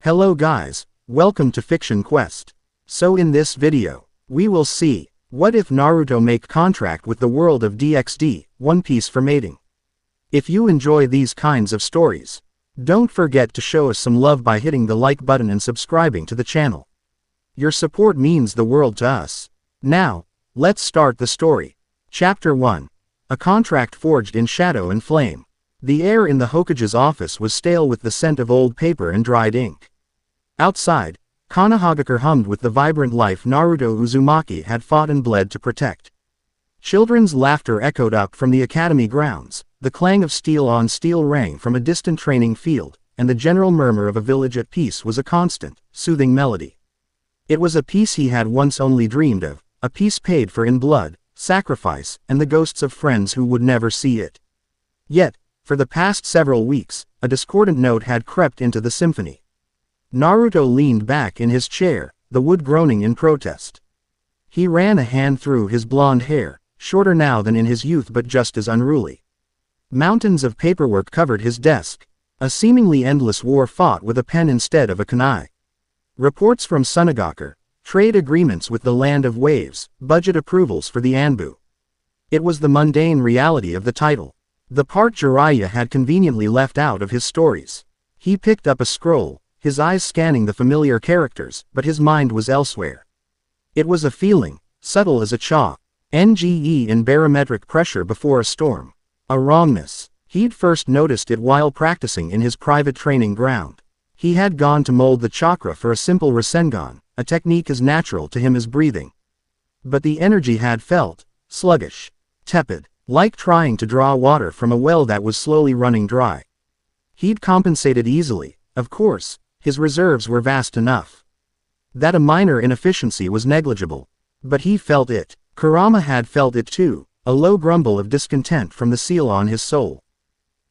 Hello guys, welcome to Fiction Quest. So in this video, we will see, what if Naruto make contract with the world of DxD, One Piece for mating. If you enjoy these kinds of stories, don't forget to show us some love by hitting the like button and subscribing to the channel. Your support means the world to us. Now, let's start the story. Chapter 1. A contract forged in shadow and flame. The air in the Hokage's office was stale with the scent of old paper and dried ink. Outside, Konoha hummed with the vibrant life Naruto Uzumaki had fought and bled to protect. Children's laughter echoed up from the academy grounds, the clang of steel on steel rang from a distant training field, and the general murmur of a village at peace was a constant, soothing melody. It was a peace he had once only dreamed of, a peace paid for in blood, sacrifice, and the ghosts of friends who would never see it. Yet, for the past several weeks, a discordant note had crept into the symphony. Naruto leaned back in his chair, the wood groaning in protest. He ran a hand through his blonde hair, shorter now than in his youth but just as unruly. Mountains of paperwork covered his desk. A seemingly endless war fought with a pen instead of a kunai. Reports from Sunagaker, trade agreements with the Land of Waves, budget approvals for the Anbu. It was the mundane reality of the title. The part Jiraiya had conveniently left out of his stories. He picked up a scroll, his eyes scanning the familiar characters, but his mind was elsewhere. It was a feeling, subtle as a cha. NGE in barometric pressure before a storm. A wrongness. He'd first noticed it while practicing in his private training ground. He had gone to mold the chakra for a simple Rasengan, a technique as natural to him as breathing. But the energy had felt sluggish, tepid, like trying to draw water from a well that was slowly running dry. He'd compensated easily, of course, his reserves were vast enough. That a minor inefficiency was negligible. But he felt it. Kurama had felt it too, a low grumble of discontent from the seal on his soul.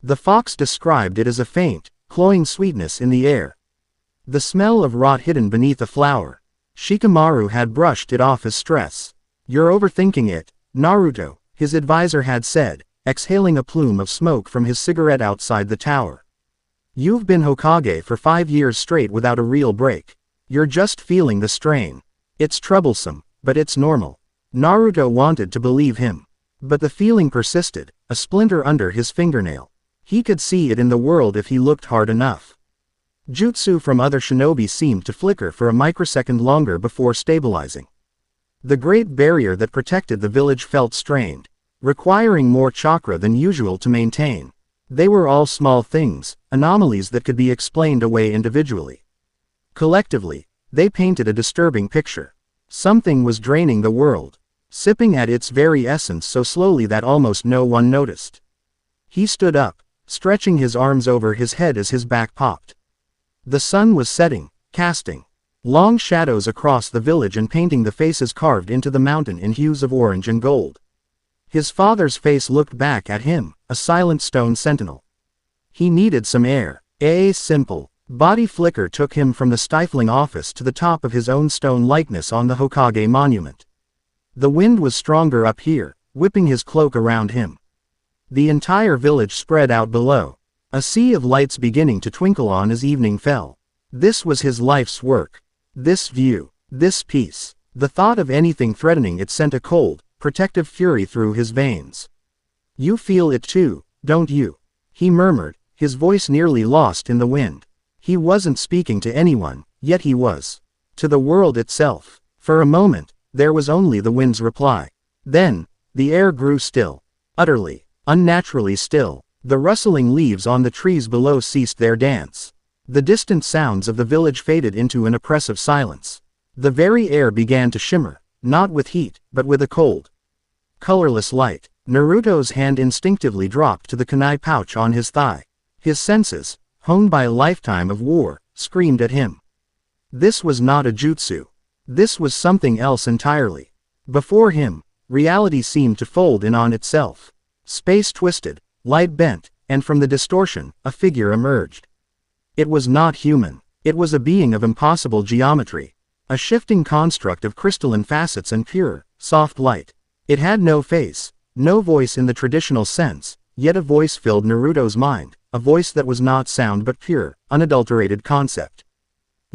The fox described it as a faint, cloying sweetness in the air. The smell of rot hidden beneath a flower. Shikamaru had brushed it off as stress. "You're overthinking it, Naruto," his advisor had said, exhaling a plume of smoke from his cigarette outside the tower. "You've been Hokage for 5 years straight without a real break. You're just feeling the strain. It's troublesome, but it's normal." Naruto wanted to believe him. But the feeling persisted, a splinter under his fingernail. He could see it in the world if he looked hard enough. Jutsu from other shinobi seemed to flicker for a microsecond longer before stabilizing. The great barrier that protected the village felt strained, requiring more chakra than usual to maintain. They were all small things, anomalies that could be explained away individually. Collectively, they painted a disturbing picture. Something was draining the world, sipping at its very essence so slowly that almost no one noticed. He stood up, stretching his arms over his head as his back popped. The sun was setting, casting long shadows across the village and painting the faces carved into the mountain in hues of orange and gold. His father's face looked back at him, a silent stone sentinel. He needed some air. A simple body flicker took him from the stifling office to the top of his own stone likeness on the Hokage monument. The wind was stronger up here, whipping his cloak around him. The entire village spread out below, a sea of lights beginning to twinkle on as evening fell. This was his life's work. This view, this peace. The thought of anything threatening it sent a cold, protective fury through his veins. "You feel it too, don't you?" he murmured, his voice nearly lost in the wind. He wasn't speaking to anyone, yet he was. To the world itself. For a moment, there was only the wind's reply. Then, the air grew still. Utterly, unnaturally still. The rustling leaves on the trees below ceased their dance. The distant sounds of the village faded into an oppressive silence. The very air began to shimmer, not with heat, but with a cold, colorless light. Naruto's hand instinctively dropped to the kunai pouch on his thigh. His senses, honed by a lifetime of war, screamed at him. This was not a jutsu. This was something else entirely. Before him, reality seemed to fold in on itself. Space twisted, light bent, and from the distortion, a figure emerged. It was not human. It was a being of impossible geometry. A shifting construct of crystalline facets and pure, soft light. It had no face, no voice in the traditional sense, yet a voice filled Naruto's mind, a voice that was not sound but pure, unadulterated concept.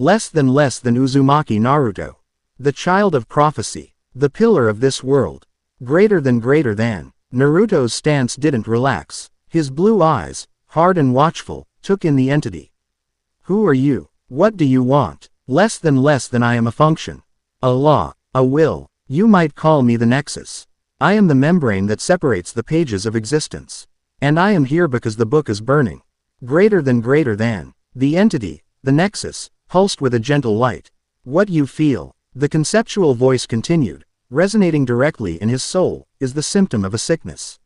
Less than Uzumaki Naruto. The child of prophecy. The pillar of this world. Greater than. Naruto's stance didn't relax. His blue eyes, hard and watchful, took in the entity. Who are you? What do you want? Less than I am a function. A law. A will. You might call me the nexus. I am the membrane that separates the pages of existence. And I am here because the book is burning. Greater than. The entity, the nexus, pulsed with a gentle light. What you feel, the conceptual voice continued, resonating directly in his soul, is the symptom of a sickness.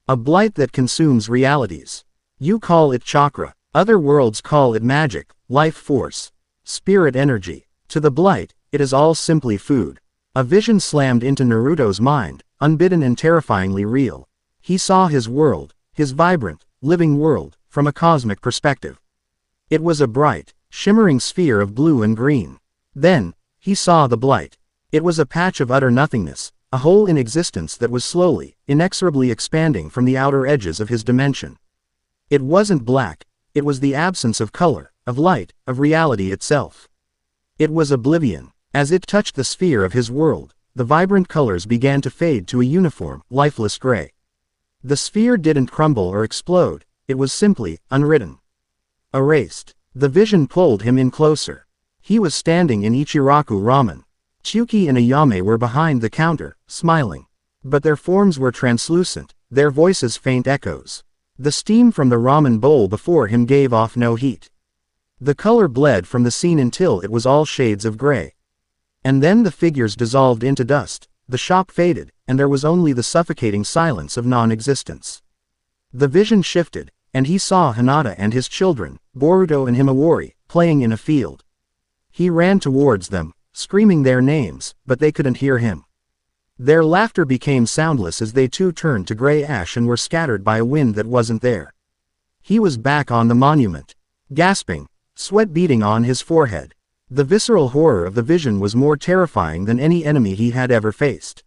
A blight that consumes realities. You call it chakra. Other worlds call it magic, life force, spirit energy. To the blight, it is all simply food. A vision slammed into Naruto's mind, unbidden and terrifyingly real. He saw his world, his vibrant, living world, from a cosmic perspective. It was a bright, shimmering sphere of blue and green. Then, he saw the blight. It was a patch of utter nothingness, a hole in existence that was slowly, inexorably expanding from the outer edges of his dimension. It wasn't black, it was the absence of color, of light, of reality itself. It was oblivion. As it touched the sphere of his world, the vibrant colors began to fade to a uniform, lifeless gray. The sphere didn't crumble or explode, it was simply, unwritten. Erased. The vision pulled him in closer. He was standing in Ichiraku Ramen. Chuki and Ayame were behind the counter, smiling. But their forms were translucent, their voices faint echoes. The steam from the ramen bowl before him gave off no heat. The color bled from the scene until it was all shades of gray. And then the figures dissolved into dust, the shop faded, and there was only the suffocating silence of non-existence. The vision shifted, and he saw Hinata and his children, Boruto and Himawari, playing in a field. He ran towards them, screaming their names, but they couldn't hear him. Their laughter became soundless as they too turned to gray ash and were scattered by a wind that wasn't there. He was back on the monument. Gasping, sweat beading on his forehead. The visceral horror of the vision was more terrifying than any enemy he had ever faced.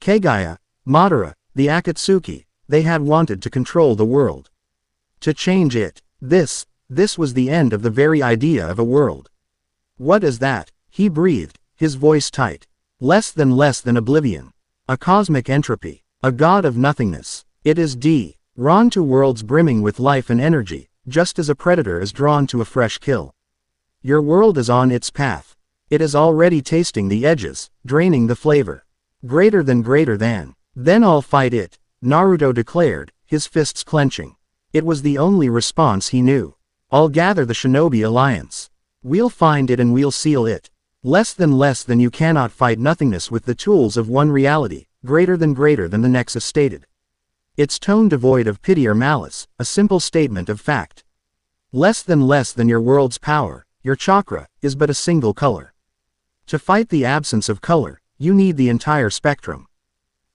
Kagaya, Madara, the Akatsuki, they had wanted to control the world. To change it. This was the end of the very idea of a world. What is that? He breathed, his voice tight. Less than oblivion. A cosmic entropy. A god of nothingness. It is drawn to worlds brimming with life and energy, just as a predator is drawn to a fresh kill. Your world is on its path. It is already tasting the edges, draining the flavor. Greater than. Then I'll fight it, Naruto declared, his fists clenching. It was the only response he knew. I'll gather the Shinobi Alliance. We'll find it and we'll seal it. Less than you cannot fight nothingness with the tools of one reality, greater than the Nexus stated. Its tone devoid of pity or malice, a simple statement of fact. Less than your world's power, your chakra, is but a single color. To fight the absence of color, you need the entire spectrum.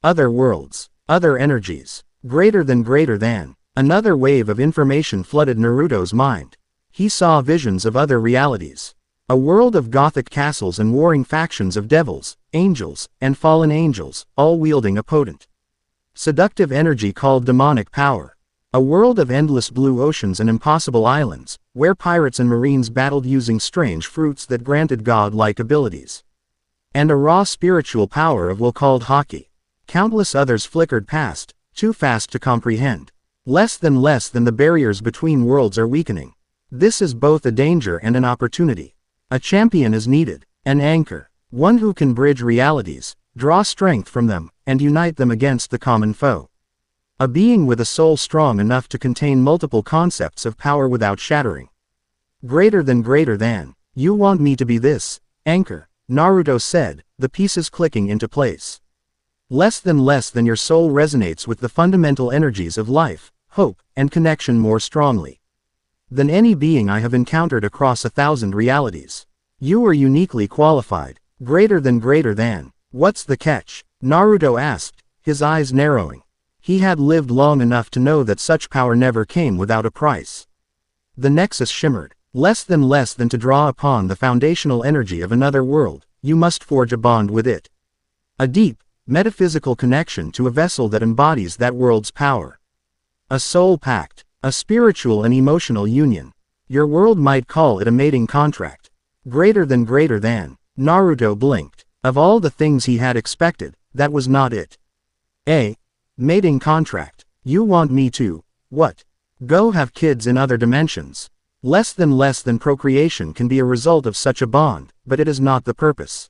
Other worlds, other energies, greater than. Another wave of information flooded Naruto's mind. He saw visions of other realities. A world of gothic castles and warring factions of devils, angels, and fallen angels, all wielding a potent, seductive energy called demonic power. A world of endless blue oceans and impossible islands, where pirates and marines battled using strange fruits that granted god-like abilities. And a raw spiritual power of will called Haki. Countless others flickered past, too fast to comprehend. Less than the barriers between worlds are weakening. This is both a danger and an opportunity. A champion is needed, an anchor, one who can bridge realities, draw strength from them, and unite them against the common foe. A being with a soul strong enough to contain multiple concepts of power without shattering. Greater than. You want me to be this anchor, Naruto said, the pieces clicking into place. Less than your soul resonates with the fundamental energies of life, hope, and connection more strongly than any being I have encountered across 1,000 realities. You are uniquely qualified. Greater than. What's the catch? Naruto asked, his eyes narrowing. He had lived long enough to know that such power never came without a price. The Nexus shimmered. Less than to draw upon the foundational energy of another world, you must forge a bond with it. A deep, metaphysical connection to a vessel that embodies that world's power. A soul pact. A spiritual and emotional union. Your world might call it a mating contract. Greater than. Naruto blinked. Of all the things he had expected, that was not it. A mating contract. You want me to, what? Go have kids in other dimensions. Less than procreation can be a result of such a bond, but it is not the purpose.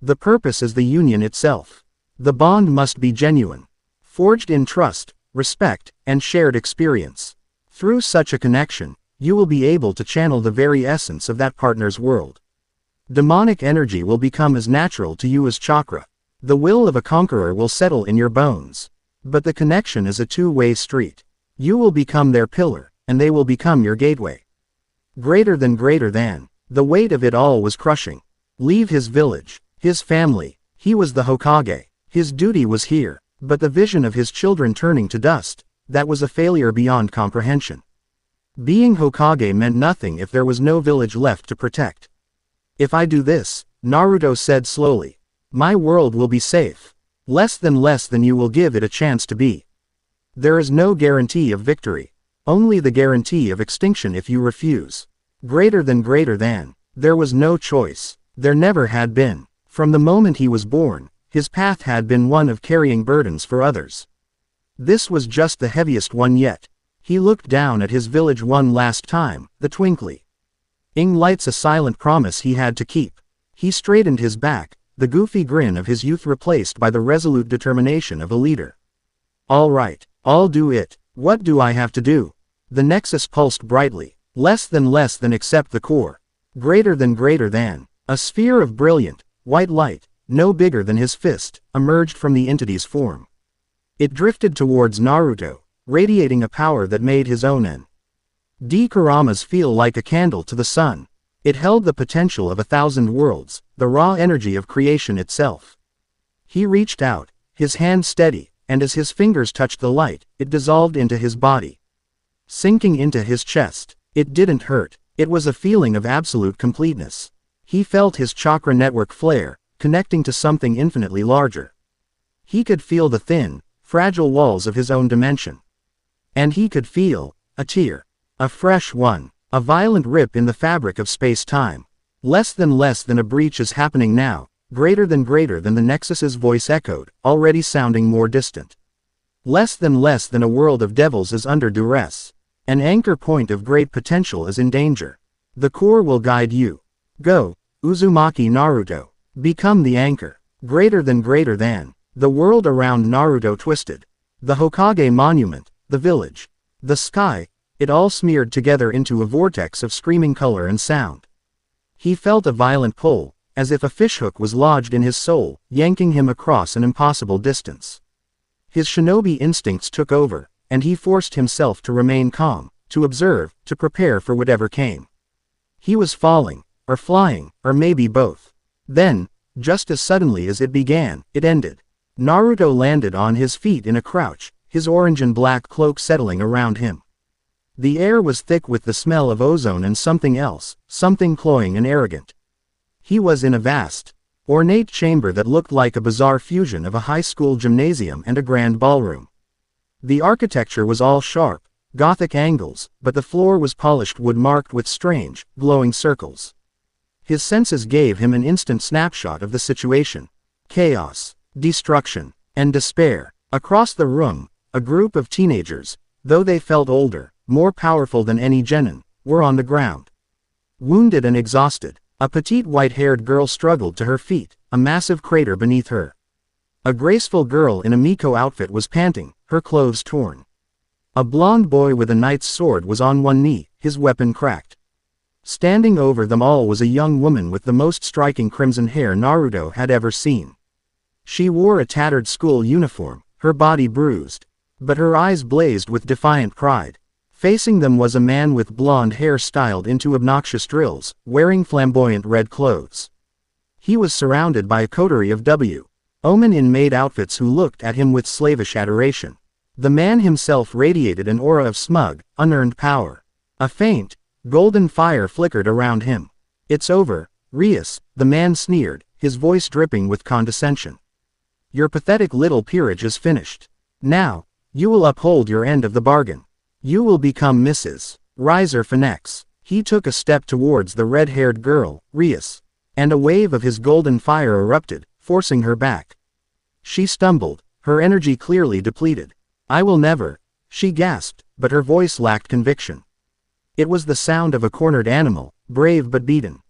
The purpose is the union itself. The bond must be genuine, forged in trust, respect, and shared experience. Through such a connection, you will be able to channel the very essence of that partner's world. Demonic energy will become as natural to you as chakra. The will of a conqueror will settle in your bones. But the connection is a two-way street. You will become their pillar, and they will become your gateway. Greater than. The weight of it all was crushing. Leave his village, his family. He was the Hokage. His duty was here. But the vision of his children turning to dust, that was a failure beyond comprehension. Being Hokage meant nothing if there was no village left to protect. If I do this, Naruto said slowly, my world will be safe. Less than you will give it a chance to be. There is no guarantee of victory. Only the guarantee of extinction if you refuse. Greater than. There was no choice. There never had been. From the moment he was born, his path had been one of carrying burdens for others. This was just the heaviest one yet. He looked down at his village one last time, the twinkly lights a silent promise he had to keep. He straightened his back, the goofy grin of his youth replaced by the resolute determination of a leader. All right, I'll do it. What do I have to do? The nexus pulsed brightly. Less than accept the core. Greater than. A sphere of brilliant, white light, no bigger than his fist, emerged from the entity's form. It drifted towards Naruto, radiating a power that made his own N.D. Kuramas feel like a candle to the sun. It held the potential of 1,000 worlds, the raw energy of creation itself. He reached out, his hand steady, and as his fingers touched the light, it dissolved into his body. Sinking into his chest. It didn't hurt. It was a feeling of absolute completeness. He felt his chakra network flare, connecting to something infinitely larger. He could feel the thin, fragile walls of his own dimension. And he could feel a tear. A fresh one. A violent rip in the fabric of space-time. Less than a breach is happening now. Greater than the Nexus's voice echoed, already sounding more distant. Less than a world of devils is under duress. An anchor point of great potential is in danger. The core will guide you. Go, Uzumaki Naruto. Become the anchor. Greater than. The world around Naruto twisted. The Hokage monument, the village, the sky, it all smeared together into a vortex of screaming color and sound. He felt a violent pull, as if a fishhook was lodged in his soul, yanking him across an impossible distance. His shinobi instincts took over, and he forced himself to remain calm, to observe, to prepare for whatever came. He was falling, or flying, or maybe both. Then, just as suddenly as it began, it ended. Naruto landed on his feet in a crouch, his orange and black cloak settling around him. The air was thick with the smell of ozone and something else, something cloying and arrogant. He was in a vast, ornate chamber that looked like a bizarre fusion of a high school gymnasium and a grand ballroom. The architecture was all sharp, Gothic angles, but the floor was polished wood marked with strange, glowing circles. His senses gave him an instant snapshot of the situation. Chaos, destruction, and despair. Across the room, a group of teenagers, though they felt older, more powerful than any genin, were on the ground. Wounded and exhausted, a petite white-haired girl struggled to her feet, a massive crater beneath her. A graceful girl in a Miko outfit was panting, her clothes torn. A blonde boy with a knight's sword was on one knee, his weapon cracked. Standing over them all was a young woman with the most striking crimson hair Naruto had ever seen. She wore a tattered school uniform, her body bruised. But her eyes blazed with defiant pride. Facing them was a man with blonde hair styled into obnoxious drills, wearing flamboyant red clothes. He was surrounded by a coterie of women in maid outfits who looked at him with slavish adoration. The man himself radiated an aura of smug, unearned power. A faint, golden fire flickered around him. "It's over, Rias," the man sneered, his voice dripping with condescension. "Your pathetic little peerage is finished. Now, you will uphold your end of the bargain. You will become Mrs. Riser Phenex." He took a step towards the red-haired girl, Rias, and a wave of his golden fire erupted, forcing her back. She stumbled, her energy clearly depleted. "I will never," she gasped, but her voice lacked conviction. It was the sound of a cornered animal, brave but beaten.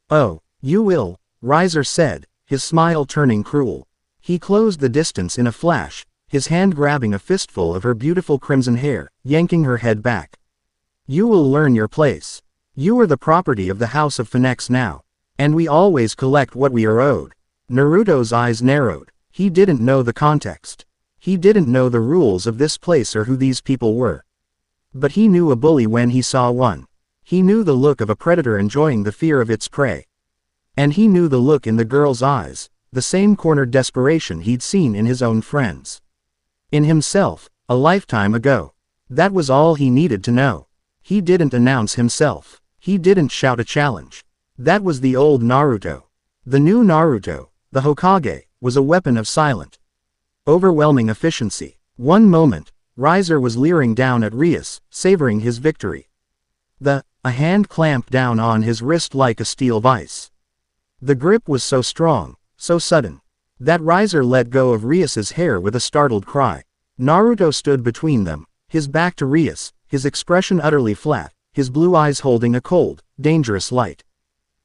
"Oh, you will," Riser said, his smile turning cruel. He closed the distance in a flash, his hand grabbing a fistful of her beautiful crimson hair, yanking her head back. "You will learn your place. You are the property of the House of Phenex now. And we always collect what we are owed." Naruto's eyes narrowed. He didn't know the context. He didn't know the rules of this place or who these people were. But he knew a bully when he saw one. He knew the look of a predator enjoying the fear of its prey. And he knew the look in the girl's eyes, the same cornered desperation he'd seen in his own friends. In himself, a lifetime ago. That was all he needed to know. He didn't announce himself. He didn't shout a challenge. That was the old Naruto. The new Naruto, the Hokage, was a weapon of silent, overwhelming efficiency. One moment, Riser was leering down at Rias, savoring his victory. A hand clamped down on his wrist like a steel vice. The grip was so strong, so sudden, that Riser let go of Rias's hair with a startled cry. Naruto stood between them, his back to Rias, his expression utterly flat, his blue eyes holding a cold, dangerous light.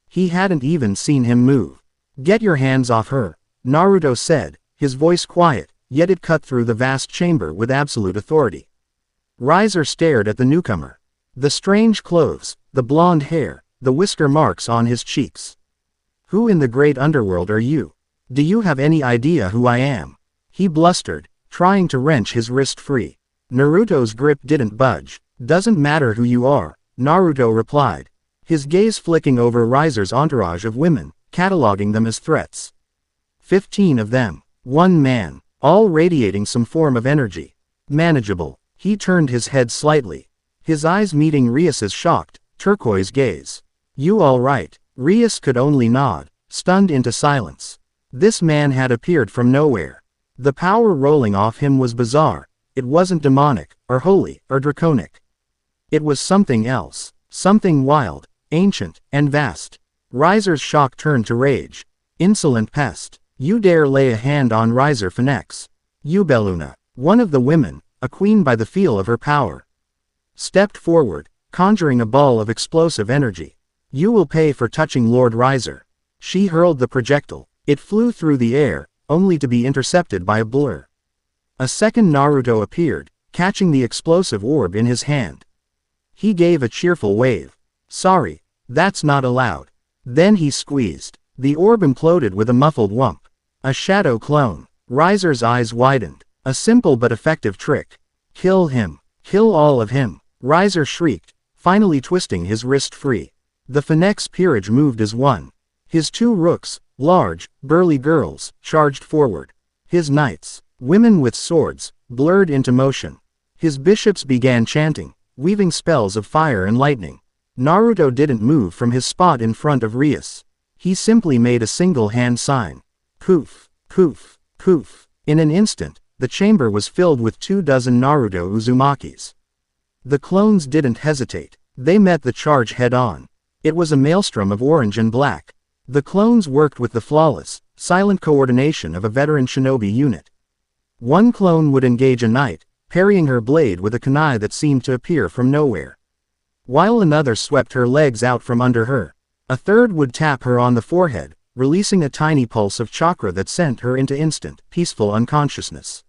He hadn't even seen him move. "Get your hands off her," Naruto said, his voice quiet, yet it cut through the vast chamber with absolute authority. Riser stared at the newcomer. The strange clothes, the blonde hair, the whisker marks on his cheeks. "Who in the great underworld are you? Do you have any idea who I am?" He blustered, trying to wrench his wrist free. Naruto's grip didn't budge. "Doesn't matter who you are," Naruto replied, his gaze flicking over Riser's entourage of women, cataloging them as threats. 15 of them. One man, all radiating some form of energy. Manageable. He turned his head slightly, his eyes meeting Rias's shocked, turquoise gaze. "You all right?" Rias could only nod, stunned into silence. This man had appeared from nowhere. The power rolling off him was bizarre. It wasn't demonic, or holy, or draconic. It was something else, something wild, ancient, and vast. Riser's shock turned to rage. "Insolent pest. You dare lay a hand on Riser Phenex." Ubeluna, one of the women, a queen by the feel of her power, stepped forward, conjuring a ball of explosive energy. "You will pay for touching Lord Riser." She hurled the projectile. It flew through the air, only to be intercepted by a blur. A second Naruto appeared, catching the explosive orb in his hand. He gave a cheerful wave. "Sorry, that's not allowed." Then he squeezed. The orb imploded with a muffled whump. A shadow clone. Riser's eyes widened. A simple but effective trick. "Kill him. Kill all of him," Riser shrieked, finally twisting his wrist free. The Phenex peerage moved as one. His two rooks, large, burly girls, charged forward. His knights, women with swords, blurred into motion. His bishops began chanting, weaving spells of fire and lightning. Naruto didn't move from his spot in front of Rias. He simply made a single hand sign. Poof, poof, poof. In an instant, the chamber was filled with 24 Naruto Uzumakis. The clones didn't hesitate. They met the charge head-on. It was a maelstrom of orange and black. The clones worked with the flawless, silent coordination of a veteran shinobi unit. One clone would engage a knight, parrying her blade with a kunai that seemed to appear from nowhere, while another swept her legs out from under her. A third would tap her on the forehead, releasing a tiny pulse of chakra that sent her into instant, peaceful unconsciousness.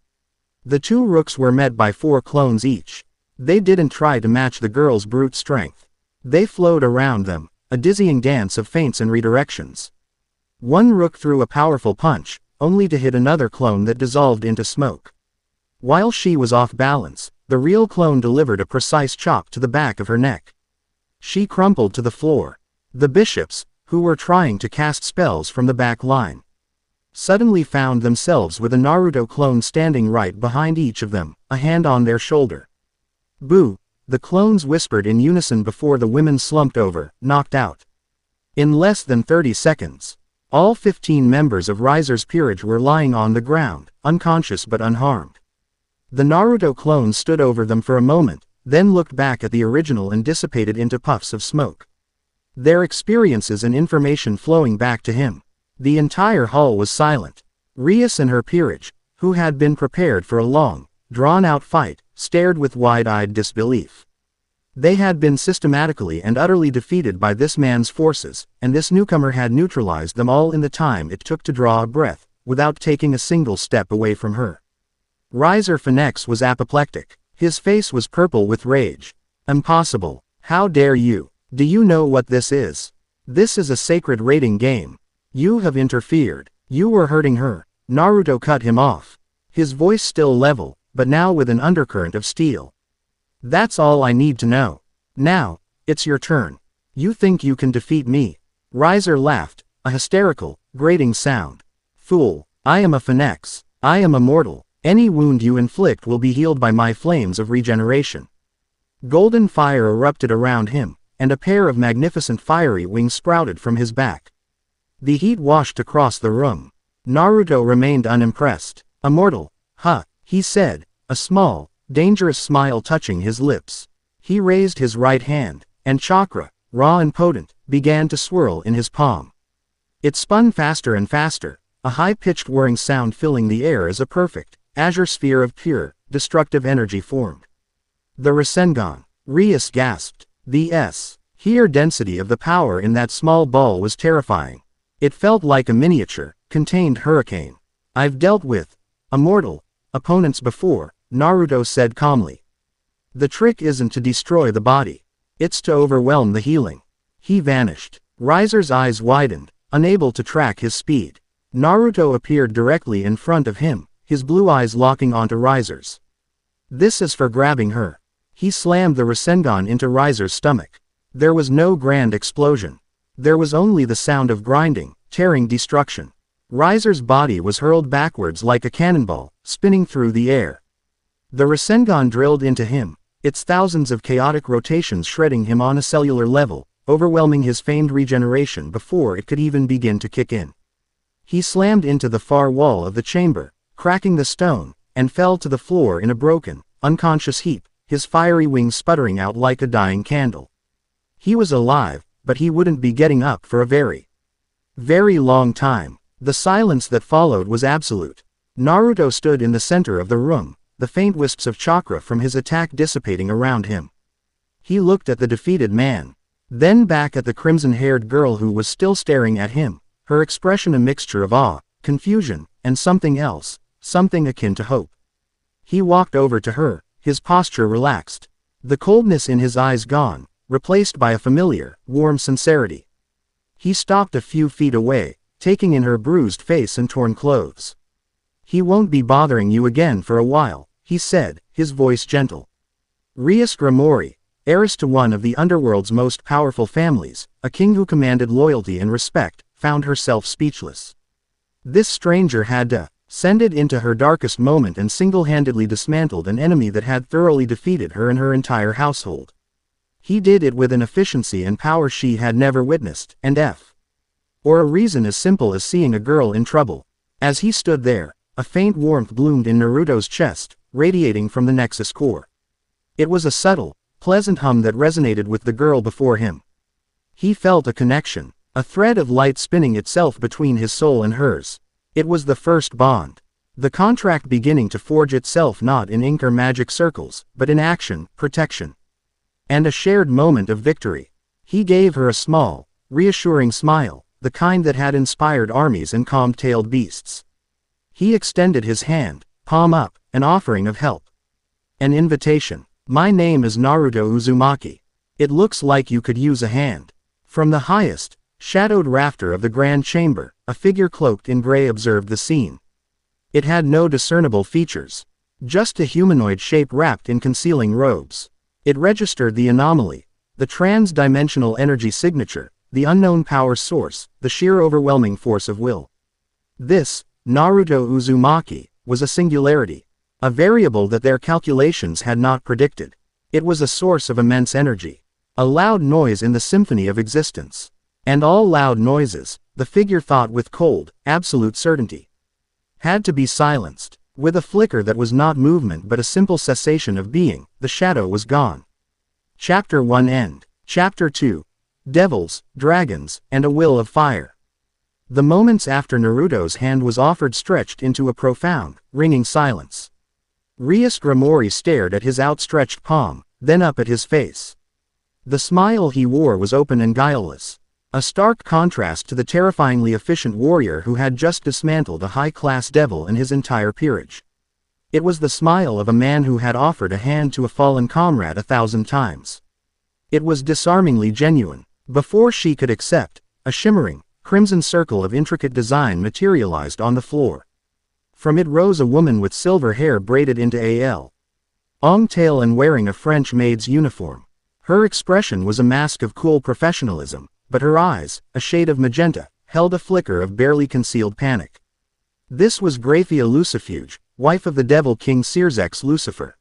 The two rooks were met by 4 clones each. They didn't try to match the girl's brute strength. They flowed around them, a dizzying dance of feints and redirections. One rook threw a powerful punch, only to hit another clone that dissolved into smoke. While she was off balance, the real clone delivered a precise chop to the back of her neck. She crumpled to the floor. The bishops, who were trying to cast spells from the back line, suddenly found themselves with a Naruto clone standing right behind each of them, a hand on their shoulder. "Boo!" the clones whispered in unison before the women slumped over, knocked out. In less than 30 seconds, all 15 members of Riser's peerage were lying on the ground, unconscious but unharmed. The Naruto clones stood over them for a moment, then looked back at the original and dissipated into puffs of smoke. Their experiences and information flowing back to him. The entire hall was silent. Rias and her peerage, who had been prepared for a long, drawn-out fight, stared with wide-eyed disbelief. They had been systematically and utterly defeated by this man's forces, and this newcomer had neutralized them all in the time it took to draw a breath, without taking a single step away from her. Riser Phenex was apoplectic. His face was purple with rage. Impossible. How dare you? Do you know what this is? This is a sacred rating game. You have interfered. You were hurting her. Naruto cut him off. His voice still level, but now with an undercurrent of steel. That's all I need to know. Now, it's your turn. You think you can defeat me? Riser laughed, a hysterical, grating sound. Fool, I am a Phenex. I am immortal. Any wound you inflict will be healed by my flames of regeneration. Golden fire erupted around him, and a pair of magnificent fiery wings sprouted from his back. The heat washed across the room. Naruto remained unimpressed. Immortal, huh, he said, a small, dangerous smile touching his lips. He raised his right hand, and chakra, raw and potent, began to swirl in his palm. It spun faster and faster, a high-pitched whirring sound filling the air as a perfect, azure sphere of pure, destructive energy formed. The Rasengan. Rias gasped. The sheer density of the power in that small ball was terrifying. It felt like a miniature, contained hurricane. I've dealt with immortal opponents before, Naruto said calmly. The trick isn't to destroy the body. It's to overwhelm the healing. He vanished. Riser's eyes widened, unable to track his speed. Naruto appeared directly in front of him, his blue eyes locking onto Riser's. This is for grabbing her. He slammed the Rasengan into Riser's stomach. There was no grand explosion. There was only the sound of grinding, tearing destruction. Riser's body was hurled backwards like a cannonball, spinning through the air. The Rasengan drilled into him, its thousands of chaotic rotations shredding him on a cellular level, overwhelming his famed regeneration before it could even begin to kick in. He slammed into the far wall of the chamber, cracking the stone, and fell to the floor in a broken, unconscious heap, his fiery wings sputtering out like a dying candle. He was alive, but he wouldn't be getting up for a very, very long time. The silence that followed was absolute. Naruto stood in the center of the room, the faint wisps of chakra from his attack dissipating around him. He looked at the defeated man, then back at the crimson-haired girl who was still staring at him, her expression a mixture of awe, confusion, and something else, something akin to hope. He walked over to her, his posture relaxed, the coldness in his eyes gone, replaced by a familiar, warm sincerity. He stopped a few feet away, taking in her bruised face and torn clothes. He won't be bothering you again for a while, he said, his voice gentle. Rias Grimori, heiress to one of the underworld's most powerful families, a king who commanded loyalty and respect, found herself speechless. This stranger had descended into her darkest moment and single-handedly dismantled an enemy that had thoroughly defeated her and her entire household. He did it with an efficiency and power she had never witnessed, and for a reason as simple as seeing a girl in trouble. As he stood there, a faint warmth bloomed in Naruto's chest, radiating from the Nexus core. It was a subtle, pleasant hum that resonated with the girl before him. He felt a connection, a thread of light spinning itself between his soul and hers. It was the first bond. The contract beginning to forge itself not in ink or magic circles, but in action, protection, and a shared moment of victory. He gave her a small, reassuring smile, the kind that had inspired armies and calmed tailed beasts. He extended his hand, palm up, an offering of help. An invitation. My name is Naruto Uzumaki. It looks like you could use a hand. From the highest, shadowed rafter of the grand chamber, a figure cloaked in gray observed the scene. It had no discernible features. Just a humanoid shape wrapped in concealing robes. It registered the anomaly, the trans-dimensional energy signature, the unknown power source, the sheer overwhelming force of will. This, Naruto Uzumaki, was a singularity, a variable that their calculations had not predicted. It was a source of immense energy, a loud noise in the symphony of existence. And all loud noises, the figure thought with cold, absolute certainty, had to be silenced. With a flicker that was not movement but a simple cessation of being, the shadow was gone. Chapter 1 End. Chapter 2. Devils, Dragons, and a Will of Fire. The moments after Naruto's hand was offered stretched into a profound, ringing silence. Rias Grimori stared at his outstretched palm, then up at his face. The smile he wore was open and guileless, a stark contrast to the terrifyingly efficient warrior who had just dismantled a high-class devil in his entire peerage. It was the smile of a man who had offered a hand to a fallen comrade 1,000 times. It was disarmingly genuine. Before she could accept, a shimmering, crimson circle of intricate design materialized on the floor. From it rose a woman with silver hair braided into a long tail and wearing a French maid's uniform. Her expression was a mask of cool professionalism, but her eyes, a shade of magenta, held a flicker of barely concealed panic. This was Graphia Lucifuge, wife of the devil king Searsex Lucifer,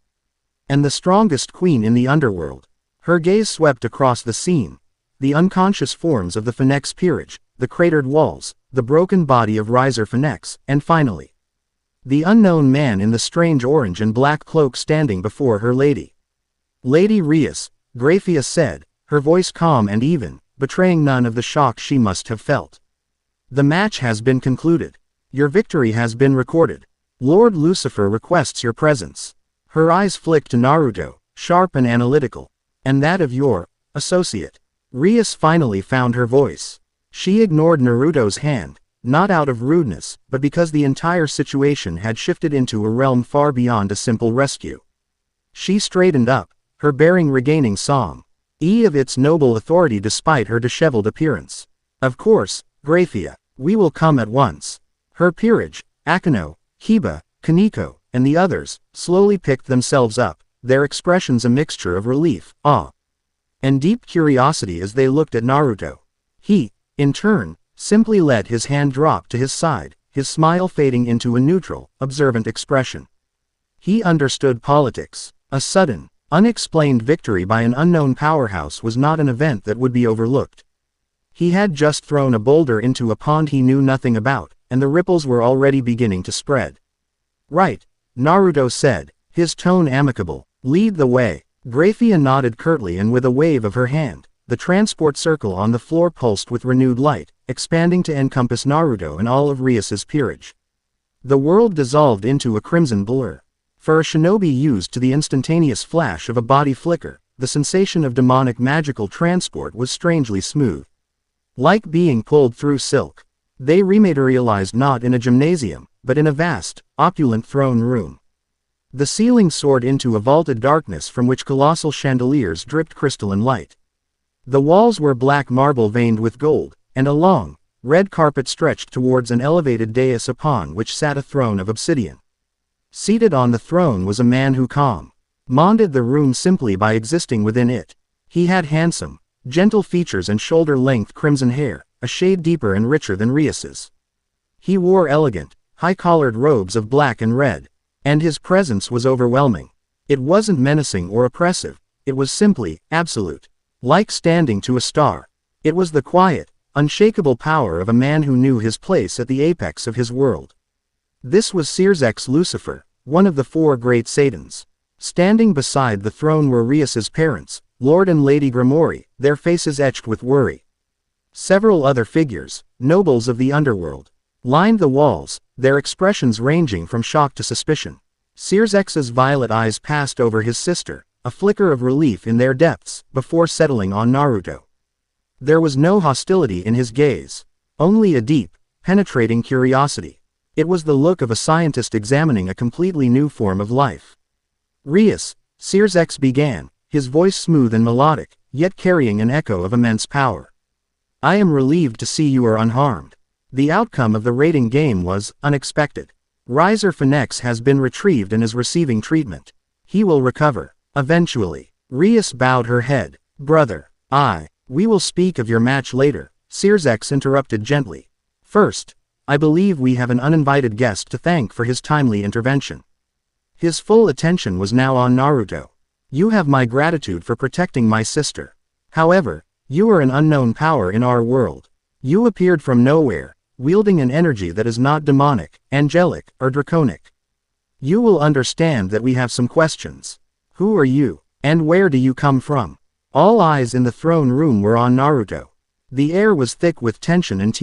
and the strongest queen in the underworld. Her gaze swept across the scene, the unconscious forms of the Phenex peerage, the cratered walls, the broken body of Riser Phenex, and finally, the unknown man in the strange orange and black cloak standing before her. Lady Rias, Graphia said, her voice calm and even, betraying none of the shock she must have felt. The match has been concluded. Your victory has been recorded. Lord Lucifer requests your presence. Her eyes flicked to Naruto, sharp and analytical. And that of your associate. Rias finally found her voice. She ignored Naruto's hand, not out of rudeness, but because the entire situation had shifted into a realm far beyond a simple rescue. She straightened up, her bearing regaining song of its noble authority despite her disheveled appearance. Of course, Graphia, we will come at once. Her peerage, Akeno, Hiba, Kaneko, and the others, slowly picked themselves up, their expressions a mixture of relief, awe, and deep curiosity as they looked at Naruto. He, in turn, simply let his hand drop to his side, his smile fading into a neutral, observant expression. He understood politics. A sudden, unexplained victory by an unknown powerhouse was not an event that would be overlooked. He had just thrown a boulder into a pond he knew nothing about, and the ripples were already beginning to spread. Right, Naruto said, his tone amicable. Lead the way. Graphia nodded curtly, and with a wave of her hand, the transport circle on the floor pulsed with renewed light, expanding to encompass Naruto and all of Rias's peerage. The world dissolved into a crimson blur. For a shinobi used to the instantaneous flash of a body flicker, the sensation of demonic magical transport was strangely smooth. Like being pulled through silk. They rematerialized not in a gymnasium, but in a vast, opulent throne room. The ceiling soared into a vaulted darkness from which colossal chandeliers dripped crystalline light. The walls were black marble veined with gold, and a long, red carpet stretched towards an elevated dais upon which sat a throne of obsidian. Seated on the throne was a man who commanded the room simply by existing within it. He had handsome, gentle features and shoulder-length crimson hair, a shade deeper and richer than Rias's. He wore elegant, high-collared robes of black and red, and his presence was overwhelming. It wasn't menacing or oppressive, it was simply, absolute. Like standing to a star. It was the quiet, unshakable power of a man who knew his place at the apex of his world. This was Searsex Lucifer, one of the 4 great Satans. Standing beside the throne were Rias's parents, Lord and Lady Grimori, their faces etched with worry. Several other figures, nobles of the underworld, lined the walls, their expressions ranging from shock to suspicion. Searsex's violet eyes passed over his sister, a flicker of relief in their depths, before settling on Naruto. There was no hostility in his gaze, only a deep, penetrating curiosity. It was the look of a scientist examining a completely new form of life. Rias, Searsex began, his voice smooth and melodic, yet carrying an echo of immense power. I am relieved to see you are unharmed. The outcome of the raiding game was unexpected. Riser Phenex has been retrieved and is receiving treatment. He will recover, eventually. Rias bowed her head. Brother, we will speak of your match later, Searsex interrupted gently. First, I believe we have an uninvited guest to thank for his timely intervention. His full attention was now on Naruto. You have my gratitude for protecting my sister. However, you are an unknown power in our world. You appeared from nowhere, wielding an energy that is not demonic, angelic, or draconic. You will understand that we have some questions. Who are you? And where do you come from? All eyes in the throne room were on Naruto. The air was thick with tension and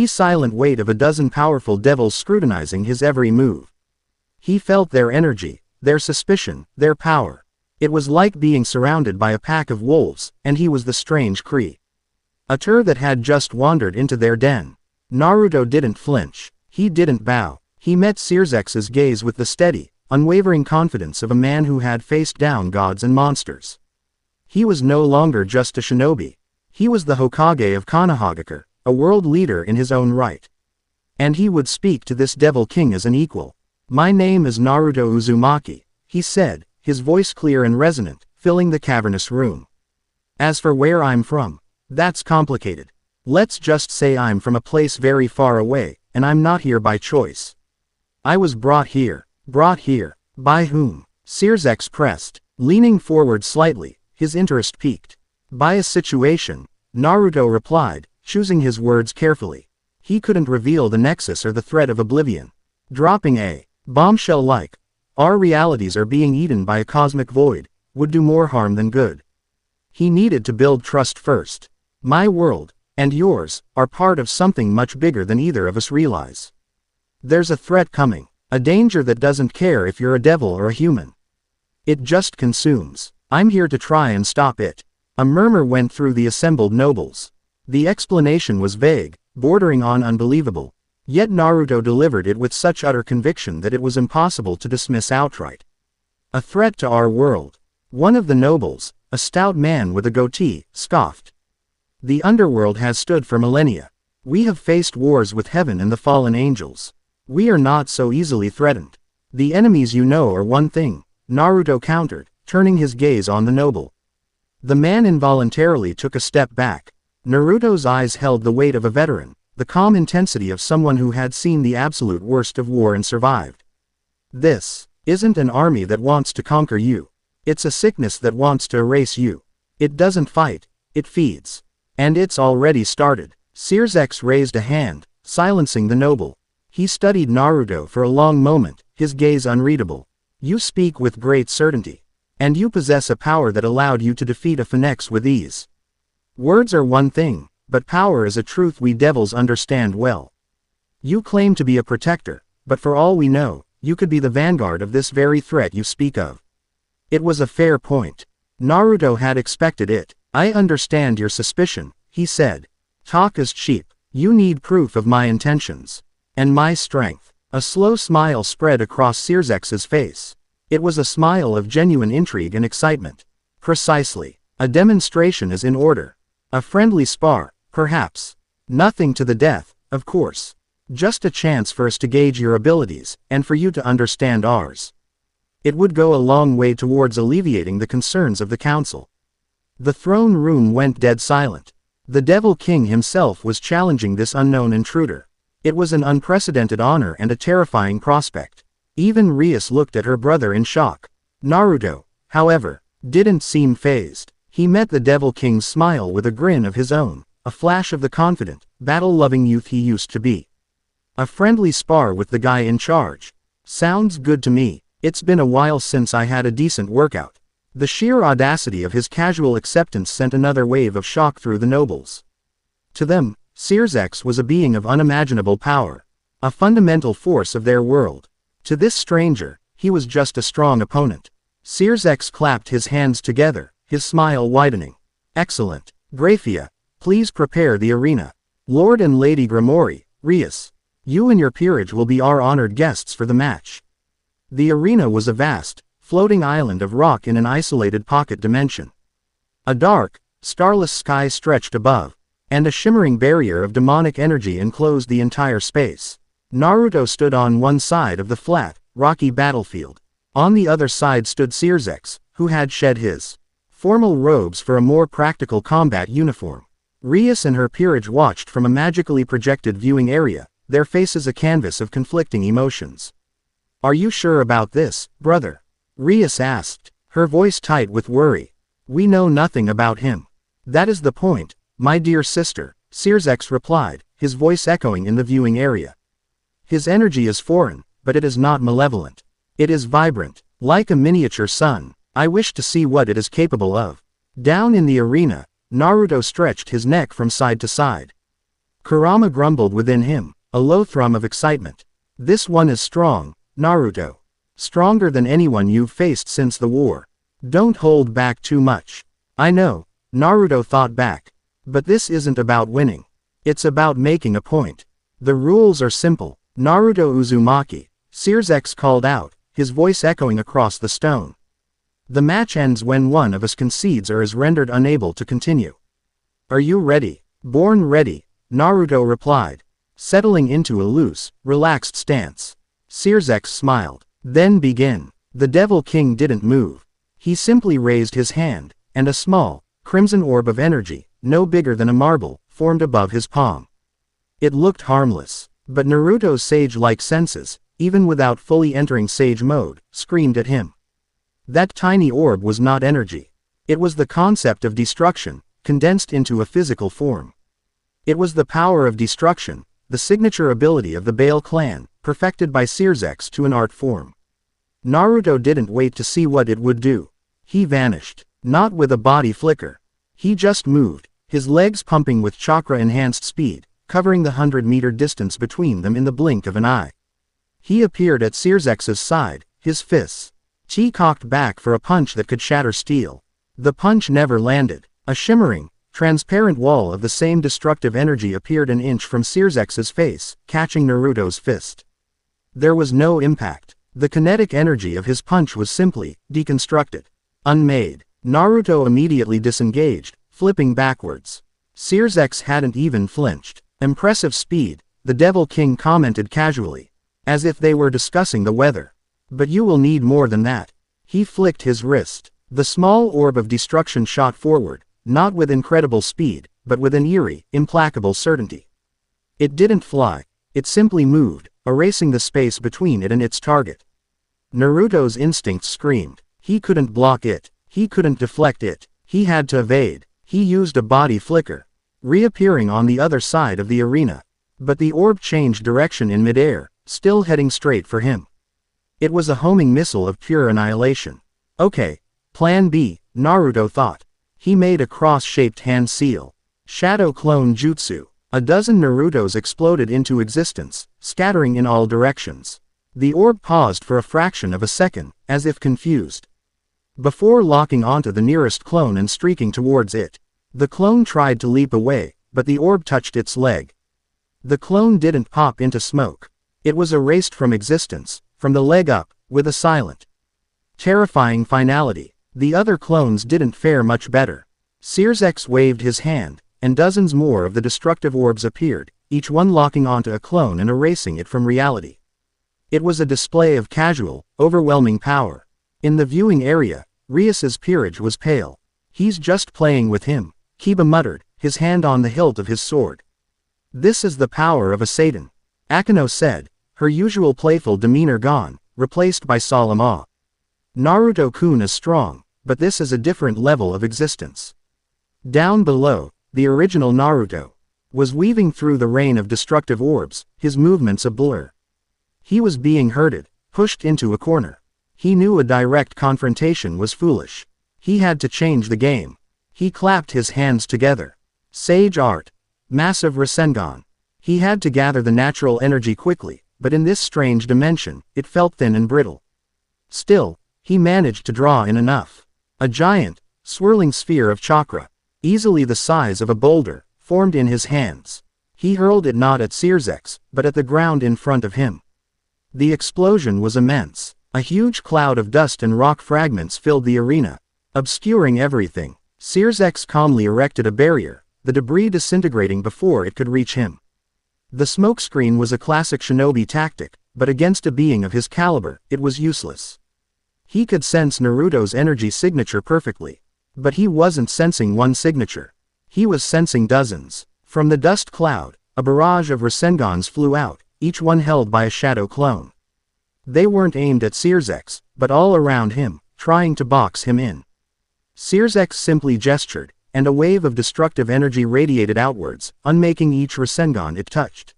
silent weight of a dozen powerful devils scrutinizing his every move. He felt their energy, their suspicion, their power. It was like being surrounded by a pack of wolves, and he was the strange creature that had just wandered into their den. Naruto didn't flinch. He didn't bow. He met Searsex's gaze with the steady, unwavering confidence of a man who had faced down gods and monsters. He was no longer just a shinobi. He was the Hokage of Konoha, a world leader in his own right. And he would speak to this devil king as an equal. My name is Naruto Uzumaki, he said, his voice clear and resonant, filling the cavernous room. As for where I'm from, that's complicated. Let's just say I'm from a place very far away, and I'm not here by choice. I was brought here. Brought here. By whom? Searsex pressed, leaning forward slightly, his interest piqued. By a situation, Naruto replied, choosing his words carefully. He couldn't reveal the nexus or the threat of oblivion. Dropping a bombshell like, our realities are being eaten by a cosmic void, would do more harm than good. He needed to build trust first. My world, and yours, are part of something much bigger than either of us realize. There's a threat coming, a danger that doesn't care if you're a devil or a human. It just consumes. I'm here to try and stop it. A murmur went through the assembled nobles. The explanation was vague, bordering on unbelievable. Yet Naruto delivered it with such utter conviction that it was impossible to dismiss outright. A threat to our world. One of the nobles, a stout man with a goatee, scoffed. The underworld has stood for millennia. We have faced wars with heaven and the fallen angels. We are not so easily threatened. The enemies you know are one thing, Naruto countered, turning his gaze on the noble. The man involuntarily took a step back. Naruto's eyes held the weight of a veteran, the calm intensity of someone who had seen the absolute worst of war and survived. This isn't an army that wants to conquer you. It's a sickness that wants to erase you. It doesn't fight, it feeds. And it's already started. Searsex raised a hand, silencing the noble. He studied Naruto for a long moment, his gaze unreadable. You speak with great certainty. And you possess a power that allowed you to defeat a Phenex with ease. Words are one thing, but power is a truth we devils understand well. You claim to be a protector, but for all we know, you could be the vanguard of this very threat you speak of. It was a fair point. Naruto had expected it. I understand your suspicion, he said. Talk is cheap. You need proof of my intentions. And my strength. A slow smile spread across Searsex's face. It was a smile of genuine intrigue and excitement. Precisely. A demonstration is in order. A friendly spar, perhaps. Nothing to the death, of course. Just a chance for us to gauge your abilities, and for you to understand ours. It would go a long way towards alleviating the concerns of the council. The throne room went dead silent. The Devil King himself was challenging this unknown intruder. It was an unprecedented honor and a terrifying prospect. Even Rias looked at her brother in shock. Naruto, however, didn't seem fazed. He met the Devil King's smile with a grin of his own, a flash of the confident, battle-loving youth he used to be. A friendly spar with the guy in charge. Sounds good to me. It's been a while since I had a decent workout. The sheer audacity of his casual acceptance sent another wave of shock through the nobles. To them, Searsex was a being of unimaginable power, a fundamental force of their world. To this stranger, he was just a strong opponent. Searsex clapped his hands together, his smile widening. Excellent. Graphia, please prepare the arena. Lord and Lady Grimori, Rias, you and your peerage will be our honored guests for the match. The arena was a vast, floating island of rock in an isolated pocket dimension. A dark, starless sky stretched above, and a shimmering barrier of demonic energy enclosed the entire space. Naruto stood on one side of the flat, rocky battlefield. On the other side stood Searsex, who had shed his formal robes for a more practical combat uniform. Rias and her peerage watched from a magically projected viewing area, their faces a canvas of conflicting emotions. Are you sure about this, brother? Rias asked, her voice tight with worry. We know nothing about him. That is the point, my dear sister, Searsex replied, his voice echoing in the viewing area. His energy is foreign, but it is not malevolent. It is vibrant, like a miniature sun. I wish to see what it is capable of. Down in the arena, Naruto stretched his neck from side to side. Kurama grumbled within him, a low thrum of excitement. This one is strong, Naruto. Stronger than anyone you've faced since the war. Don't hold back too much. I know, Naruto thought back. But this isn't about winning. It's about making a point. The rules are simple. Naruto Uzumaki, Searsex called out, his voice echoing across the stone. The match ends when one of us concedes or is rendered unable to continue. Are you ready? Born ready, Naruto replied, settling into a loose, relaxed stance. Searsex smiled. Then begin. The Devil King didn't move. He simply raised his hand, and a small, crimson orb of energy, no bigger than a marble, formed above his palm. It looked harmless, but Naruto's sage-like senses, even without fully entering sage mode, screamed at him. That tiny orb was not energy. It was the concept of destruction, condensed into a physical form. It was the power of destruction, the signature ability of the Bale clan, perfected by Searsex to an art form. Naruto didn't wait to see what it would do. He vanished, not with a body flicker. He just moved, his legs pumping with chakra-enhanced speed, covering the 100-meter distance between them in the blink of an eye. He appeared at Searsex's side, his fists. Chi cocked back for a punch that could shatter steel. The punch never landed. A shimmering, transparent wall of the same destructive energy appeared an inch from Searsex's face, catching Naruto's fist. There was no impact. The kinetic energy of his punch was simply deconstructed. Unmade. Naruto immediately disengaged, flipping backwards. Searsex hadn't even flinched. Impressive speed, the Devil King commented casually, as if they were discussing the weather. But you will need more than that. He flicked his wrist. The small orb of destruction shot forward, not with incredible speed, but with an eerie, implacable certainty. It didn't fly. It simply moved, erasing the space between it and its target. Naruto's instincts screamed. He couldn't block it. He couldn't deflect it. He had to evade. He used a body flicker, reappearing on the other side of the arena. But the orb changed direction in midair, still heading straight for him. It was a homing missile of pure annihilation. Okay, Plan B, Naruto thought. He made a cross-shaped hand seal. Shadow Clone Jutsu. A dozen Narutos exploded into existence, scattering in all directions. The orb paused for a fraction of a second, as if confused. Before locking onto the nearest clone and streaking towards it. The clone tried to leap away, but the orb touched its leg. The clone didn't pop into smoke. It was erased from existence, from the leg up, with a silent, terrifying finality. The other clones didn't fare much better. Searsex waved his hand, and dozens more of the destructive orbs appeared, each one locking onto a clone and erasing it from reality. It was a display of casual, overwhelming power. In the viewing area, Rias's peerage was pale. He's just playing with him, Kiba muttered, his hand on the hilt of his sword. This is the power of a Satan, Akeno said, her usual playful demeanor gone, replaced by solemn awe. Naruto-kun is strong, but this is a different level of existence. Down below, the original Naruto was weaving through the rain of destructive orbs, his movements a blur. He was being herded, pushed into a corner. He knew a direct confrontation was foolish. He had to change the game. He clapped his hands together. Sage art. Massive Rasengan. He had to gather the natural energy quickly, but in this strange dimension, it felt thin and brittle. Still, he managed to draw in enough. A giant, swirling sphere of chakra, easily the size of a boulder, formed in his hands. He hurled it not at Searsex, but at the ground in front of him. The explosion was immense. A huge cloud of dust and rock fragments filled the arena, obscuring everything. Searsex calmly erected a barrier, the debris disintegrating before it could reach him. The smokescreen was a classic shinobi tactic, but against a being of his caliber, it was useless. He could sense Naruto's energy signature perfectly. But he wasn't sensing one signature. He was sensing dozens. From the dust cloud, a barrage of Rasengans flew out, each one held by a shadow clone. They weren't aimed at Searsex, but all around him, trying to box him in. Searsex simply gestured, and a wave of destructive energy radiated outwards, unmaking each Rasengan it touched.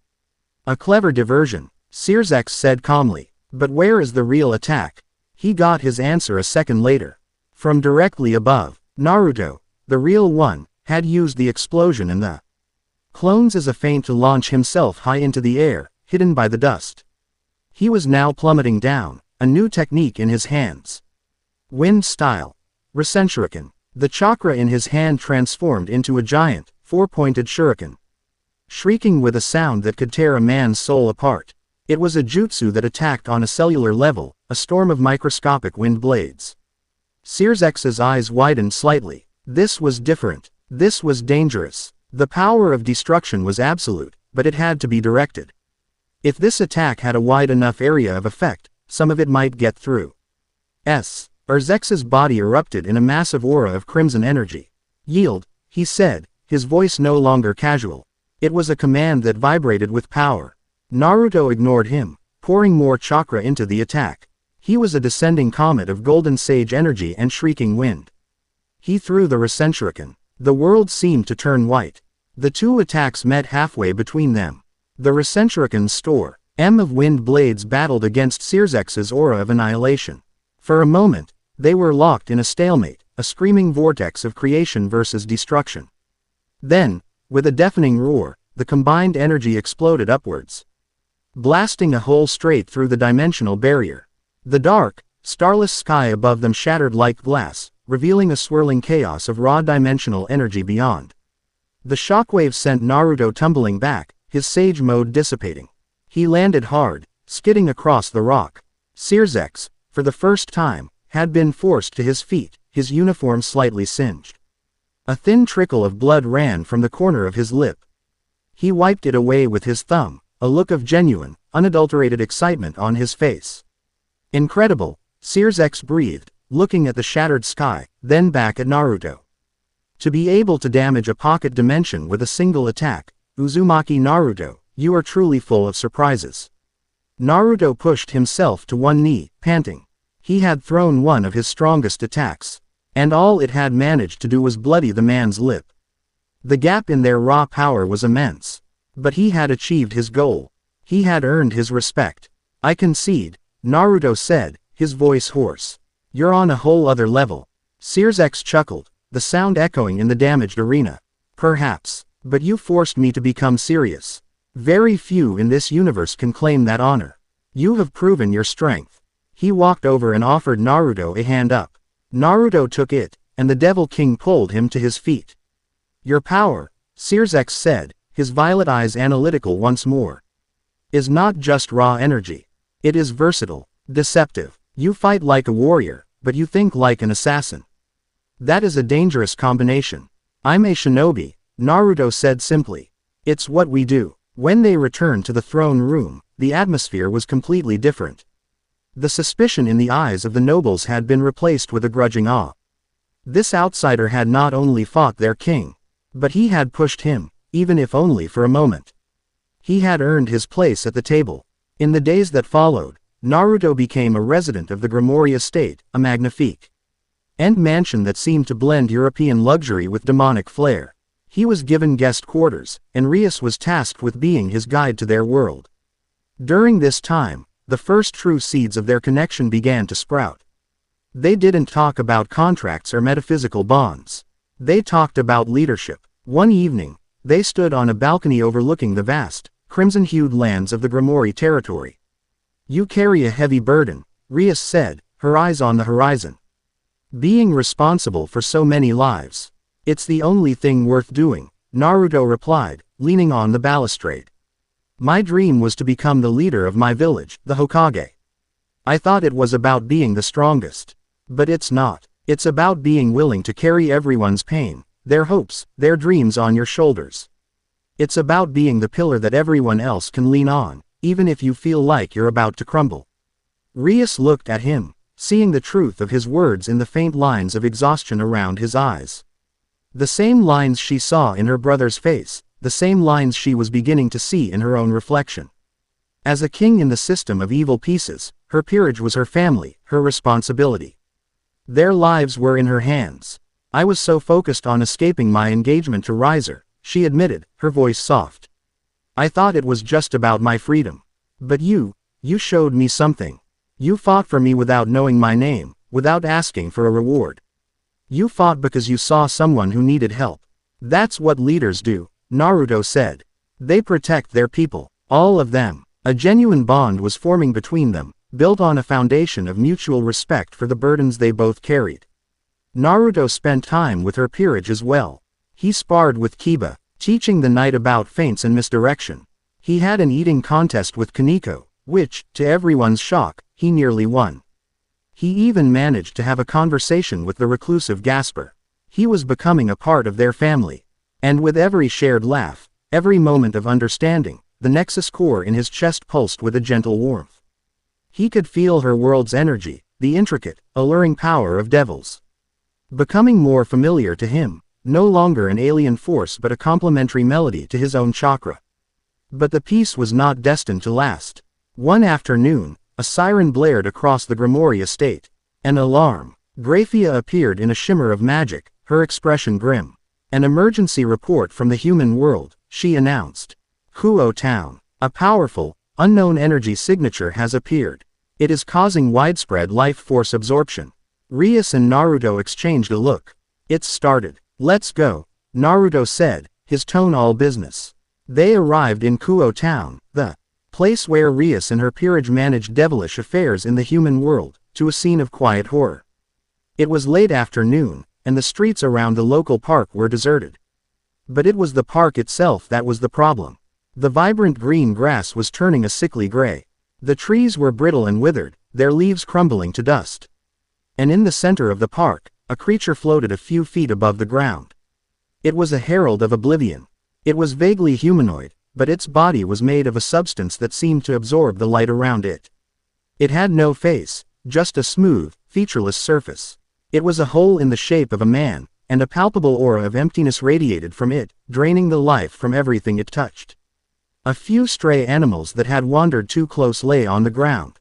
A clever diversion, Searsex said calmly. But where is the real attack? He got his answer a second later. From directly above, Naruto, the real one, had used the explosion and the clones as a feint to launch himself high into the air, hidden by the dust. He was now plummeting down, a new technique in his hands. Wind style. Rasenshuriken. The chakra in his hand transformed into a giant, four-pointed shuriken. Shrieking with a sound that could tear a man's soul apart. It was a jutsu that attacked on a cellular level, a storm of microscopic wind blades. Searsex's eyes widened slightly. This was different. This was dangerous. The power of destruction was absolute, but it had to be directed. If this attack had a wide enough area of effect, some of it might get through. Searsex's body erupted in a massive aura of crimson energy. Yield, he said, his voice no longer casual. It was a command that vibrated with power. Naruto ignored him, pouring more chakra into the attack. He was a descending comet of golden sage energy and shrieking wind. He threw the Rasenshuriken. The world seemed to turn white. The two attacks met halfway between them. The Rasenshuriken's store, of wind blades battled against Searsex's aura of annihilation. For a moment, they were locked in a stalemate, a screaming vortex of creation versus destruction. Then, with a deafening roar, the combined energy exploded upwards, blasting a hole straight through the dimensional barrier. The dark, starless sky above them shattered like glass, revealing a swirling chaos of raw dimensional energy beyond. The shockwave sent Naruto tumbling back, his sage mode dissipating. He landed hard, skidding across the rock. Searsex, for the first time, had been forced to his feet, his uniform slightly singed. A thin trickle of blood ran from the corner of his lip. He wiped it away with his thumb, a look of genuine, unadulterated excitement on his face. Incredible, Searsex breathed, looking at the shattered sky, then back at Naruto. To be able to damage a pocket dimension with a single attack, Uzumaki Naruto, you are truly full of surprises. Naruto pushed himself to one knee, panting. He had thrown one of his strongest attacks, and all it had managed to do was bloody the man's lip. The gap in their raw power was immense. But he had achieved his goal. He had earned his respect. I concede, Naruto said, his voice hoarse. You're on a whole other level. Searsex chuckled, the sound echoing in the damaged arena. Perhaps, but you forced me to become serious. Very few in this universe can claim that honor. You have proven your strength. He walked over and offered Naruto a hand up. Naruto took it, and the Devil King pulled him to his feet. Your power, Searsex said, his violet eyes analytical once more, is not just raw energy. It is versatile, deceptive. You fight like a warrior, but you think like an assassin. That is a dangerous combination. I'm a shinobi, Naruto said simply. It's what we do. When they returned to the throne room, the atmosphere was completely different. The suspicion in the eyes of the nobles had been replaced with a grudging awe. This outsider had not only fought their king, but he had pushed him, even if only for a moment. He had earned his place at the table. In the days that followed, Naruto became a resident of the Grimoire estate, a magnifique and mansion that seemed to blend European luxury with demonic flair. He was given guest quarters, and Rias was tasked with being his guide to their world. During this time, the first true seeds of their connection began to sprout. They didn't talk about contracts or metaphysical bonds. They talked about leadership. One evening, they stood on a balcony overlooking the vast, crimson-hued lands of the Grimoire territory. You carry a heavy burden, Rias said, her eyes on the horizon. Being responsible for so many lives. It's the only thing worth doing, Naruto replied, leaning on the balustrade. My dream was to become the leader of my village, the Hokage. I thought it was about being the strongest. But it's not. It's about being willing to carry everyone's pain, their hopes, their dreams on your shoulders. It's about being the pillar that everyone else can lean on, even if you feel like you're about to crumble. Rias looked at him, seeing the truth of his words in the faint lines of exhaustion around his eyes. The same lines she saw in her brother's face, the same lines she was beginning to see in her own reflection. As a king in the system of evil pieces, her peerage was her family, her responsibility. Their lives were in her hands. I was so focused on escaping my engagement to Riser, she admitted, her voice soft. I thought it was just about my freedom. But you showed me something. You fought for me without knowing my name, without asking for a reward. You fought because you saw someone who needed help. That's what leaders do, Naruto said. They protect their people, all of them. A genuine bond was forming between them, built on a foundation of mutual respect for the burdens they both carried. Naruto spent time with her peerage as well. He sparred with Kiba, teaching the knight about feints and misdirection. He had an eating contest with Kaneko, which, to everyone's shock, he nearly won. He even managed to have a conversation with the reclusive Gasper. He was becoming a part of their family. And with every shared laugh, every moment of understanding, the Nexus core in his chest pulsed with a gentle warmth. He could feel her world's energy, the intricate, alluring power of devils. Becoming more familiar to him, no longer an alien force but a complementary melody to his own chakra. But the peace was not destined to last. One afternoon, a siren blared across the Grimoire estate. An alarm. Graphia appeared in a shimmer of magic, her expression grim. An emergency report from the human world, she announced. Kuo Town. A powerful, unknown energy signature has appeared. It is causing widespread life force absorption. Rias and Naruto exchanged a look. It's started. Let's go, Naruto said, his tone all business. They arrived in Kuo Town, the place where Rias and her peerage managed devilish affairs in the human world, to a scene of quiet horror. It was late afternoon, and the streets around the local park were deserted. But it was the park itself that was the problem. The vibrant green grass was turning a sickly gray. The trees were brittle and withered, their leaves crumbling to dust. And in the center of the park, a creature floated a few feet above the ground. It was a herald of oblivion. It was vaguely humanoid, but its body was made of a substance that seemed to absorb the light around it. It had no face, just a smooth, featureless surface. It was a hole in the shape of a man, and a palpable aura of emptiness radiated from it, draining the life from everything it touched. A few stray animals that had wandered too close lay on the ground.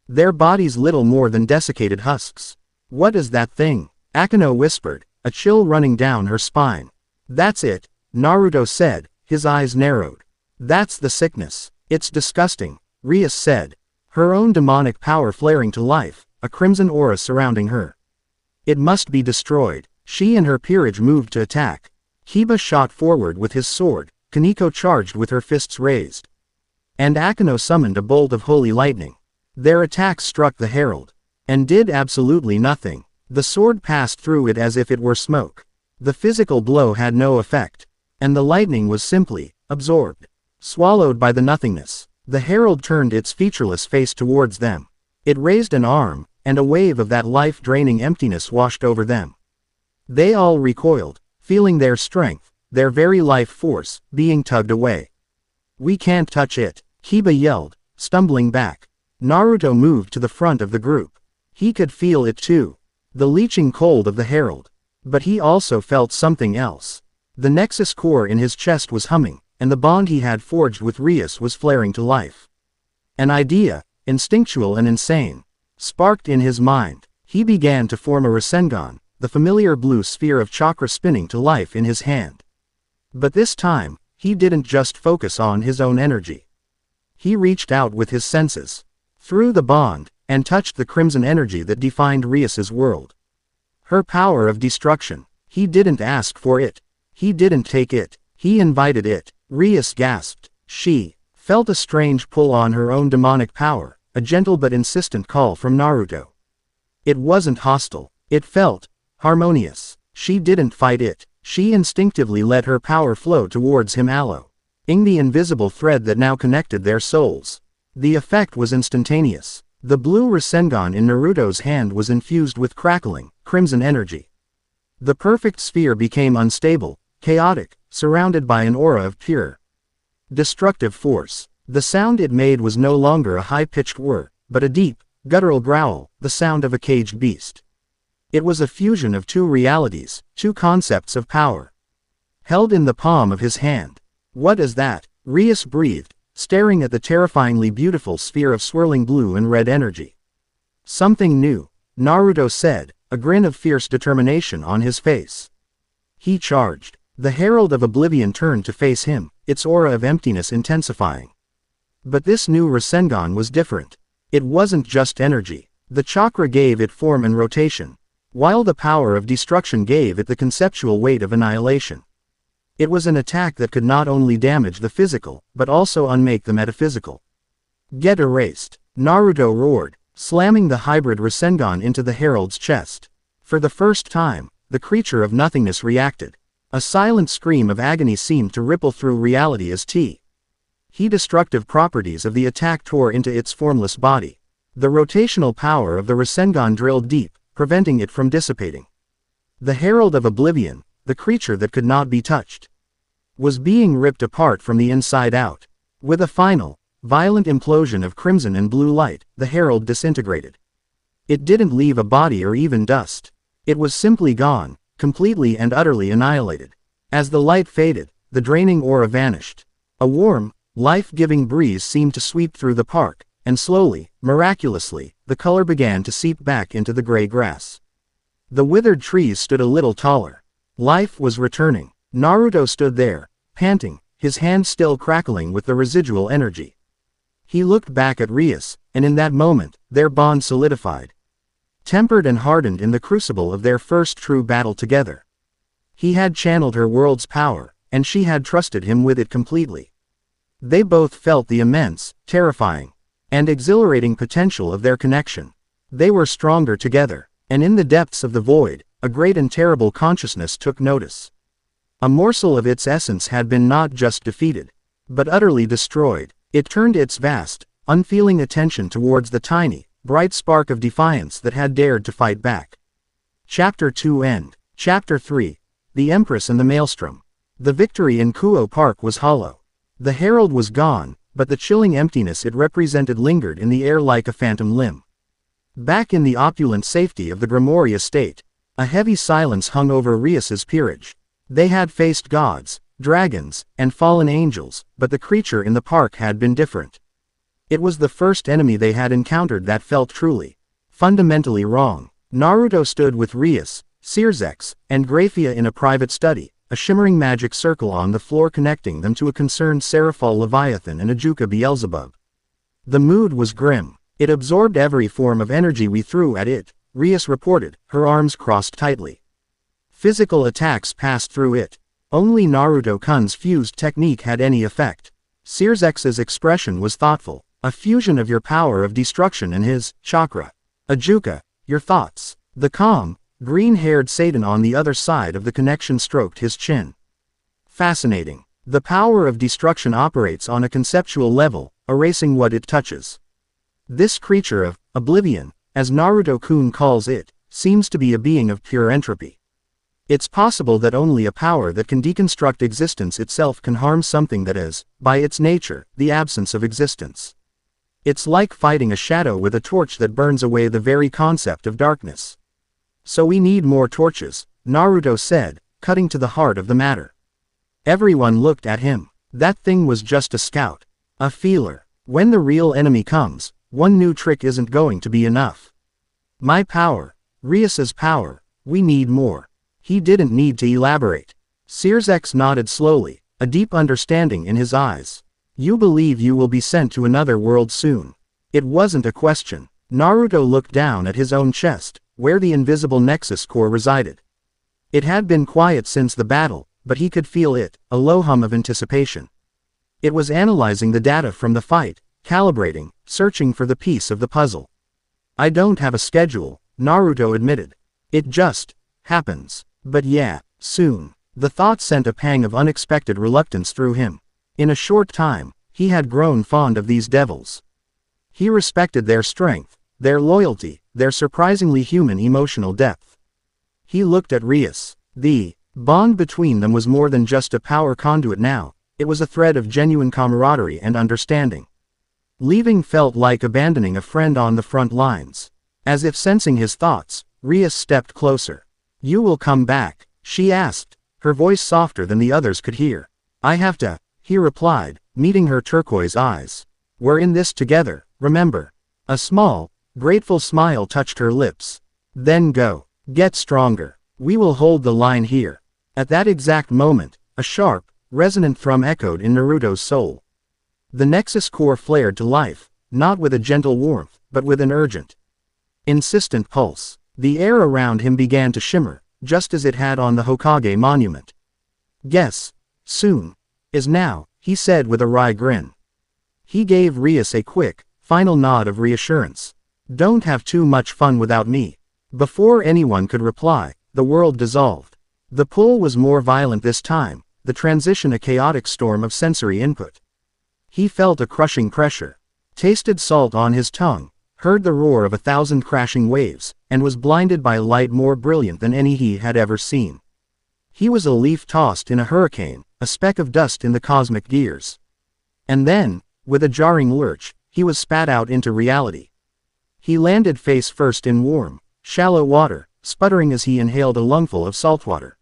Their bodies little more than desiccated husks. What is that thing? Akeno whispered, a chill running down her spine. That's it, Naruto said, his eyes narrowed. That's the sickness. It's disgusting, Rias said, her own demonic power flaring to life, a crimson aura surrounding her. It must be destroyed. She and her peerage moved to attack. Kiba shot forward with his sword, Kaneko charged with her fists raised. And Akeno summoned a bolt of holy lightning. Their attacks struck the herald. And did absolutely nothing. The sword passed through it as if it were smoke. The physical blow had no effect. And the lightning was simply absorbed. Swallowed by the nothingness. The herald turned its featureless face towards them. It raised an arm, and a wave of that life-draining emptiness washed over them. They all recoiled, feeling their strength, their very life force, being tugged away. We can't touch it, Kiba yelled, stumbling back. Naruto moved to the front of the group. He could feel it too. The leeching cold of the herald. But he also felt something else. The Nexus core in his chest was humming, and the bond he had forged with Rias was flaring to life. An idea, instinctual and insane, sparked in his mind. He began to form a Rasengan, the familiar blue sphere of chakra spinning to life in his hand. But this time, he didn't just focus on his own energy. He reached out with his senses, through the bond, and touched the crimson energy that defined Rias's world. Her power of destruction. He didn't ask for it. He didn't take it. He invited it. Rias gasped. She felt a strange pull on her own demonic power, a gentle but insistent call from Naruto. It wasn't hostile. It felt harmonious. She didn't fight it. She instinctively let her power flow towards him, alloying the invisible thread that now connected their souls. The effect was instantaneous. The blue Rasengan in Naruto's hand was infused with crackling, crimson energy. The perfect sphere became unstable, chaotic, surrounded by an aura of pure, destructive force. The sound it made was no longer a high-pitched whir, but a deep, guttural growl, the sound of a caged beast. It was a fusion of two realities, two concepts of power, held in the palm of his hand. What is that? Rias breathed, staring at the terrifyingly beautiful sphere of swirling blue and red energy. Something new, Naruto said, a grin of fierce determination on his face. He charged. The herald of oblivion turned to face him, its aura of emptiness intensifying. But this new Rasengan was different. It wasn't just energy. The chakra gave it form and rotation, while the power of destruction gave it the conceptual weight of annihilation. It was an attack that could not only damage the physical, but also unmake the metaphysical. Get erased, Naruto roared, slamming the hybrid Rasengan into the herald's chest. For the first time, the creature of nothingness reacted. A silent scream of agony seemed to ripple through reality as the destructive properties of the attack tore into its formless body. The rotational power of the Rasengan drilled deep, preventing it from dissipating. The herald of oblivion, the creature that could not be touched, was being ripped apart from the inside out. With a final, violent implosion of crimson and blue light, the herald disintegrated. It didn't leave a body or even dust. It was simply gone, completely and utterly annihilated. As the light faded, the draining aura vanished. A warm, life-giving breeze seemed to sweep through the park, and slowly, miraculously, the color began to seep back into the gray grass. The withered trees stood a little taller. Life was returning. Naruto stood there, panting, his hands still crackling with the residual energy. He looked back at Rias, and in that moment, their bond solidified. Tempered and hardened in the crucible of their first true battle together. He had channeled her world's power, and she had trusted him with it completely. They both felt the immense, terrifying, and exhilarating potential of their connection. They were stronger together, and in the depths of the void, a great and terrible consciousness took notice. A morsel of its essence had been not just defeated, but utterly destroyed. It turned its vast, unfeeling attention towards the tiny, bright spark of defiance that had dared to fight back. Chapter 2 End. Chapter 3. The Empress and the Maelstrom. The victory in Kuo Park was hollow. The herald was gone, but the chilling emptiness it represented lingered in the air like a phantom limb. Back in the opulent safety of the Grimoire estate, a heavy silence hung over Rias's peerage. They had faced gods, dragons, and fallen angels, but the creature in the park had been different. It was the first enemy they had encountered that felt truly, fundamentally wrong. Naruto stood with Rias, Searzex, and Graphia in a private study, a shimmering magic circle on the floor connecting them to a concerned Seraphal Leviathan and Ajuka Beelzebub. The mood was grim. It absorbed every form of energy we threw at it, Rias reported, her arms crossed tightly. Physical attacks passed through it. Only Naruto-kun's fused technique had any effect. Searzex's expression was thoughtful, a fusion of your power of destruction and his chakra. Ajuka, your thoughts. The calm, green-haired Satan on the other side of the connection stroked his chin. Fascinating. The power of destruction operates on a conceptual level, erasing what it touches. This creature of oblivion, as Naruto-kun calls it, seems to be a being of pure entropy. It's possible that only a power that can deconstruct existence itself can harm something that is, by its nature, the absence of existence. It's like fighting a shadow with a torch that burns away the very concept of darkness. So we need more torches, Naruto said, cutting to the heart of the matter. Everyone looked at him. That thing was just a scout. A feeler. When the real enemy comes, one new trick isn't going to be enough. My power. Rias's power. We need more. He didn't need to elaborate. Searzex nodded slowly, a deep understanding in his eyes. You believe you will be sent to another world soon. It wasn't a question. Naruto looked down at his own chest, where the invisible Nexus core resided. It had been quiet since the battle, but he could feel it, a low hum of anticipation. It was analyzing the data from the fight, calibrating, searching for the piece of the puzzle. I don't have a schedule, Naruto admitted. It just happens. But yeah, soon. The thought sent a pang of unexpected reluctance through him. In a short time, he had grown fond of these devils. He respected their strength, their loyalty, their surprisingly human emotional depth. He looked at Rias. The bond between them was more than just a power conduit now, it was a thread of genuine camaraderie and understanding. Leaving felt like abandoning a friend on the front lines. As if sensing his thoughts, Rias stepped closer. You will come back, she asked, her voice softer than the others could hear. I have to, he replied, meeting her turquoise eyes. We're in this together, remember. A small, grateful smile touched her lips. Then go. Get stronger. We will hold the line here. At that exact moment, a sharp, resonant thrum echoed in Naruto's soul. The Nexus core flared to life, not with a gentle warmth, but with an urgent, insistent pulse. The air around him began to shimmer, just as it had on the Hokage monument. "Guess. Soon. Is now," he said with a wry grin. He gave Rias a quick, final nod of reassurance. "Don't have too much fun without me." Before anyone could reply, the world dissolved. The pull was more violent this time, the transition a chaotic storm of sensory input. He felt a crushing pressure, tasted salt on his tongue, heard the roar of 1,000 crashing waves, and was blinded by light more brilliant than any he had ever seen. He was a leaf tossed in a hurricane, a speck of dust in the cosmic gears. And then, with a jarring lurch, he was spat out into reality. He landed face first in warm, shallow water, sputtering as he inhaled a lungful of saltwater.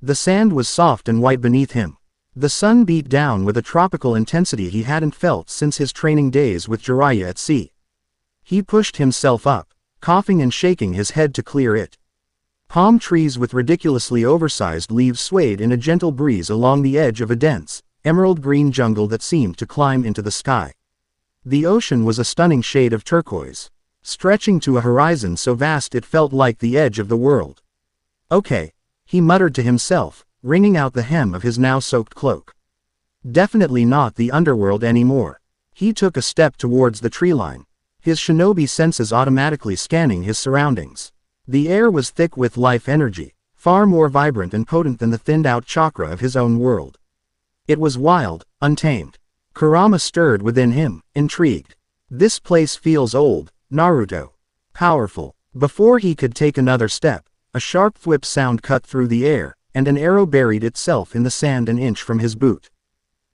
The sand was soft and white beneath him. The sun beat down with a tropical intensity he hadn't felt since his training days with Jiraiya at sea. He pushed himself up, coughing and shaking his head to clear it. Palm trees with ridiculously oversized leaves swayed in a gentle breeze along the edge of a dense, emerald-green jungle that seemed to climb into the sky. The ocean was a stunning shade of turquoise, stretching to a horizon so vast it felt like the edge of the world. "Okay," he muttered to himself, wringing out the hem of his now-soaked cloak. Definitely not the underworld anymore. He took a step towards the treeline, his shinobi senses automatically scanning his surroundings. The air was thick with life energy, far more vibrant and potent than the thinned-out chakra of his own world. It was wild, untamed. Kurama stirred within him, intrigued. "This place feels old, Naruto. Powerful." Before he could take another step, a sharp whip sound cut through the air, and an arrow buried itself in the sand an inch from his boot.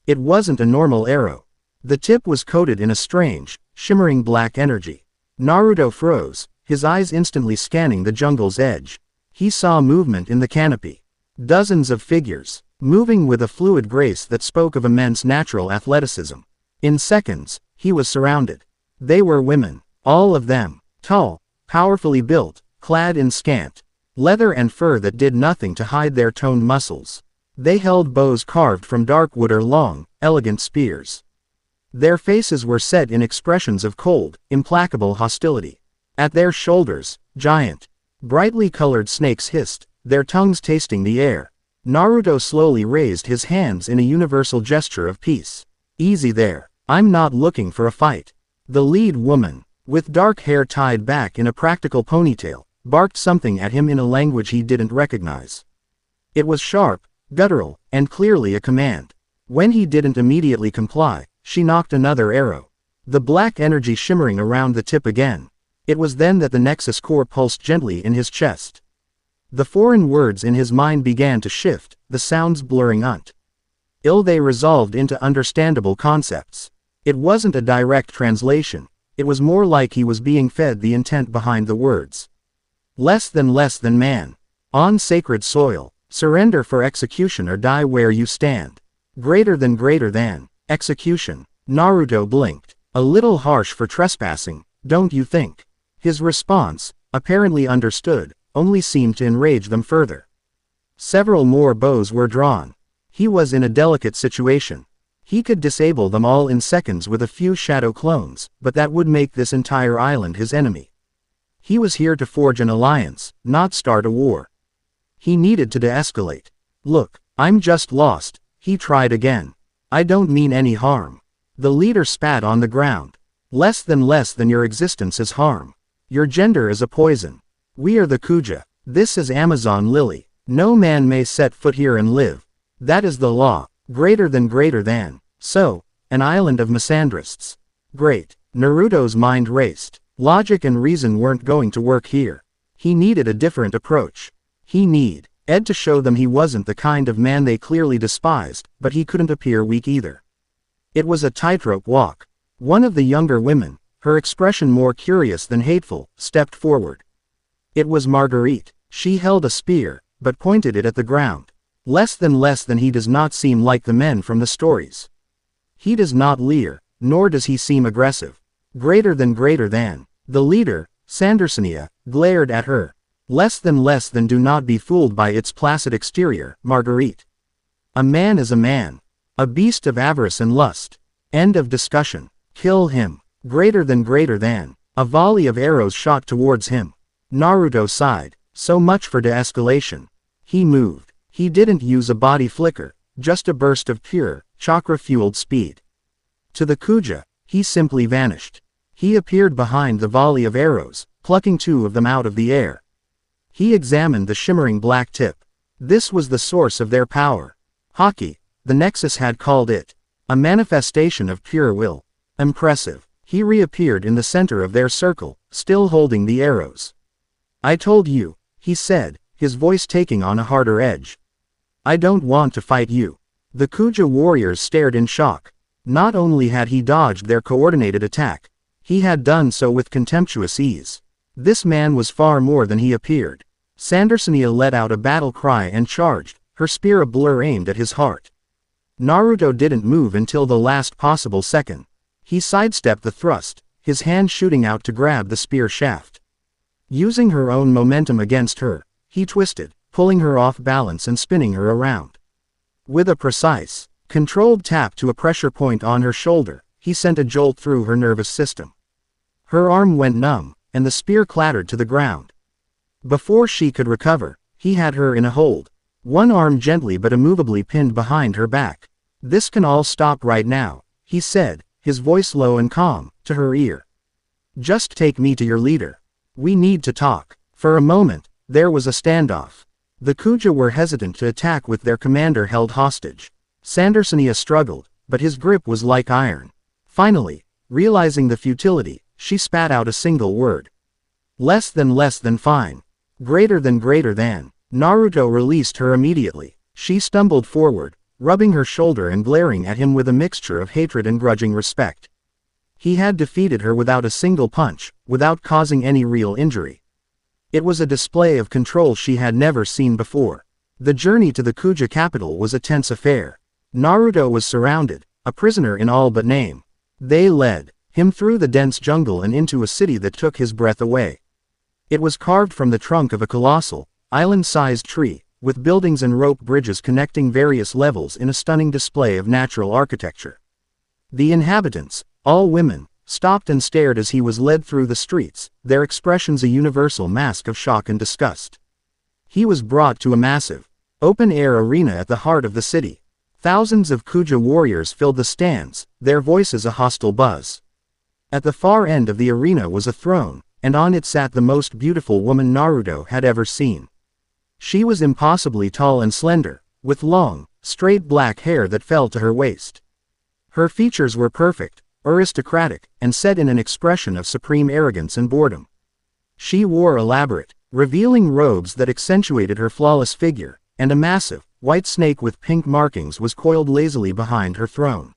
It wasn't a normal arrow. The tip was coated in a strange, shimmering black energy. Naruto froze, his eyes instantly scanning the jungle's edge. He saw movement in the canopy. Dozens of figures, moving with a fluid grace that spoke of immense natural athleticism. In seconds, he was surrounded. They were women, all of them, tall, powerfully built, clad in scant leather and fur that did nothing to hide their toned muscles. They held bows carved from dark wood or long, elegant spears. Their faces were set in expressions of cold, implacable hostility. At their shoulders, giant, brightly colored snakes hissed, their tongues tasting the air. Naruto slowly raised his hands in a universal gesture of peace. "Easy there, I'm not looking for a fight." The lead woman, with dark hair tied back in a practical ponytail, barked something at him in a language he didn't recognize. It was sharp, guttural, and clearly a command. When he didn't immediately comply, she knocked another arrow, the black energy shimmering around the tip again. It was then that the Nexus core pulsed gently in his chest. The foreign words in his mind began to shift, the sounds blurring until they resolved into understandable concepts. It wasn't a direct translation, it was more like he was being fed the intent behind the words. Less than man. On sacred soil, surrender for execution or die where you stand. Greater than, execution. Naruto blinked. A little harsh for trespassing, don't you think? His response, apparently understood, only seemed to enrage them further. Several more bows were drawn. He was in a delicate situation. He could disable them all in seconds with a few shadow clones, but that would make this entire island his enemy. He was here to forge an alliance, not start a war. He needed to de-escalate. "Look, I'm just lost," he tried again. "I don't mean any harm." The leader spat on the ground. Less than your existence is harm. Your gender is a poison. We are the Kuja. This is Amazon Lily. No man may set foot here and live. That is the law. Greater than. So, an island of misandrists. Great. Naruto's mind raced. Logic and reason weren't going to work here. He needed a different approach. He needed to show them he wasn't the kind of man they clearly despised, but he couldn't appear weak either. It was a tightrope walk. One of the younger women, her expression more curious than hateful, stepped forward. It was Marguerite. She held a spear, but pointed it at the ground. Less than he does not seem like the men from the stories. He does not leer, nor does he seem aggressive. Greater than. The leader, Sandersonia, glared at her. Less than do not be fooled by its placid exterior, Marguerite. A man is a man. A beast of avarice and lust. End of discussion. Kill him. Greater than. A volley of arrows shot towards him. Naruto sighed. So much for de-escalation. He moved. He didn't use a body flicker, just a burst of pure, chakra-fueled speed. To the Kuja, he simply vanished. He appeared behind the volley of arrows, plucking 2 of them out of the air. He examined the shimmering black tip. This was the source of their power. Haki, the Nexus had called it. A manifestation of pure will. Impressive. He reappeared in the center of their circle, still holding the arrows. I told you, he said, his voice taking on a harder edge. I don't want to fight you. The Kuja warriors stared in shock. Not only had he dodged their coordinated attack, he had done so with contemptuous ease. This man was far more than he appeared. Sandersonia let out a battle cry and charged, her spear a blur aimed at his heart. Naruto didn't move until the last possible second. He sidestepped the thrust, his hand shooting out to grab the spear shaft. Using her own momentum against her, he twisted, pulling her off balance and spinning her around. With a precise, controlled tap to a pressure point on her shoulder, he sent a jolt through her nervous system. Her arm went numb, and the spear clattered to the ground. Before she could recover, he had her in a hold, one arm gently but immovably pinned behind her back. This can all stop right now, he said, his voice low and calm, to her ear. Just take me to your leader. We need to talk. For a moment, there was a standoff. The Kuja were hesitant to attack with their commander held hostage. Sandersonia struggled, but his grip was like iron. Finally, realizing the futility, she spat out a single word. Less than fine. Greater than. Naruto released her immediately. She stumbled forward, rubbing her shoulder and glaring at him with a mixture of hatred and grudging respect. He had defeated her without a single punch, without causing any real injury. It was a display of control she had never seen before. The journey to the Kuja capital was a tense affair. Naruto was surrounded, a prisoner in all but name. They led him through the dense jungle and into a city that took his breath away. It was carved from the trunk of a colossal, island-sized tree, with buildings and rope bridges connecting various levels in a stunning display of natural architecture. The inhabitants, all women, stopped and stared as he was led through the streets, their expressions a universal mask of shock and disgust. He was brought to a massive, open-air arena at the heart of the city. Thousands of Kuja warriors filled the stands, their voices a hostile buzz. At the far end of the arena was a throne, and on it sat the most beautiful woman Naruto had ever seen. She was impossibly tall and slender, with long, straight black hair that fell to her waist. Her features were perfect, aristocratic, and set in an expression of supreme arrogance and boredom. She wore elaborate, revealing robes that accentuated her flawless figure, and a massive, white snake with pink markings was coiled lazily behind her throne.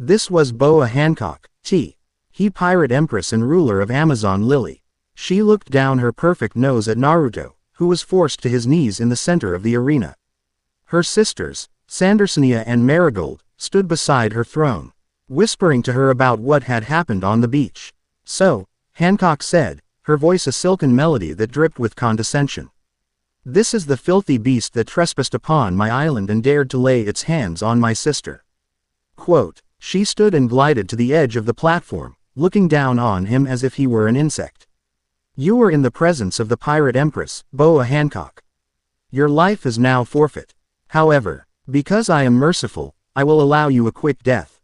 This was Boa Hancock, he pirate empress and ruler of Amazon Lily. She looked down her perfect nose at Naruto, who was forced to his knees in the center of the arena. Her sisters, Sandersonia and Marigold, stood beside her throne, whispering to her about what had happened on the beach. So, Hancock said, her voice a silken melody that dripped with condescension. This is the filthy beast that trespassed upon my island and dared to lay its hands on my sister. Quote, she stood and glided to the edge of the platform, looking down on him as if he were an insect. You were in the presence of the pirate empress, Boa Hancock. Your life is now forfeit. However, because I am merciful, I will allow you a quick death.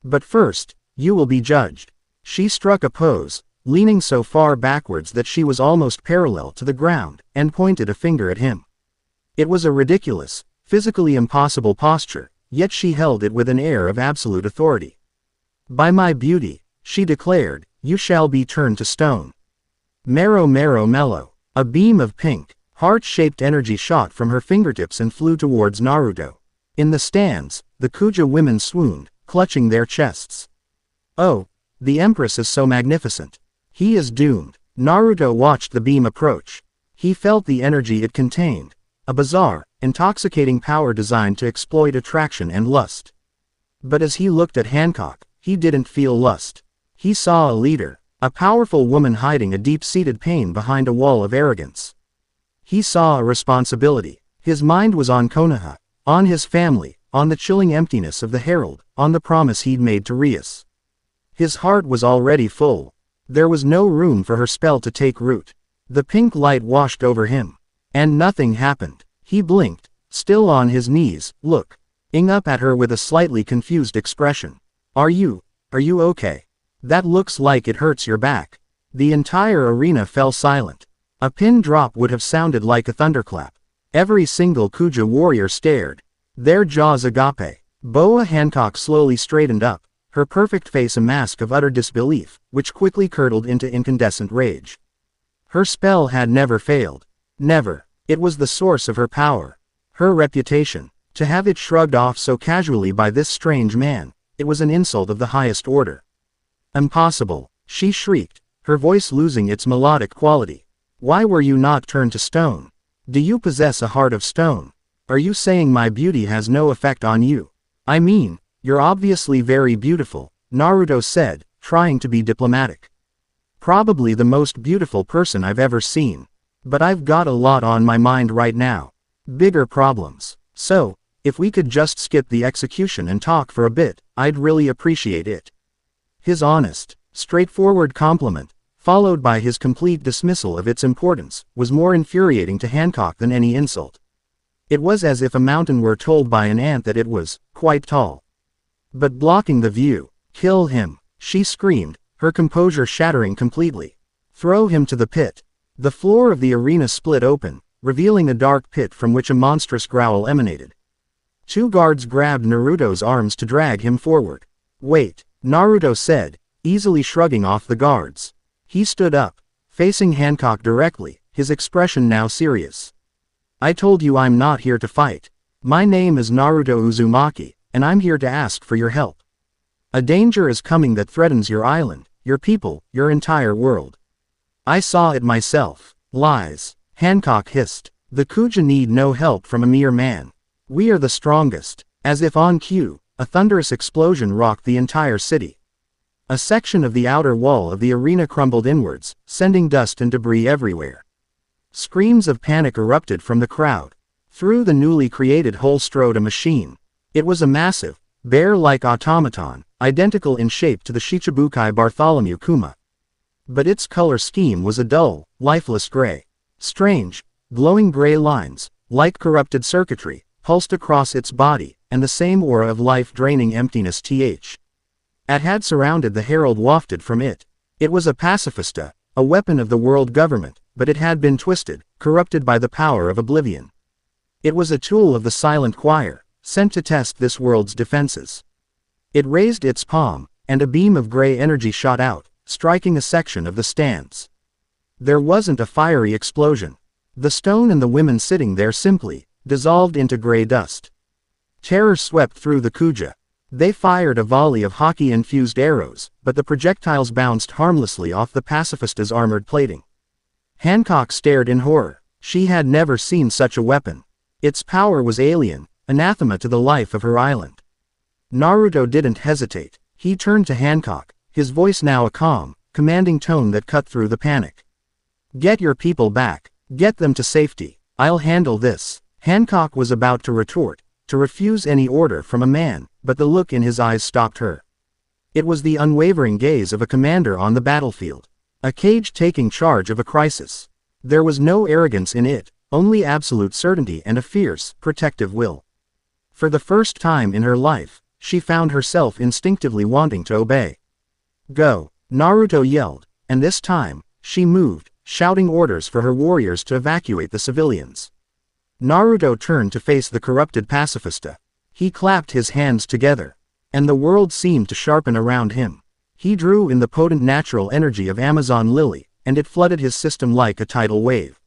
But first, you will be judged. She struck a pose, leaning so far backwards that she was almost parallel to the ground, and pointed a finger at him. It was a ridiculous, physically impossible posture, yet she held it with an air of absolute authority. By my beauty, she declared, you shall be turned to stone. Mellow. A beam of pink, heart-shaped energy shot from her fingertips and flew towards Naruto. In the stands, the Kuja women swooned, clutching their chests. Oh, the Empress is so magnificent. He is doomed. Naruto watched the beam approach. He felt the energy it contained. A bizarre, intoxicating power designed to exploit attraction and lust. But as he looked at Hancock, he didn't feel lust. He saw a leader, a powerful woman hiding a deep-seated pain behind a wall of arrogance. He saw a responsibility. His mind was on Konoha, on his family, on the chilling emptiness of the herald, on the promise he'd made to Rias. His heart was already full. There was no room for her spell to take root. The pink light washed over him. And nothing happened. He blinked, still on his knees, looking up at her with a slightly confused expression. Are you okay? That looks like it hurts your back. The entire arena fell silent. A pin drop would have sounded like a thunderclap. Every single Kuja warrior stared, their jaws agape. Boa Hancock slowly straightened up, her perfect face a mask of utter disbelief, which quickly curdled into incandescent rage. Her spell had never failed. Never. It was the source of her power. Her reputation. To have it shrugged off so casually by this strange man, it was an insult of the highest order. Impossible, she shrieked, her voice losing its melodic quality. Why were you not turned to stone? Do you possess a heart of stone? Are you saying my beauty has no effect on you? I mean, you're obviously very beautiful, Naruto said, trying to be diplomatic. Probably the most beautiful person I've ever seen. But I've got a lot on my mind right now. Bigger problems. So, if we could just skip the execution and talk for a bit, I'd really appreciate it. His honest, straightforward compliment, followed by his complete dismissal of its importance, was more infuriating to Hancock than any insult. It was as if a mountain were told by an ant that it was quite tall. But blocking the view. Kill him, she screamed, her composure shattering completely. Throw him to the pit. The floor of the arena split open, revealing a dark pit from which a monstrous growl emanated. Two guards grabbed Naruto's arms to drag him forward. Wait, Naruto said, easily shrugging off the guards. He stood up, facing Hancock directly, his expression now serious. I told you I'm not here to fight. My name is Naruto Uzumaki, and I'm here to ask for your help. A danger is coming that threatens your island, your people, your entire world. I saw it myself. Lies. Hancock hissed. The Kuja need no help from a mere man. We are the strongest. As if on cue, a thunderous explosion rocked the entire city. A section of the outer wall of the arena crumbled inwards, sending dust and debris everywhere. Screams of panic erupted from the crowd. Through the newly created hole strode a machine. It was a massive, bear-like automaton, identical in shape to the Shichibukai Bartholomew Kuma. But its color scheme was a dull, lifeless gray. Strange, glowing gray lines, like corrupted circuitry, pulsed across its body, and the same aura of life-draining emptiness it had surrounded the herald wafted from it. It was a pacifista, a weapon of the world government, but it had been twisted, corrupted by the power of oblivion. It was a tool of the silent choir, sent to test this world's defenses. It raised its palm, and a beam of gray energy shot out, striking a section of the stands. There wasn't a fiery explosion. The stone and the women sitting there simply dissolved into gray dust. Terror swept through the Kuja. They fired a volley of hockey-infused arrows, but the projectiles bounced harmlessly off the pacifista's armored plating. Hancock stared in horror. She had never seen such a weapon. Its power was alien, anathema to the life of her island. Naruto didn't hesitate. He turned to Hancock, his voice now a calm, commanding tone that cut through the panic. Get your people back. Get them to safety. I'll handle this. Hancock was about to retort, to refuse any order from a man, but the look in his eyes stopped her. It was the unwavering gaze of a commander on the battlefield. A cage taking charge of a crisis. There was no arrogance in it, only absolute certainty and a fierce, protective will. For the first time in her life, she found herself instinctively wanting to obey. Go, Naruto yelled, and this time, she moved, shouting orders for her warriors to evacuate the civilians. Naruto turned to face the corrupted pacifista. He clapped his hands together, and the world seemed to sharpen around him. He drew in the potent natural energy of Amazon Lily, and it flooded his system like a tidal wave.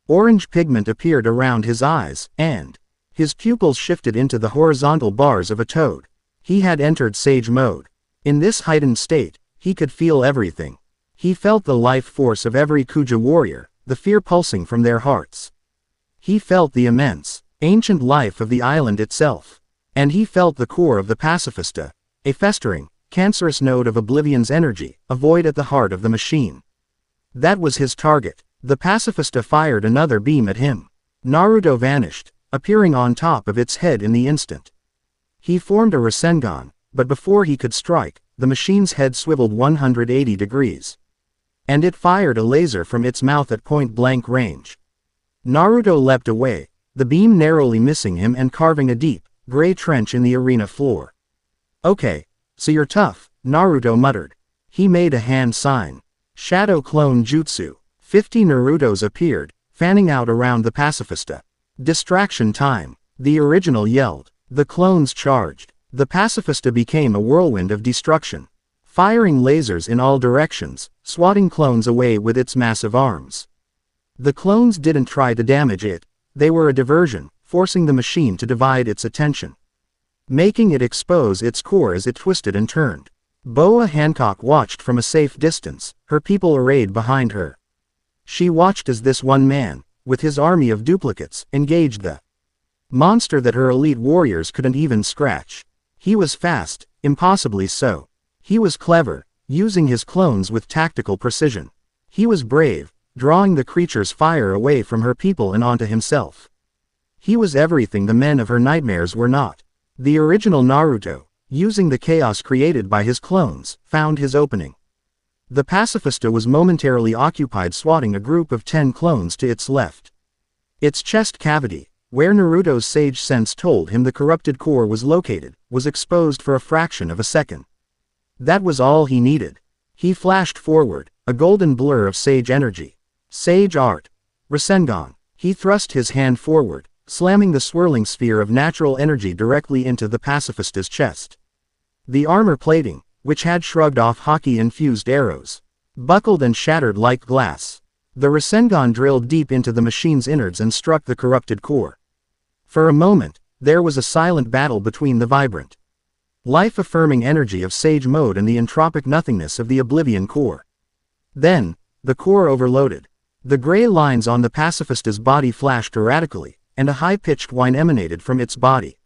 Orange pigment appeared around his eyes, and his pupils shifted into the horizontal bars of a toad. He had entered sage mode. In this heightened state, he could feel everything. He felt the life force of every Kuja warrior, the fear pulsing from their hearts. He felt the immense, ancient life of the island itself. And he felt the core of the pacifista, a festering, cancerous node of oblivion's energy, a void at the heart of the machine. That was his target. The pacifista fired another beam at him. Naruto vanished, appearing on top of its head in the instant. He formed a Rasengan, but before he could strike, the machine's head swiveled 180 degrees. and it fired a laser from its mouth at point-blank range. Naruto leapt away, the beam narrowly missing him and carving a deep, gray trench in the arena floor. "Okay, so you're tough," Naruto muttered. He made a hand sign. Shadow Clone Jutsu. 50 Narutos appeared, fanning out around the pacifista. "Distraction time," the original yelled. The clones charged. The pacifista became a whirlwind of destruction, firing lasers in all directions, swatting clones away with its massive arms. The clones didn't try to damage it, they were a diversion, forcing the machine to divide its attention, making it expose its core as it twisted and turned. Boa Hancock watched from a safe distance, her people arrayed behind her. She watched as this one man, with his army of duplicates, engaged the monster that her elite warriors couldn't even scratch. He was fast, impossibly so. He was clever, using his clones with tactical precision. He was brave, drawing the creature's fire away from her people and onto himself. He was everything the men of her nightmares were not. The original Naruto, using the chaos created by his clones, found his opening. The pacifista was momentarily occupied swatting a group of 10 clones to its left. Its chest cavity, where Naruto's sage sense told him the corrupted core was located, was exposed for a fraction of a second. That was all he needed. He flashed forward, a golden blur of sage energy. Sage art. Rasengan. He thrust his hand forward, slamming the swirling sphere of natural energy directly into the pacifista's chest. The armor plating, which had shrugged off Haki-infused arrows, buckled and shattered like glass. The Rasengan drilled deep into the machine's innards and struck the corrupted core. For a moment, there was a silent battle between the vibrant, life-affirming energy of Sage Mode and the entropic nothingness of the Oblivion core. Then, the core overloaded. The gray lines on the pacifista's body flashed erratically, and a high-pitched whine emanated from its body.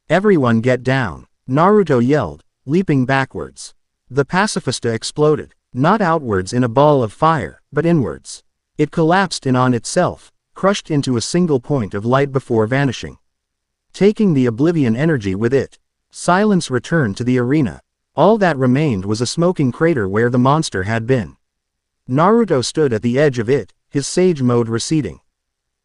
"Everyone get down," Naruto yelled, leaping backwards. The pacifista exploded, not outwards in a ball of fire, but inwards. It collapsed in on itself, crushed into a single point of light before vanishing, taking the Oblivion energy with it. Silence returned to the arena. All that remained was a smoking crater where the monster had been. Naruto stood at the edge of it, his sage mode receding.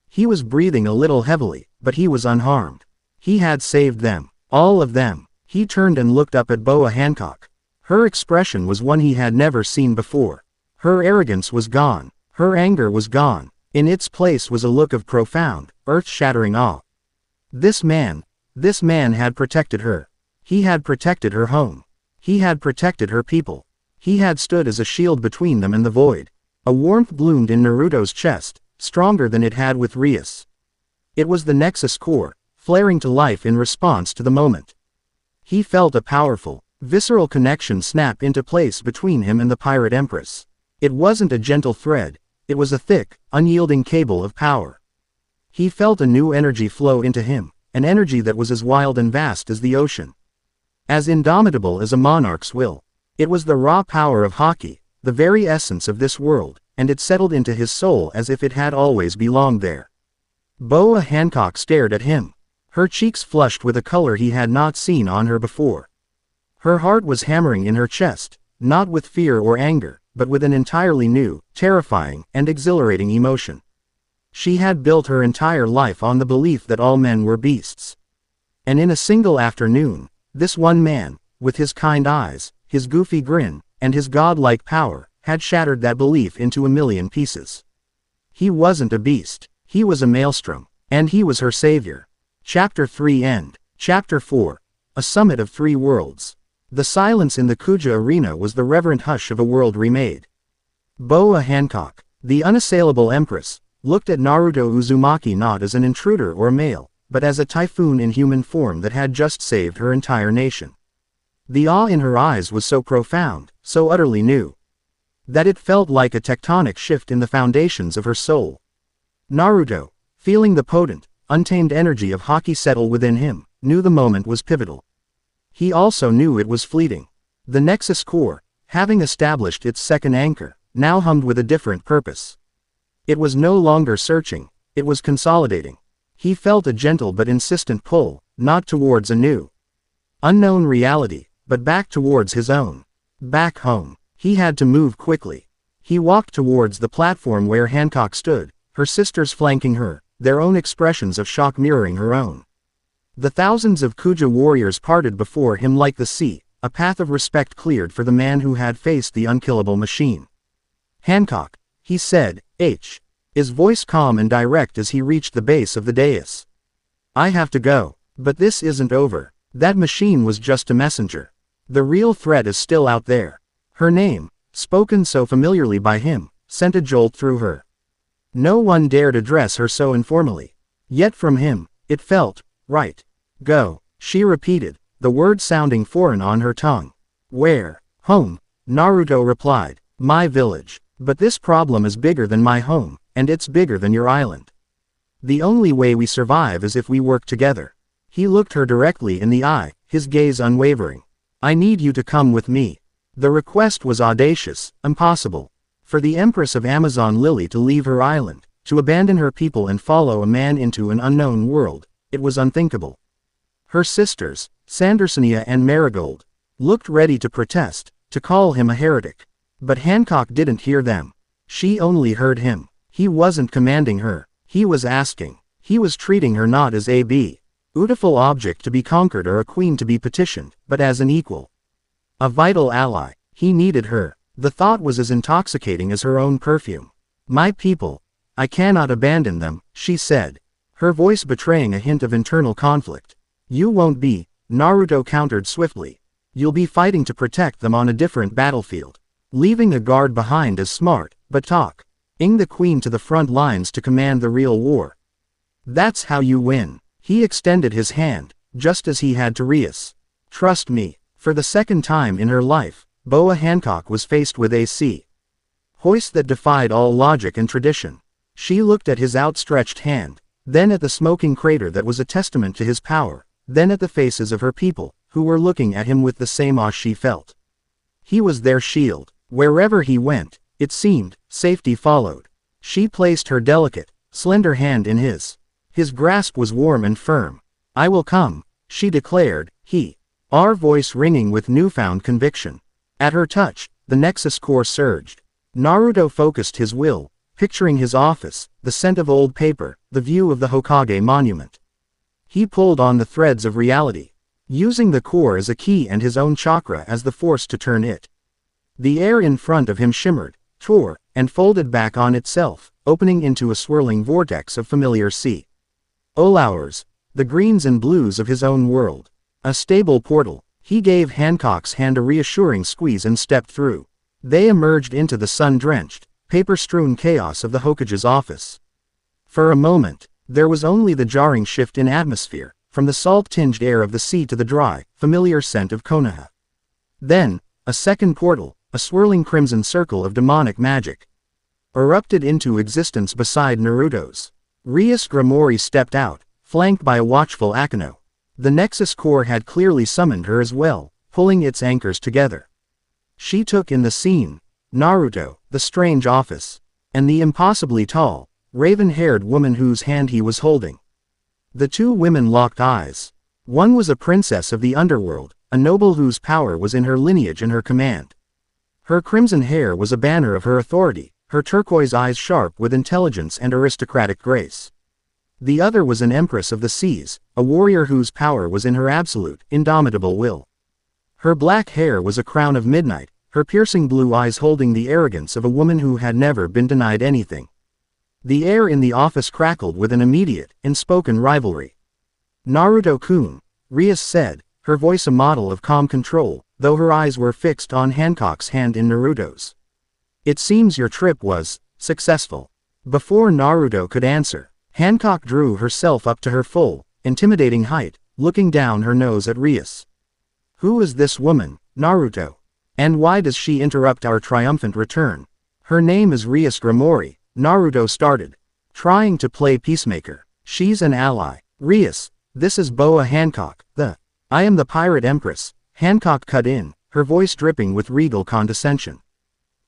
He was breathing a little heavily, but he was unharmed. He had saved them, all of them. He turned and looked up at Boa Hancock. Her expression was one he had never seen before. Her arrogance was gone. Her anger was gone. In its place was a look of profound, earth-shattering awe. This man had protected her. He had protected her home. He had protected her people. He had stood as a shield between them and the void. A warmth bloomed in Naruto's chest, stronger than it had with Rias. It was the Nexus core, flaring to life in response to the moment. He felt a powerful, visceral connection snap into place between him and the pirate empress. It wasn't a gentle thread, it was a thick, unyielding cable of power. He felt a new energy flow into him, an energy that was as wild and vast as the ocean, as indomitable as a monarch's will. It was the raw power of Haki, the very essence of this world, and it settled into his soul as if it had always belonged there. Boa Hancock stared at him. Her cheeks flushed with a color he had not seen on her before. Her heart was hammering in her chest, not with fear or anger, but with an entirely new, terrifying, and exhilarating emotion. She had built her entire life on the belief that all men were beasts. And in a single afternoon, this one man, with his kind eyes, his goofy grin, and his godlike power, had shattered that belief into a million pieces. He wasn't a beast, he was a maelstrom, and he was her savior. Chapter 3 End. Chapter 4. A Summit of Three Worlds. The silence in the Kuja arena was the reverent hush of a world remade. Boa Hancock, the unassailable empress, looked at Naruto Uzumaki not as an intruder or a male, but as a typhoon in human form that had just saved her entire nation. The awe in her eyes was so profound, so utterly new, that it felt like a tectonic shift in the foundations of her soul. Naruto, feeling the potent, untamed energy of Haki settle within him, knew the moment was pivotal. He also knew it was fleeting. The Nexus core, having established its second anchor, now hummed with a different purpose. It was no longer searching, it was consolidating. He felt a gentle but insistent pull, not towards a new, unknown reality, but back towards his own. Back home. He had to move quickly. He walked towards the platform where Hancock stood, her sisters flanking her, their own expressions of shock mirroring her own. The thousands of Kuja warriors parted before him like the sea, a path of respect cleared for the man who had faced the unkillable machine. "Hancock," he said, his voice calm and direct as he reached the base of the dais. "I have to go. But this isn't over. That machine was just a messenger. The real threat is still out there." Her name, spoken so familiarly by him, sent a jolt through her. No one dared address her so informally. Yet from him, it felt right. "Go," she repeated, the word sounding foreign on her tongue. "Where?" "Home," Naruto replied. "My village. But this problem is bigger than my home, and it's bigger than your island. The only way we survive is if we work together." He looked her directly in the eye, his gaze unwavering. "I need you to come with me." The request was audacious, impossible. For the Empress of Amazon Lily to leave her island, to abandon her people and follow a man into an unknown world, it was unthinkable. Her sisters, Sandersonia and Marigold, looked ready to protest, to call him a heretic. But Hancock didn't hear them. She only heard him. He wasn't commanding her. He was asking. He was treating her not as a beautiful object to be conquered or a queen to be petitioned, but as an equal. A vital ally. He needed her. The thought was as intoxicating as her own perfume. "My people. I cannot abandon them," she said, her voice betraying a hint of internal conflict. "You won't be," Naruto countered swiftly. "You'll be fighting to protect them on a different battlefield. Leaving a guard behind is smart, but taking the queen to the front lines to command the real war. That's how you win." He extended his hand, just as he had to Rias. "Trust me." For the second time in her life, Boa Hancock was faced with a hoist that defied all logic and tradition. She looked at his outstretched hand, then at the smoking crater that was a testament to his power, then at the faces of her people, who were looking at him with the same awe she felt. He was their shield. Wherever he went, it seemed, safety followed. She placed her delicate, slender hand in his. His grasp was warm and firm. "I will come," she declared, her voice ringing with newfound conviction. At her touch, the Nexus core surged. Naruto focused his will, picturing his office, the scent of old paper, the view of the Hokage monument. He pulled on the threads of reality, using the core as a key and his own chakra as the force to turn it. The air in front of him shimmered, tore, and folded back on itself, opening into a swirling vortex of familiar colors, the greens and blues of his own world. A stable portal. He gave Hancock's hand a reassuring squeeze and stepped through. They emerged into the sun-drenched, paper-strewn chaos of the Hokage's office. For a moment, there was only the jarring shift in atmosphere, from the salt-tinged air of the sea to the dry, familiar scent of Konoha. Then, a second portal, a swirling crimson circle of demonic magic, erupted into existence beside Naruto's. Rias Grimori stepped out, flanked by a watchful Akeno. The Nexus core had clearly summoned her as well, pulling its anchors together. She took in the scene, Naruto, the strange office, and the impossibly tall, raven-haired woman whose hand he was holding. The two women locked eyes. One was a princess of the underworld, a noble whose power was in her lineage and her command. Her crimson hair was a banner of her authority, her turquoise eyes sharp with intelligence and aristocratic grace. The other was an empress of the seas, a warrior whose power was in her absolute, indomitable will. Her black hair was a crown of midnight, her piercing blue eyes holding the arrogance of a woman who had never been denied anything. The air in the office crackled with an immediate, unspoken rivalry. "Naruto-kun," Rias said, her voice a model of calm control, though her eyes were fixed on Hancock's hand in Naruto's. "It seems your trip was successful." Before Naruto could answer, Hancock drew herself up to her full, intimidating height, looking down her nose at Rias. "Who is this woman, Naruto? And why does she interrupt our triumphant return?" "Her name is Rias Grimori," Naruto started, trying to play peacemaker. "She's an ally." "Rias, this is Boa Hancock, I am the pirate empress," Hancock cut in, her voice dripping with regal condescension.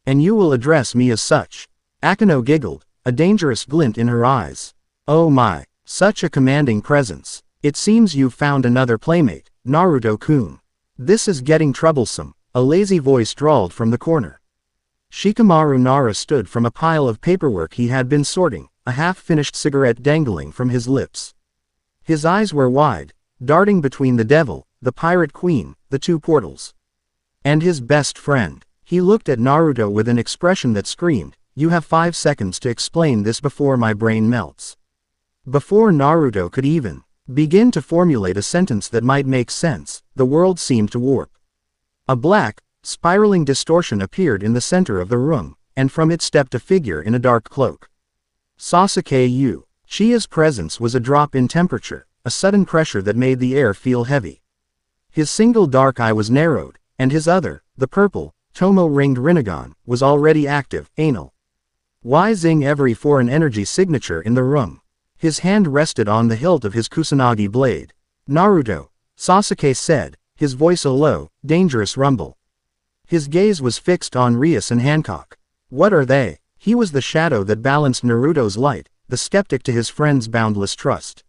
"And you will address me as such." Akeno giggled, a dangerous glint in her eyes. "Oh my, such a commanding presence. It seems you've found another playmate, Naruto-kun. This is getting troublesome," a lazy voice drawled from the corner. Shikamaru Nara stood from a pile of paperwork he had been sorting, a half-finished cigarette dangling from his lips. His eyes were wide, darting between the devil, the pirate queen, the two portals, and his best friend. He looked at Naruto with an expression that screamed, "You have 5 seconds to explain this before my brain melts." Before Naruto could even begin to formulate a sentence that might make sense, the world seemed to warp. A black, spiraling distortion appeared in the center of the room, and from it stepped a figure in a dark cloak. Sasuke Yu. Chia's presence was a drop in temperature, a sudden pressure that made the air feel heavy. His single dark eye was narrowed, and his other, the purple, Tomo-ringed Rinnegan, was already active, anal. Wizing every foreign energy signature in the room. His hand rested on the hilt of his Kusanagi blade. "Naruto," Sasuke said, his voice a low, dangerous rumble. His gaze was fixed on Rias and Hancock. What are they? He was the shadow that balanced Naruto's light, the skeptic to his friend's boundless trust.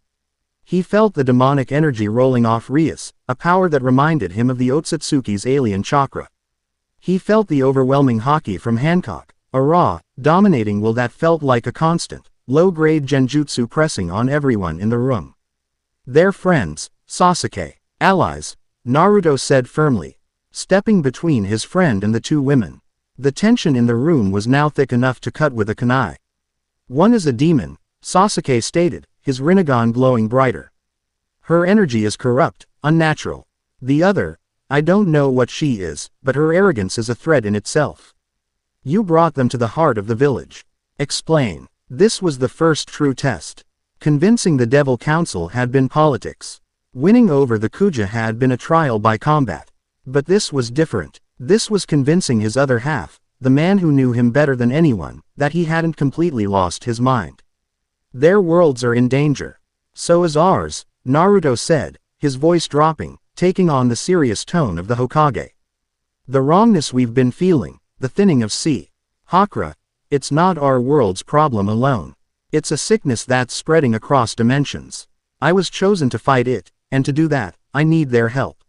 He felt the demonic energy rolling off Rias, a power that reminded him of the Otsutsuki's alien chakra. He felt the overwhelming haki from Hancock, a raw, dominating will that felt like a constant, low-grade genjutsu pressing on everyone in the room. "They're friends, Sasuke. Allies," Naruto said firmly, stepping between his friend and the two women. The tension in the room was now thick enough to cut with a kunai. "One is a demon," Sasuke stated, his Rinnegan glowing brighter. "Her energy is corrupt, unnatural. The other, I don't know what she is, but her arrogance is a threat in itself. You brought them to the heart of the village. Explain." This was the first true test. Convincing the Devil Council had been politics. Winning over the Kuja had been a trial by combat. But this was different. This was convincing his other half, the man who knew him better than anyone, that he hadn't completely lost his mind. "Their worlds are in danger. So is ours," Naruto said, his voice dropping, taking on the serious tone of the Hokage. "The wrongness we've been feeling, the thinning of Hakra, it's not our world's problem alone. It's a sickness that's spreading across dimensions. I was chosen to fight it, and to do that, I need their help.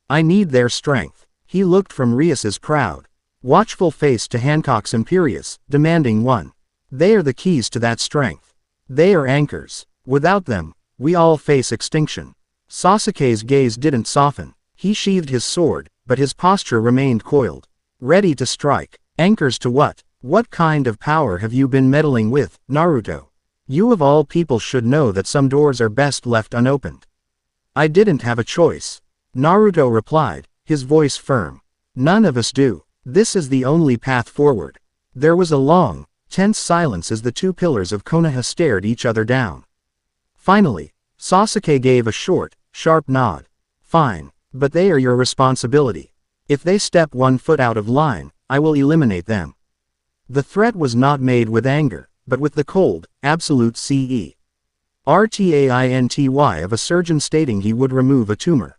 I need their strength." He looked from Rias's proud, watchful face to Hancock's imperious, demanding one. "They are the keys to that strength. They are anchors. Without them, we all face extinction." Sasuke's gaze didn't soften. He sheathed his sword, but his posture remained coiled. Ready to strike. "Anchors to what? What kind of power have you been meddling with, Naruto? You of all people should know that some doors are best left unopened." "I didn't have a choice," Naruto replied, his voice firm. "None of us do. This is the only path forward." There was a long, tense silence as the two pillars of Konoha stared each other down. Finally, Sasuke gave a short, sharp nod. "Fine, but they are your responsibility. If they step 1 foot out of line, I will eliminate them." The threat was not made with anger, but with the cold, absolute certainty of a surgeon stating he would remove a tumor.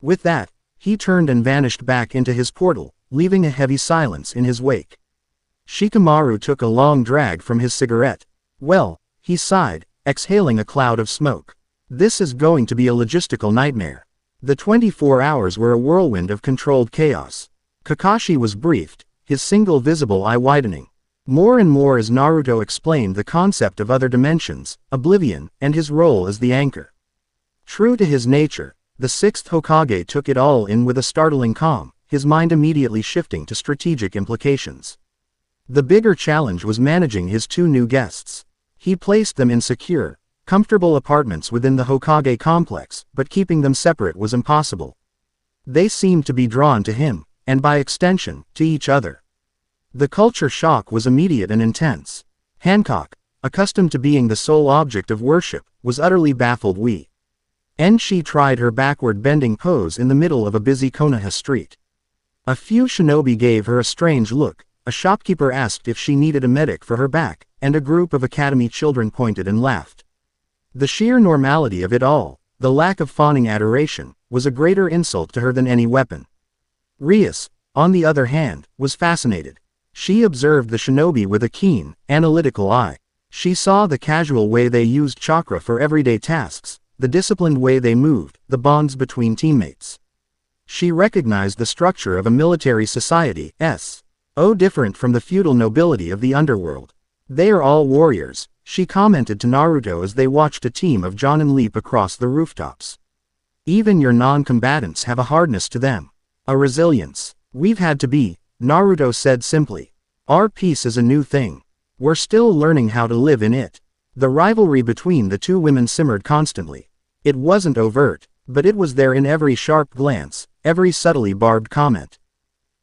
With that, he turned and vanished back into his portal, leaving a heavy silence in his wake. Shikamaru took a long drag from his cigarette. "Well," he sighed, exhaling a cloud of smoke. "This is going to be a logistical nightmare." The 24 hours were a whirlwind of controlled chaos. Kakashi was briefed, his single visible eye widening. More and more as Naruto explained the concept of other dimensions, oblivion, and his role as the anchor. True to his nature, the 6th Hokage took it all in with a startling calm, his mind immediately shifting to strategic implications. The bigger challenge was managing his two new guests. He placed them in secure, comfortable apartments within the Hokage complex, but keeping them separate was impossible. They seemed to be drawn to him, and by extension, to each other. The culture shock was immediate and intense. Hancock, accustomed to being the sole object of worship, was utterly baffled. She tried her backward-bending pose in the middle of a busy Konoha street. A few shinobi gave her a strange look, a shopkeeper asked if she needed a medic for her back, and a group of academy children pointed and laughed. The sheer normality of it all, the lack of fawning adoration, was a greater insult to her than any weapon. Rias, on the other hand, was fascinated. She observed the shinobi with a keen, analytical eye. She saw the casual way they used chakra for everyday tasks, the disciplined way they moved, the bonds between teammates. She recognized the structure of a military society. Oh, different from the feudal nobility of the underworld. They are all warriors, she commented to Naruto as they watched a team of Jonin leap across the rooftops. Even your non-combatants have a hardness to them. A resilience. We've had to be, Naruto said simply. Our peace is a new thing. We're still learning how to live in it. The rivalry between the two women simmered constantly. It wasn't overt, but it was there in every sharp glance, every subtly barbed comment.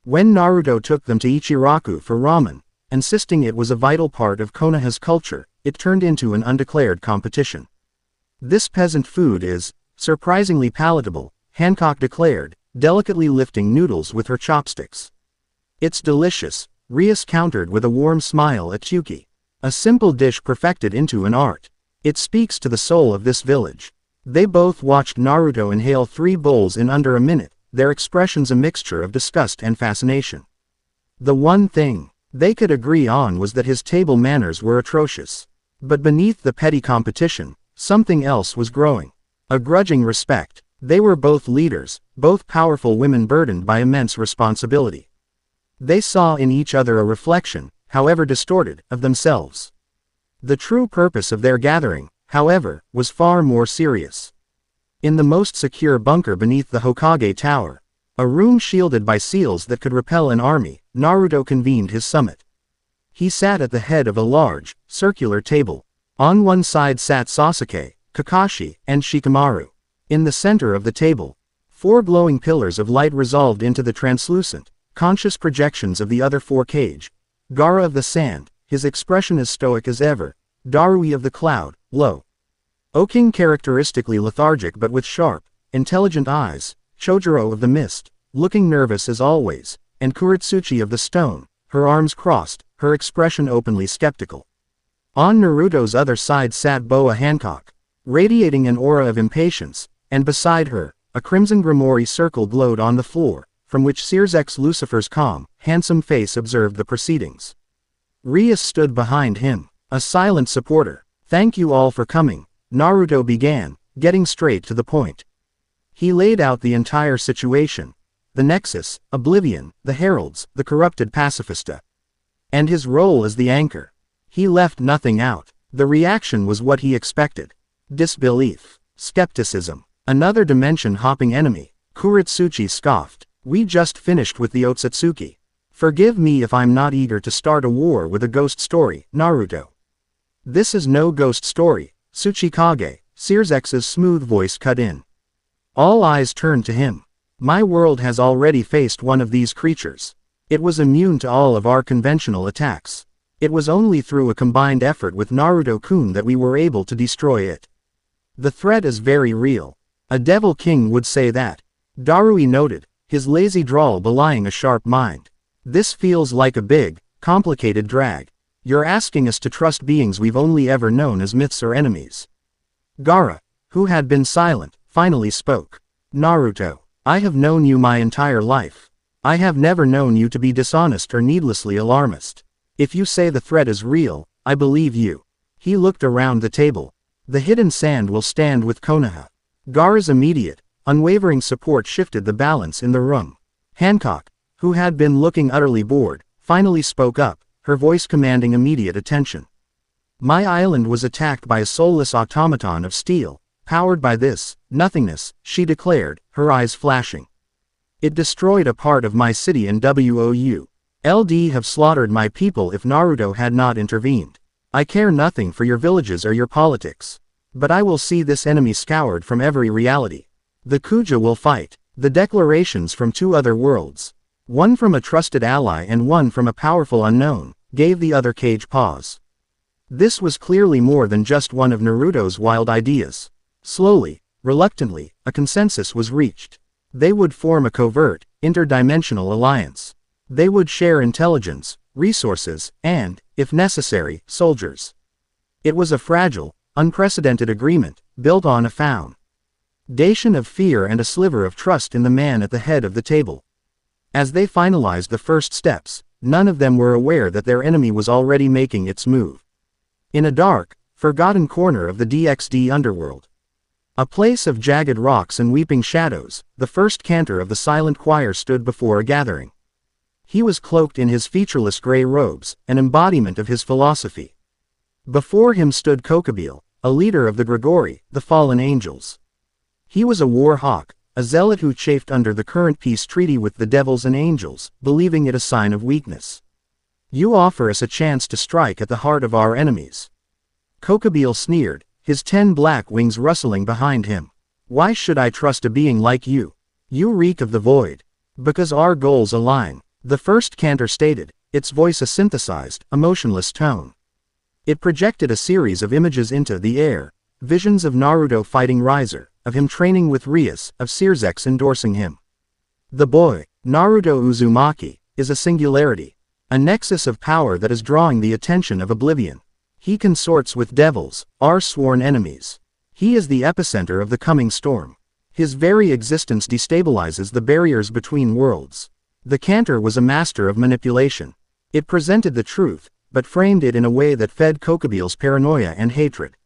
When Naruto took them to Ichiraku for ramen, insisting it was a vital part of Konoha's culture, it turned into an undeclared competition. This peasant food is surprisingly palatable, Hancock declared, delicately lifting noodles with her chopsticks. It's delicious, Rias countered with a warm smile at Yuki. A simple dish perfected into an art. It speaks to the soul of this village. They both watched Naruto inhale 3 bowls in under a minute, their expressions a mixture of disgust and fascination. The one thing they could agree on was that his table manners were atrocious. But beneath the petty competition, something else was growing. A grudging respect. They were both leaders, both powerful women burdened by immense responsibility. They saw in each other a reflection, however distorted, of themselves. The true purpose of their gathering, however, was far more serious. In the most secure bunker beneath the Hokage Tower, a room shielded by seals that could repel an army, Naruto convened his summit. He sat at the head of a large, circular table. On one side sat Sasuke, Kakashi, and Shikamaru. In the center of the table, 4 glowing pillars of light resolved into the translucent, conscious projections of the other 4 Kage. Gaara of the sand, his expression as stoic as ever. Darui of the cloud, low. Oking characteristically lethargic but with sharp, intelligent eyes. Chojuro of the mist, looking nervous as always. And Kuritsuchi of the stone, her arms crossed, her expression openly skeptical. On Naruto's other side sat Boa Hancock, radiating an aura of impatience, and beside her, a crimson grimoire circle glowed on the floor, from which Searsx Lucifer's calm, handsome face observed the proceedings. Rias stood behind him, a silent supporter. Thank you all for coming, Naruto began, getting straight to the point. He laid out the entire situation. The Nexus, Oblivion, the heralds, the corrupted pacifista. And his role as the anchor. He left nothing out. The reaction was what he expected. Disbelief. Skepticism. Another dimension-hopping enemy. Kuritsuchi scoffed. We just finished with the Otsutsuki. Forgive me if I'm not eager to start a war with a ghost story, Naruto. This is no ghost story, Tsuchikage, Searsx's smooth voice cut in. All eyes turned to him. My world has already faced one of these creatures. It was immune to all of our conventional attacks. It was only through a combined effort with Naruto-kun that we were able to destroy it. The threat is very real. A Devil King would say that. Darui noted, his lazy drawl belying a sharp mind. This feels like a big, complicated drag. You're asking us to trust beings we've only ever known as myths or enemies. Gaara, who had been silent, finally spoke. Naruto, I have known you my entire life. I have never known you to be dishonest or needlessly alarmist. If you say the threat is real, I believe you. He looked around the table. The hidden sand will stand with Konoha. Gaara's immediate, unwavering support shifted the balance in the room. Hancock, who had been looking utterly bored, finally spoke up, her voice commanding immediate attention. My island was attacked by a soulless automaton of steel, powered by this, nothingness, she declared, her eyes flashing. It destroyed a part of my city and LD have slaughtered my people if Naruto had not intervened. I care nothing for your villages or your politics. But I will see this enemy scoured from every reality. The Kuja will fight. The declarations from 2 other worlds, one from a trusted ally and one from a powerful unknown, gave the other Kage pause. This was clearly more than just one of Naruto's wild ideas. Slowly, reluctantly, a consensus was reached. They would form a covert, interdimensional alliance. They would share intelligence, resources, and, if necessary, soldiers. It was a fragile, unprecedented agreement, built on a foundation of fear and a sliver of trust in the man at the head of the table. As they finalized the first steps, none of them were aware that their enemy was already making its move. In a dark, forgotten corner of the DXD underworld, a place of jagged rocks and weeping shadows, the first cantor of the silent choir stood before a gathering. He was cloaked in his featureless gray robes, an embodiment of his philosophy. Before him stood Kokobile, a leader of the Grigori, the fallen angels. He was a war hawk, a zealot who chafed under the current peace treaty with the devils and angels, believing it a sign of weakness. You offer us a chance to strike at the heart of our enemies. Kokobile sneered, his 10 black wings rustling behind him. Why should I trust a being like you? You reek of the void. Because our goals align, the first cantor stated, its voice a synthesized, emotionless tone. It projected a series of images into the air, visions of Naruto fighting Riser, of him training with Rias, of Searsex endorsing him. The boy, Naruto Uzumaki, is a singularity, a nexus of power that is drawing the attention of oblivion. He consorts with devils, our sworn enemies. He is the epicenter of the coming storm. His very existence destabilizes the barriers between worlds. The cantor was a master of manipulation. It presented the truth, but framed it in a way that fed Kokobile's paranoia and hatred.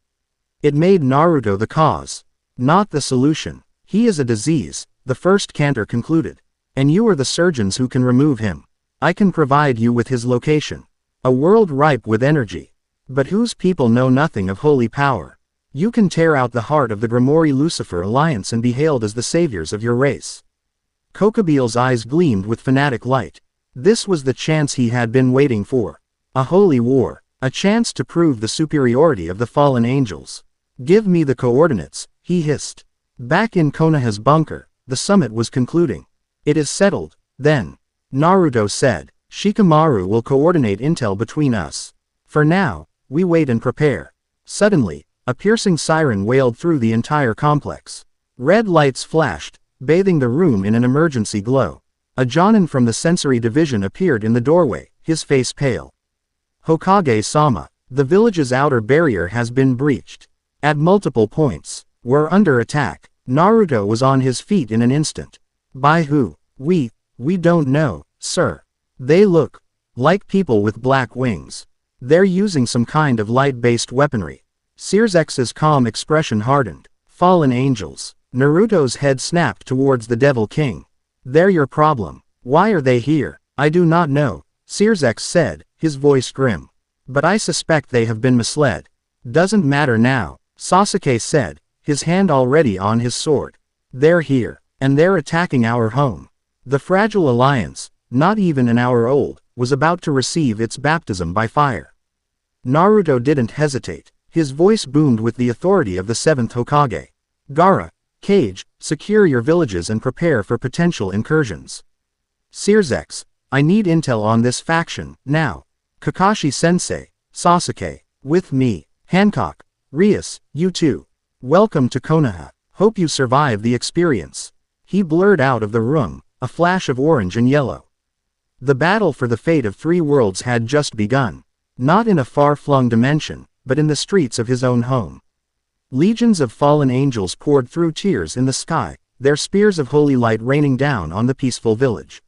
It made Naruto the cause, not the solution. He is a disease, the first cantor concluded. And you are the surgeons who can remove him. I can provide you with his location. A world ripe with energy. But whose people know nothing of holy power. You can tear out the heart of the Grimoire-Lucifer alliance and be hailed as the saviors of your race. Kokobile's eyes gleamed with fanatic light. This was the chance he had been waiting for. A holy war. A chance to prove the superiority of the fallen angels. Give me the coordinates, he hissed. Back in Konoha's bunker, the summit was concluding. It is settled, then. Naruto said, Shikamaru will coordinate intel between us. For now, we wait and prepare. Suddenly, a piercing siren wailed through the entire complex. Red lights flashed, bathing the room in an emergency glow. A Jonin from the sensory division appeared in the doorway, his face pale. Hokage-sama, the village's outer barrier has been breached. At multiple points, we're under attack. Naruto was on his feet in an instant. By who? We don't know, sir. They look like people with black wings. They're using some kind of light-based weaponry. Searsex's calm expression hardened. Fallen angels. Naruto's head snapped towards the Devil King. They're your problem. Why are they here? I do not know, Searsex said, his voice grim. But I suspect they have been misled. Doesn't matter now, Sasuke said, his hand already on his sword. They're here, and they're attacking our home. The fragile alliance, not even an hour old, was about to receive its baptism by fire. Naruto didn't hesitate. His voice boomed with the authority of the 7th Hokage. Gaara, Kage, secure your villages and prepare for potential incursions. Searsex, I need intel on this faction, now. Kakashi-sensei, Sasuke, with me. Hancock, Rias, you too. Welcome to Konoha. Hope you survive the experience. He blurred out of the room, a flash of orange and yellow. The battle for the fate of 3 worlds had just begun. Not in a far-flung dimension, but in the streets of his own home. Legions of fallen angels poured through tears in the sky, their spears of holy light raining down on the peaceful village.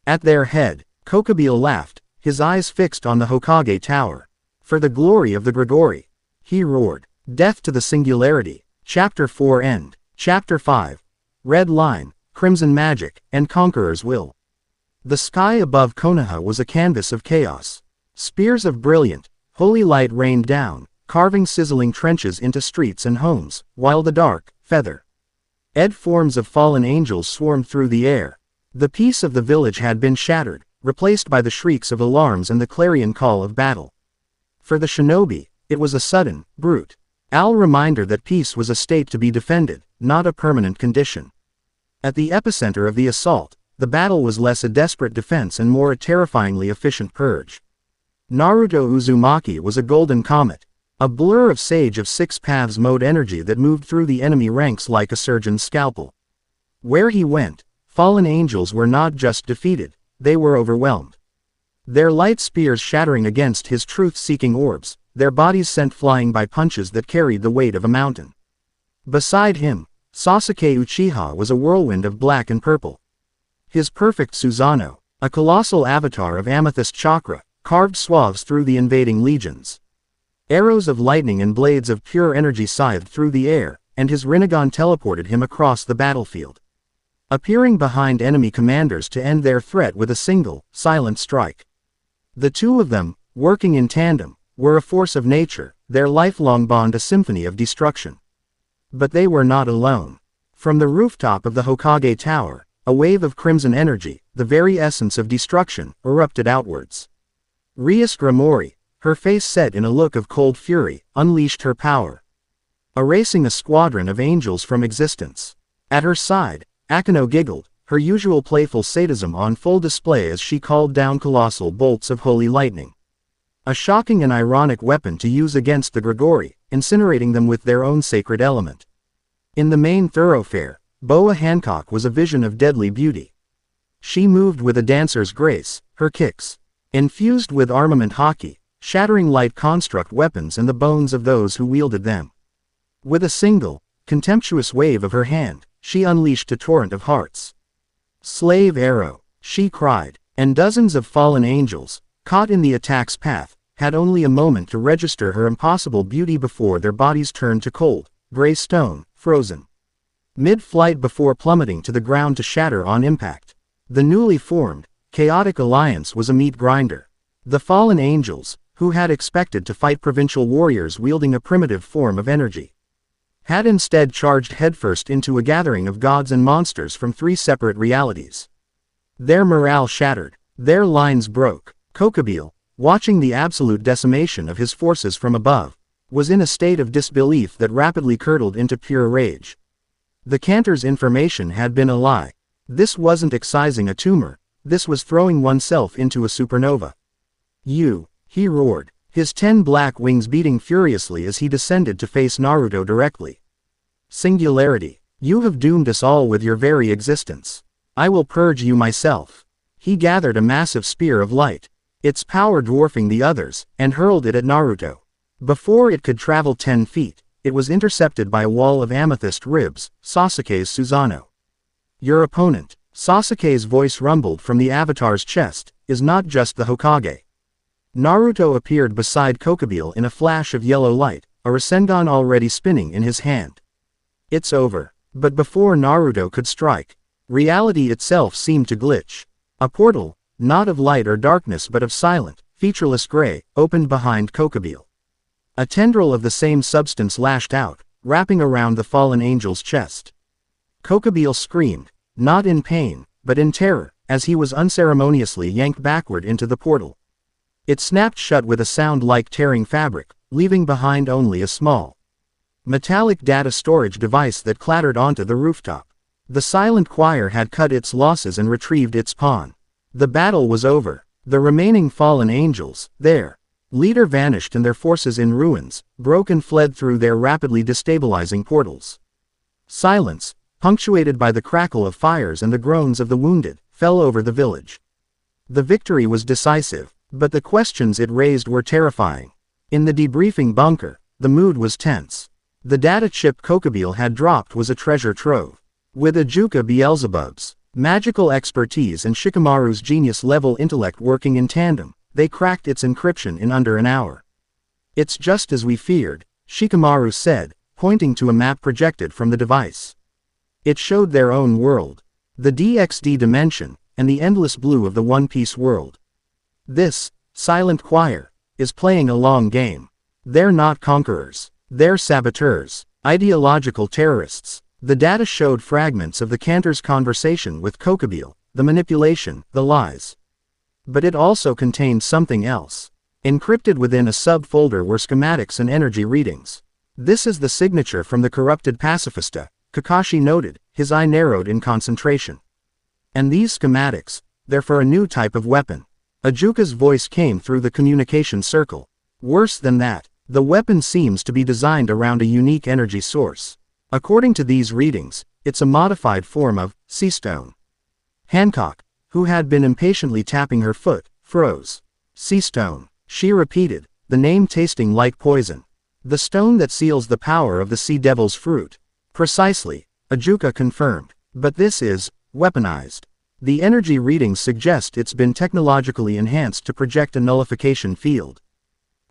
At their head, Kokobile laughed, his eyes fixed on the Hokage Tower. For the glory of the Grigori, he roared. Death to the Singularity. Chapter 4 End. Chapter 5. Red Line, Crimson Magic, and Conqueror's Will. The sky above Konoha was a canvas of chaos. Spears of brilliant, holy light rained down, carving sizzling trenches into streets and homes, while the dark, feather-edged forms of fallen angels swarmed through the air. The peace of the village had been shattered, replaced by the shrieks of alarms and the clarion call of battle. For the shinobi, it was a sudden, brute, reminder that peace was a state to be defended, not a permanent condition. At the epicenter of the assault, the battle was less a desperate defense and more a terrifyingly efficient purge. Naruto Uzumaki was a golden comet, a blur of Sage of 6 Paths mode energy that moved through the enemy ranks like a surgeon's scalpel. Where he went, fallen angels were not just defeated, they were overwhelmed. Their light spears shattering against his truth-seeking orbs, their bodies sent flying by punches that carried the weight of a mountain. Beside him, Sasuke Uchiha was a whirlwind of black and purple. His perfect Susanoo, a colossal avatar of amethyst chakra, carved swaths through the invading legions. Arrows of lightning and blades of pure energy scythed through the air, and his Rinnegan teleported him across the battlefield. appearing behind enemy commanders to end their threat with a single, silent strike. The two of them, working in tandem, were a force of nature, their lifelong bond a symphony of destruction. But they were not alone. From the rooftop of the Hokage Tower, a wave of crimson energy, the very essence of destruction, erupted outwards. Rias Grimori, her face set in a look of cold fury, unleashed her power, erasing a squadron of angels from existence. At her side, Akeno giggled, her usual playful sadism on full display as she called down colossal bolts of holy lightning. A shocking and ironic weapon to use against the Grigori, incinerating them with their own sacred element. In the main thoroughfare, Boa Hancock was a vision of deadly beauty. She moved with a dancer's grace, her kicks, infused with armament hockey, shattering light construct weapons and the bones of those who wielded them. With a single, contemptuous wave of her hand, she unleashed a torrent of hearts. "Slave arrow," she cried, and dozens of fallen angels, caught in the attack's path, had only a moment to register her impossible beauty before their bodies turned to cold, gray stone, frozen mid-flight before plummeting to the ground to shatter on impact. The newly formed, chaotic alliance was a meat grinder. The fallen angels, who had expected to fight provincial warriors wielding a primitive form of energy, had instead charged headfirst into a gathering of gods and monsters from three separate realities. Their morale shattered, their lines broke. Kokobile, watching the absolute decimation of his forces from above, was in a state of disbelief that rapidly curdled into pure rage. The Cantor's information had been a lie. This wasn't excising a tumor, this was throwing oneself into a supernova. He roared, his 10 black wings beating furiously as he descended to face Naruto directly. Singularity, you have doomed us all with your very existence. I will purge you myself. He gathered a massive spear of light, its power dwarfing the others, and hurled it at Naruto. Before it could travel 10 feet, it was intercepted by a wall of amethyst ribs, Sasuke's Susanoo. Your opponent, Sasuke's voice rumbled from the Avatar's chest, is not just the Hokage. Naruto appeared beside Kokobile in a flash of yellow light, a Rasengan already spinning in his hand. It's over. But before Naruto could strike, reality itself seemed to glitch. A portal, not of light or darkness but of silent, featureless gray, opened behind Kokobile. A tendril of the same substance lashed out, wrapping around the fallen angel's chest. Kokobile screamed, not in pain, but in terror, as he was unceremoniously yanked backward into the portal. It snapped shut with a sound like tearing fabric, leaving behind only a small, metallic data storage device that clattered onto the rooftop. The silent choir had cut its losses and retrieved its pawn. The battle was over. The remaining fallen angels, their leader vanished and their forces in ruins, broke and fled through their rapidly destabilizing portals. Silence, punctuated by the crackle of fires and the groans of the wounded, fell over the village. The victory was decisive, but the questions it raised were terrifying. In the debriefing bunker, the mood was tense. The data chip Kokobile had dropped was a treasure trove. With Ajuka Beelzebub's magical expertise and Shikamaru's genius-level intellect working in tandem, they cracked its encryption in under an hour. It's just as we feared, Shikamaru said, pointing to a map projected from the device. It showed their own world, the DXD dimension, and the endless blue of the One Piece world. This silent choir is playing a long game. They're not conquerors. They're saboteurs, ideological terrorists. The data showed fragments of the Cantor's conversation with Kokobile, the manipulation, the lies. But it also contained something else. Encrypted within a subfolder were schematics and energy readings. This is the signature from the corrupted pacifista, Kakashi noted, his eye narrowed in concentration. And these schematics, they're for a new type of weapon. Ajuka's voice came through the communication circle. Worse than that, the weapon seems to be designed around a unique energy source. According to these readings, it's a modified form of sea stone. Hancock, who had been impatiently tapping her foot, froze. Sea stone, she repeated, the name tasting like poison. The stone that seals the power of the sea devil's fruit. Precisely, Ajuka confirmed. But this is weaponized. The energy readings suggest it's been technologically enhanced to project a nullification field.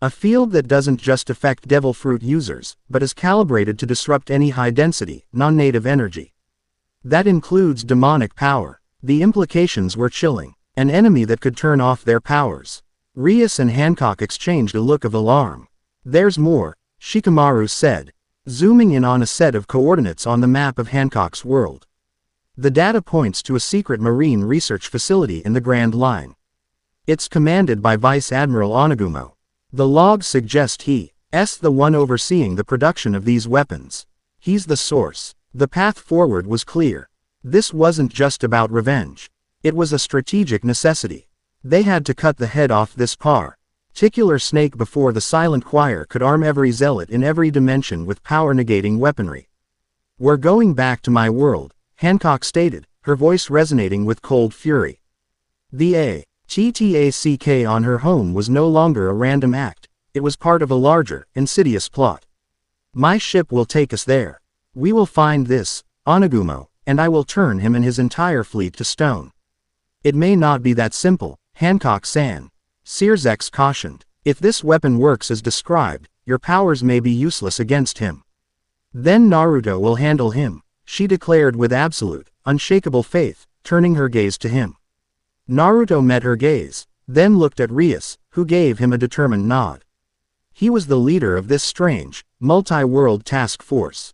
A field that doesn't just affect devil fruit users, but is calibrated to disrupt any high-density, non-native energy. That includes demonic power. The implications were chilling. An enemy that could turn off their powers. Rias and Hancock exchanged a look of alarm. There's more, Shikamaru said, zooming in on a set of coordinates on the map of Hancock's world. The data points to a secret marine research facility in the Grand Line. It's commanded by Vice Admiral Anugumo. The logs suggest he's the one overseeing the production of these weapons. He's the source. The path forward was clear. This wasn't just about revenge. It was a strategic necessity. They had to cut the head off this particular snake before the silent choir could arm every zealot in every dimension with power-negating weaponry. We're going back to my world, Hancock stated, her voice resonating with cold fury. The attack on her home was no longer a random act, it was part of a larger, insidious plot. My ship will take us there. We will find this, Anugumo, and I will turn him and his entire fleet to stone. It may not be that simple, Hancock-san. Searzex cautioned. If this weapon works as described, your powers may be useless against him. Then Naruto will handle him, she declared with absolute, unshakable faith, turning her gaze to him. Naruto met her gaze, then looked at Rias, who gave him a determined nod. He was the leader of this strange, multi-world task force.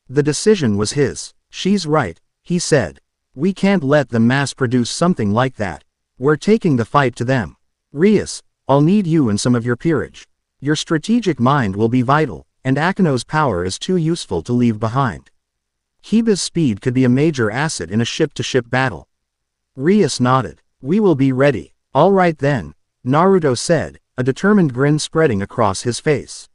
The decision was his. She's right, he said. We can't let them mass-produce something like that. We're taking the fight to them. Rias, I'll need you and some of your peerage. Your strategic mind will be vital, and Akino's power is too useful to leave behind. Kiba's speed could be a major asset in a ship-to-ship battle. Rias nodded. We will be ready. All right then, Naruto said, a determined grin spreading across his face.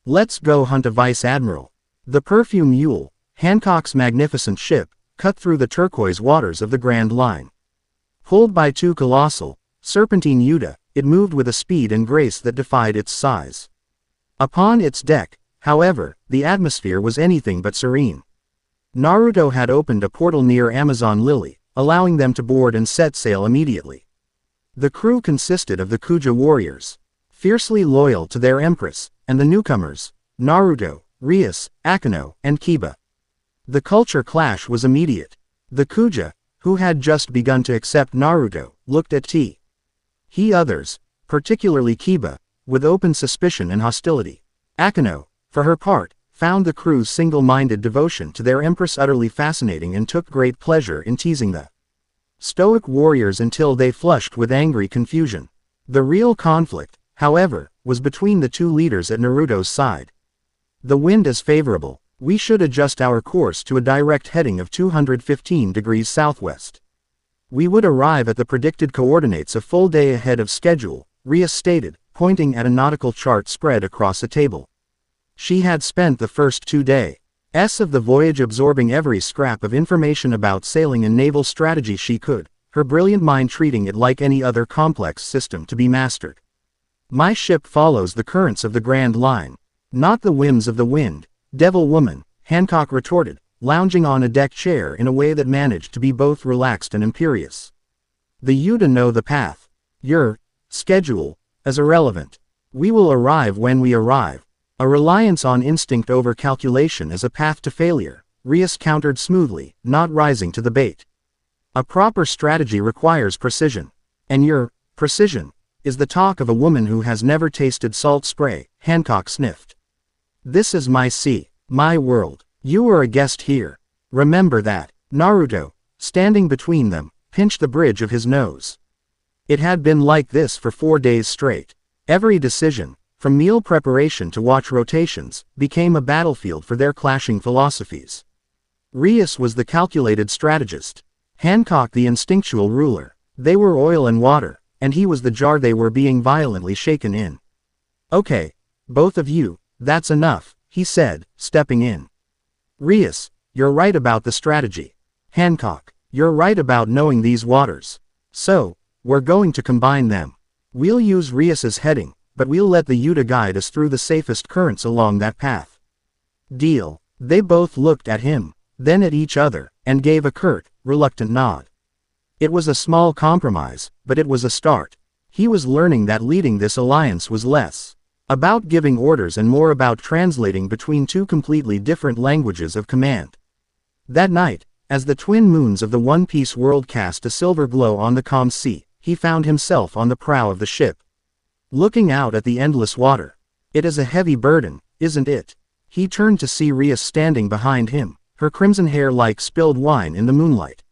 Let's go hunt a vice admiral. The Perfume Mule, Hancock's magnificent ship, cut through the turquoise waters of the Grand Line. Pulled by two colossal, serpentine Yuta, it moved with a speed and grace that defied its size. Upon its deck, however, the atmosphere was anything but serene. Naruto had opened a portal near Amazon Lily, allowing them to board and set sail immediately. The crew consisted of the Kuja warriors, fiercely loyal to their empress, and the newcomers, Naruto, Rias, Akino, and Kiba. The culture clash was immediate. The Kuja, who had just begun to accept Naruto, looked at he others, particularly Kiba, with open suspicion and hostility. Akino, for her part, found the crew's single-minded devotion to their empress utterly fascinating and took great pleasure in teasing the stoic warriors until they flushed with angry confusion. The real conflict, however, was between the two leaders at Naruto's side. The wind is favorable. We should adjust our course to a direct heading of 215 degrees southwest. We would arrive at the predicted coordinates a full day ahead of schedule, Rias stated, pointing at a nautical chart spread across a table. She had spent the first 2 days of the voyage absorbing every scrap of information about sailing and naval strategy she could, her brilliant mind treating it like any other complex system to be mastered. My ship follows the currents of the Grand Line, not the whims of the wind, devil woman, Hancock retorted, lounging on a deck chair in a way that managed to be both relaxed and imperious. The Yuta know the path. Your schedule is irrelevant. We will arrive when we arrive. A reliance on instinct over calculation is a path to failure, Rias countered smoothly, not rising to the bait. A proper strategy requires precision. And your precision is the talk of a woman who has never tasted salt spray, Hancock sniffed. This is my sea, my world. You are a guest here. Remember that. Naruto, standing between them, pinched the bridge of his nose. It had been like this for 4 days straight. Every decision, from meal preparation to watch rotations, became a battlefield for their clashing philosophies. Rias was the calculated strategist. Hancock the instinctual ruler. They were oil and water, and he was the jar they were being violently shaken in. Okay, both of you, that's enough, he said, stepping in. Rias, you're right about the strategy. Hancock, you're right about knowing these waters. So, we're going to combine them. We'll use Rias's heading, but we'll let the Yuta guide us through the safest currents along that path. Deal. They both looked at him, then at each other, and gave a curt, reluctant nod. It was a small compromise, but it was a start. He was learning that leading this alliance was less about giving orders and more about translating between two completely different languages of command. That night, As the twin moons of the One Piece world cast a silver glow on the calm sea, he found himself on the prow of the ship. Looking out at the endless water. It is a heavy burden, isn't it? He turned to see Rias standing behind him, her crimson hair like spilled wine in the moonlight.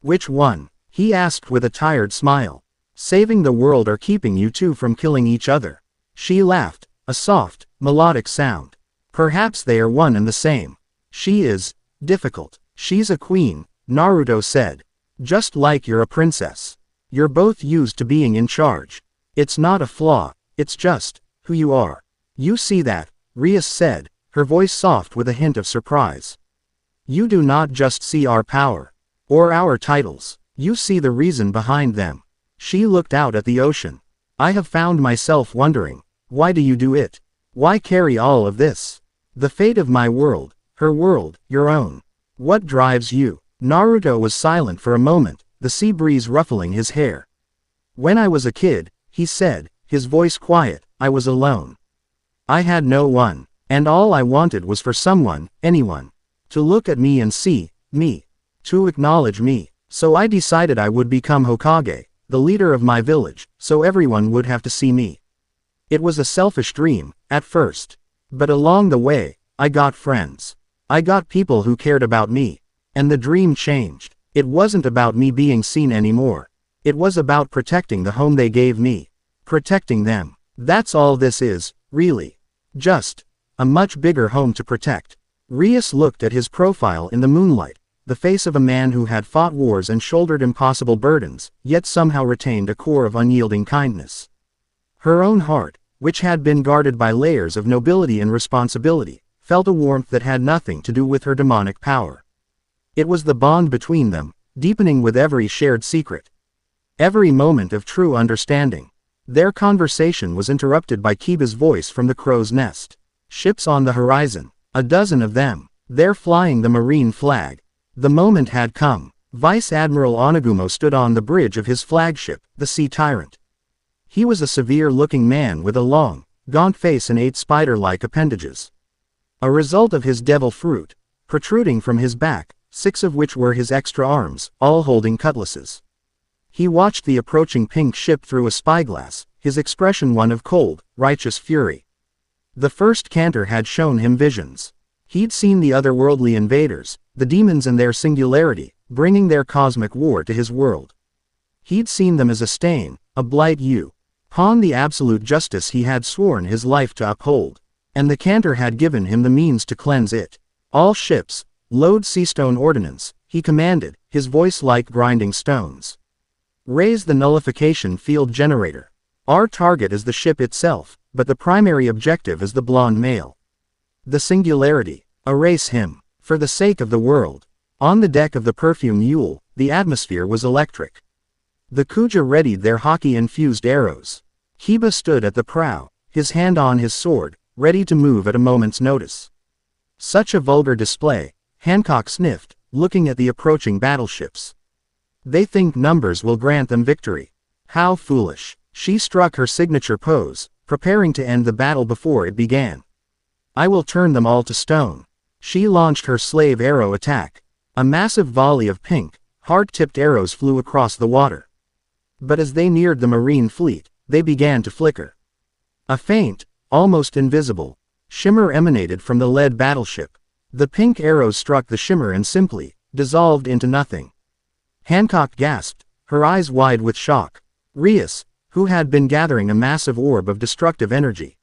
Which one? He asked with a tired smile. Saving the world or keeping you two from killing each other? She laughed, a soft, melodic sound. Perhaps they are one and the same. She is difficult. She's a queen, Naruto said. Just like you're a princess. You're both used to being in charge. It's not a flaw, it's just who you are. You see that, Rias said, her voice soft with a hint of surprise. You do not just see our power. Or our titles. You see the reason behind them. She looked out at the ocean. I have found myself wondering, why do you do it? Why carry all of this? The fate of my world, her world, your own. What drives you? Naruto was silent for a moment, the sea breeze ruffling his hair. When I was a kid, he said, his voice quiet, I was alone. I had no one, and all I wanted was for someone, anyone, to look at me and see me, to acknowledge me. So I decided I would become Hokage, the leader of my village, so everyone would have to see me. It was a selfish dream, at first. But along the way, I got friends. I got people who cared about me. And the dream changed. It wasn't about me being seen anymore. It was about protecting the home they gave me. Protecting them. That's all this is, really. Just a much bigger home to protect. Rias looked at his profile in the moonlight, the face of a man who had fought wars and shouldered impossible burdens, yet somehow retained a core of unyielding kindness. Her own heart, which had been guarded by layers of nobility and responsibility, felt a warmth that had nothing to do with her demonic power. It was the bond between them, deepening with every shared secret. Every moment of true understanding. Their conversation was interrupted by Kiba's voice from the crow's nest. Ships on the horizon, a dozen of them. They're flying the marine flag. The moment had come. Vice Admiral Anugumo stood on the bridge of his flagship, the Sea Tyrant. He was a severe-looking man with a long, gaunt face and 8 spider-like appendages. A result of his devil fruit, protruding from his back, 6 of which were his extra arms, all holding cutlasses. He watched the approaching pink ship through a spyglass, his expression one of cold, righteous fury. The first canter had shown him visions. He'd seen the otherworldly invaders, the demons and their singularity, bringing their cosmic war to his world. He'd seen them as a stain, a blight upon the absolute justice he had sworn his life to uphold. And the canter had given him the means to cleanse it. All ships, load seastone ordnance, he commanded, his voice like grinding stones. Raise the nullification field generator. Our target is the ship itself, but the primary objective is the blonde male. The singularity. Erase him. For the sake of the world. On the deck of the perfume mule, the atmosphere was electric. The Kuja readied their hockey-infused arrows. Kiba stood at the prow, his hand on his sword, ready to move at a moment's notice. Such a vulgar display, Hancock sniffed, looking at the approaching battleships. They think numbers will grant them victory. How foolish. She struck her signature pose, preparing to end the battle before it began. I will turn them all to stone. She launched her slave arrow attack. A massive volley of pink, hard-tipped arrows flew across the water. But as they neared the marine fleet, they began to flicker. A faint, almost invisible, shimmer emanated from the lead battleship. The pink arrows struck the shimmer and simply dissolved into nothing. Hancock gasped, her eyes wide with shock. Rias, who had been gathering a massive orb of destructive energy,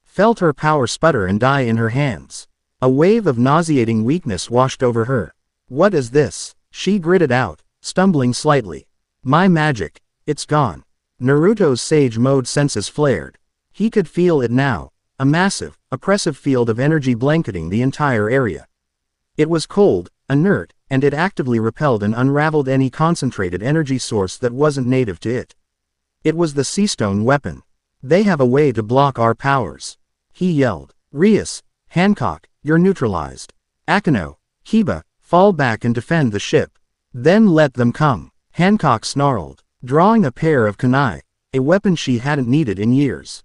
felt her power sputter and die in her hands. A wave of nauseating weakness washed over her. What is this? She gritted out, stumbling slightly. My magic, it's gone. Naruto's sage mode senses flared. He could feel it now, a massive, oppressive field of energy blanketing the entire area. It was cold, inert, and it actively repelled and unraveled any concentrated energy source that wasn't native to it. It was the Seastone weapon. They have a way to block our powers. He yelled. Rias, Hancock, you're neutralized. Akeno, Kiba, fall back and defend the ship. Then let them come. Hancock snarled, drawing a pair of kunai, a weapon she hadn't needed in years.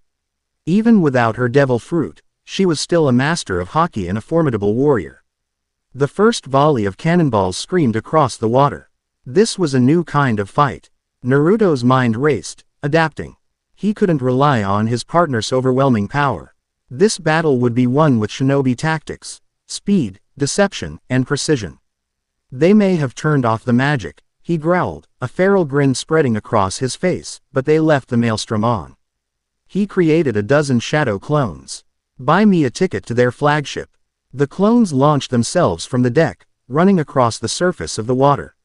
Even without her devil fruit, she was still a master of hockey and a formidable warrior. The first volley of cannonballs screamed across the water. This was a new kind of fight. Naruto's mind raced, adapting. He couldn't rely on his partner's overwhelming power. This battle would be won with shinobi tactics, speed, deception, and precision. They may have turned off the magic, he growled, a feral grin spreading across his face, but they left the maelstrom on. He created a dozen shadow clones. Buy me a ticket to their flagship. The clones launched themselves from the deck, running across the surface of the water.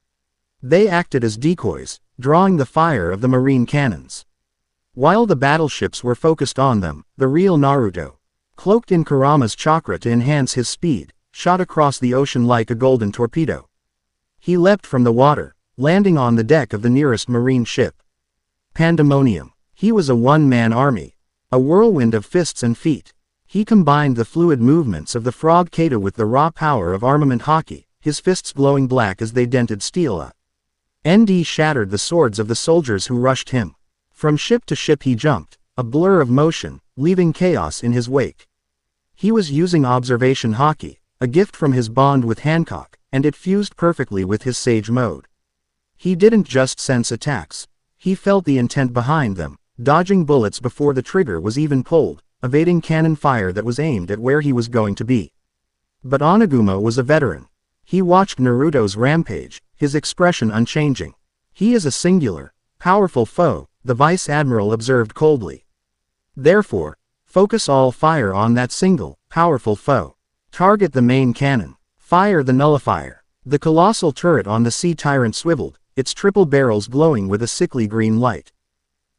They acted as decoys, drawing the fire of the marine cannons. While the battleships were focused on them, the real Naruto, cloaked in Kurama's chakra to enhance his speed, shot across the ocean like a golden torpedo. He leapt from the water, landing on the deck of the nearest marine ship. Pandemonium. He was a one-man army. A whirlwind of fists and feet. He combined the fluid movements of the frog Kato with the raw power of armament hockey, his fists glowing black as they dented steel. ND shattered the swords of the soldiers who rushed him. From ship to ship he jumped, a blur of motion, leaving chaos in his wake. He was using observation hockey, a gift from his bond with Hancock, and it fused perfectly with his sage mode. He didn't just sense attacks. He felt the intent behind them, dodging bullets before the trigger was even pulled, evading cannon fire that was aimed at where he was going to be. But Anugumo was a veteran. He watched Naruto's rampage, his expression unchanging. He is a singular, powerful foe, the vice admiral observed coldly. Therefore, focus all fire on that single, powerful foe. Target the main cannon. Fire the nullifier. The colossal turret on the sea tyrant swiveled, its triple barrels glowing with a sickly green light.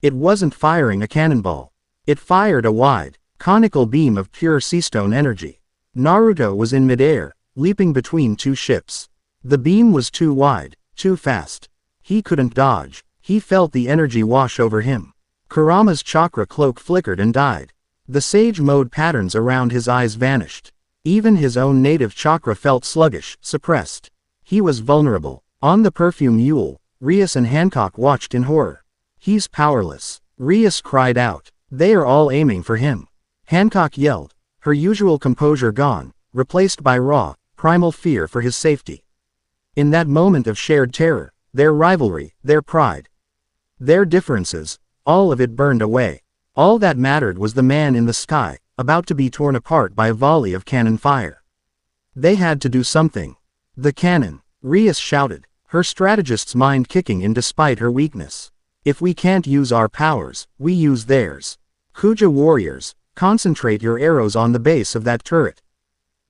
It wasn't firing a cannonball. It fired a wide, conical beam of pure seastone energy. Naruto was in midair, leaping between two ships. The beam was too wide, too fast. He couldn't dodge. He felt the energy wash over him. Kurama's chakra cloak flickered and died. The sage mode patterns around his eyes vanished. Even his own native chakra felt sluggish, suppressed. He was vulnerable. On the perfume mule, Rias and Hancock watched in horror. He's powerless. Rias cried out. They are all aiming for him. Hancock yelled, her usual composure gone, replaced by raw, primal fear for his safety. In that moment of shared terror, their rivalry, their pride, their differences, all of it burned away. All that mattered was the man in the sky, about to be torn apart by a volley of cannon fire. They had to do something. The cannon, Rias shouted, her strategist's mind kicking in despite her weakness. If we can't use our powers, we use theirs. Kuja warriors, concentrate your arrows on the base of that turret.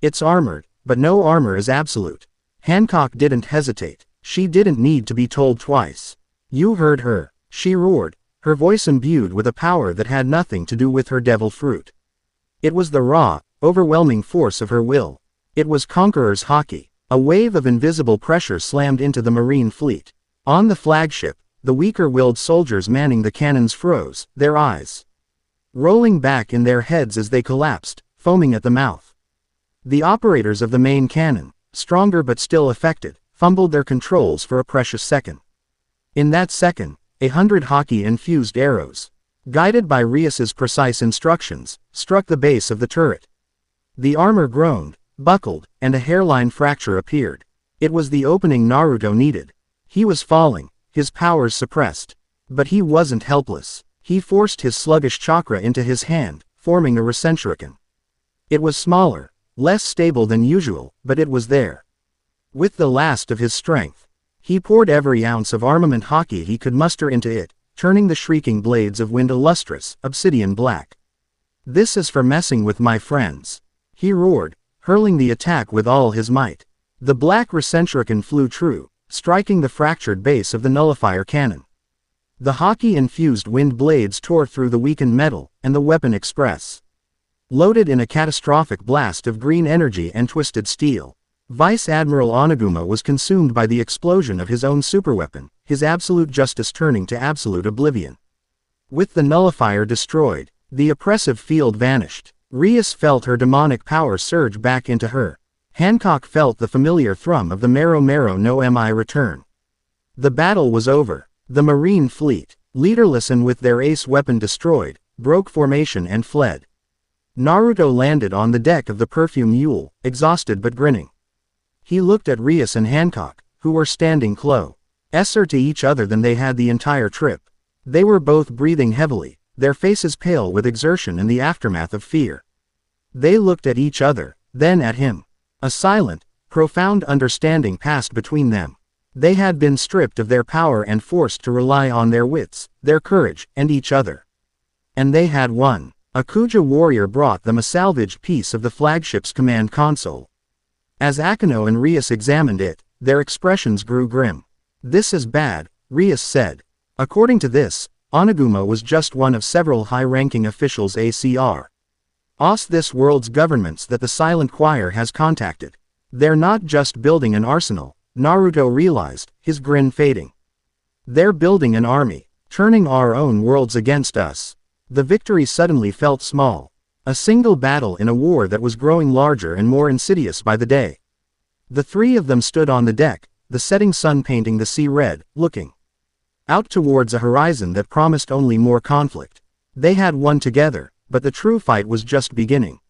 It's armored, but no armor is absolute. Hancock didn't hesitate. She didn't need to be told twice. You heard her, she roared, her voice imbued with a power that had nothing to do with her devil fruit. It was the raw, overwhelming force of her will. It was Conqueror's hockey. A wave of invisible pressure slammed into the marine fleet. On the flagship, the weaker-willed soldiers manning the cannons froze, their eyes rolling back in their heads as they collapsed, foaming at the mouth. The operators of the main cannon, stronger but still affected, fumbled their controls for a precious second. In that second, 100 hockey-infused arrows, guided by Rias's precise instructions, struck the base of the turret. The armor groaned, buckled, and a hairline fracture appeared. It was the opening Naruto needed. He was falling, his powers suppressed. But he wasn't helpless. He forced his sluggish chakra into his hand, forming a recentrican. It was smaller, less stable than usual, but it was there. With the last of his strength, he poured every ounce of armament hockey he could muster into it, turning the shrieking blades of wind a lustrous, obsidian black. This is for messing with my friends. He roared, hurling the attack with all his might. The black recentrican flew true, striking the fractured base of the nullifier cannon. The hockey-infused wind blades tore through the weakened metal, and the weapon express loaded in a catastrophic blast of green energy and twisted steel. Vice Admiral Anugumo was consumed by the explosion of his own superweapon, his absolute justice turning to absolute oblivion. With the nullifier destroyed, the oppressive field vanished. Rias felt her demonic power surge back into her. Hancock felt the familiar thrum of the Mero no Mi return. The battle was over. The Marine fleet, leaderless and with their ace weapon destroyed, broke formation and fled. Naruto landed on the deck of the perfume mule, exhausted but grinning. He looked at Rias and Hancock, who were standing closer to each other than they had the entire trip. They were both breathing heavily, their faces pale with exertion and the aftermath of fear. They looked at each other, then at him. A silent, profound understanding passed between them. They had been stripped of their power and forced to rely on their wits, their courage, and each other. And they had won. A Kuja warrior brought them a salvaged piece of the flagship's command console. As Akino and Rias examined it, their expressions grew grim. "This is bad," Rias said. According to this, Anugumo was just one of several high-ranking officials this world's governments that the Silent Choir has contacted. They're not just building an arsenal, Naruto realized, his grin fading. They're building an army, turning our own worlds against us. The victory suddenly felt small. A single battle in a war that was growing larger and more insidious by the day. The three of them stood on the deck, the setting sun painting the sea red, looking out towards a horizon that promised only more conflict. They had won together, but the true fight was just beginning.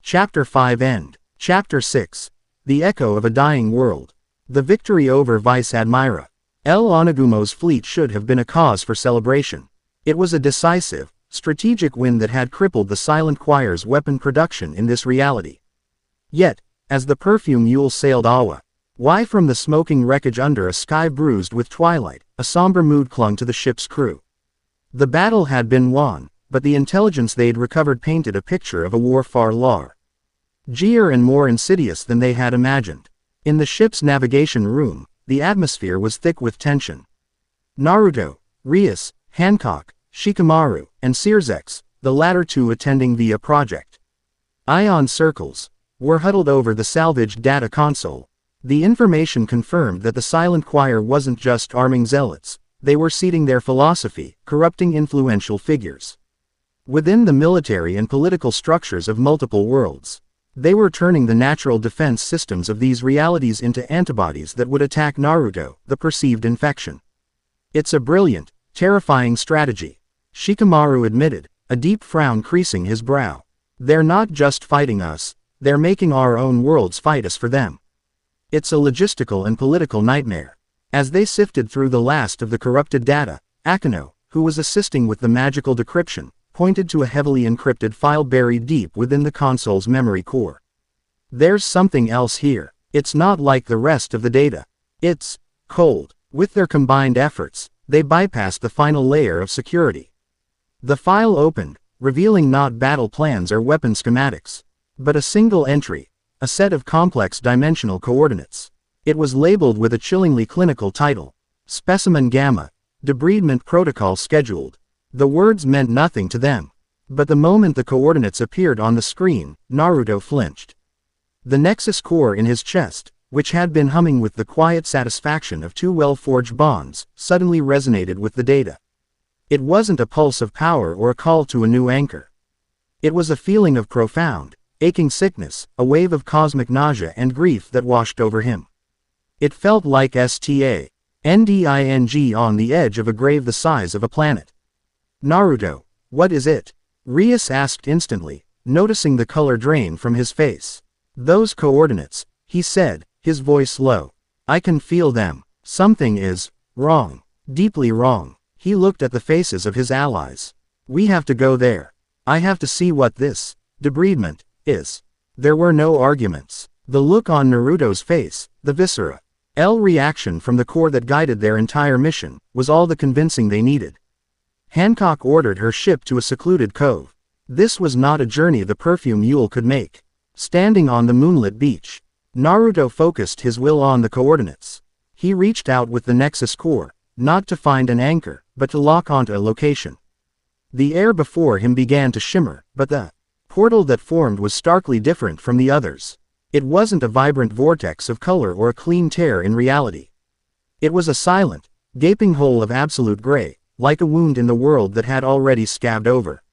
Chapter 5 End. Chapter 6. The Echo of a Dying World. The victory over Vice Admiral Anugumo's fleet should have been a cause for celebration. It was a decisive, strategic win that had crippled the Silent Choir's weapon production in this reality. Yet, as the perfume mule sailed away from the smoking wreckage under a sky bruised with twilight, a somber mood clung to the ship's crew. The battle had been won, but the intelligence they'd recovered painted a picture of a war far larger and more insidious than they had imagined. In the ship's navigation room, the atmosphere was thick with tension. Naruto, Rias, Hancock, Shikamaru, and Searzex, the latter two attending via project Ion circles, were huddled over the salvaged data console. The information confirmed that the Silent Choir wasn't just arming zealots, they were seeding their philosophy, corrupting influential figures within the military and political structures of multiple worlds. They were turning the natural defense systems of these realities into antibodies that would attack Naruto, the perceived infection. "It's a brilliant, terrifying strategy," Shikamaru admitted, a deep frown creasing his brow. "They're not just fighting us, they're making our own worlds fight us for them. It's a logistical and political nightmare." As they sifted through the last of the corrupted data, Akino, who was assisting with the magical decryption, pointed to a heavily encrypted file buried deep within the console's memory core. "There's something else here. It's not like the rest of the data. It's cold." With their combined efforts, they bypassed the final layer of security. The file opened, revealing not battle plans or weapon schematics, but a single entry, a set of complex dimensional coordinates. It was labeled with a chillingly clinical title: Specimen Gamma, Debridement Protocol Scheduled. The words meant nothing to them. But the moment the coordinates appeared on the screen, Naruto flinched. The Nexus core in his chest, which had been humming with the quiet satisfaction of two well-forged bonds, suddenly resonated with the data. It wasn't a pulse of power or a call to a new anchor. It was a feeling of profound, aching sickness, a wave of cosmic nausea and grief that washed over him. It felt like standing on the edge of a grave the size of a planet. "Naruto, what is it?" Rias asked instantly, noticing the color drain from his face. "Those coordinates," he said, his voice low. "I can feel them. Something is wrong. Deeply wrong." He looked at the faces of his allies. "We have to go there. I have to see what this debridement is." There were no arguments. The look on Naruto's face, the viscera reaction from the core that guided their entire mission, was all the convincing they needed. Hancock ordered her ship to a secluded cove. This was not a journey the perfume mule could make. Standing on the moonlit beach, Naruto focused his will on the coordinates. He reached out with the Nexus core, not to find an anchor, but to lock onto a location. The air before him began to shimmer, but the portal that formed was starkly different from the others. It wasn't a vibrant vortex of color or a clean tear in reality. It was a silent, gaping hole of absolute gray, like a wound in the world that had already scabbed over.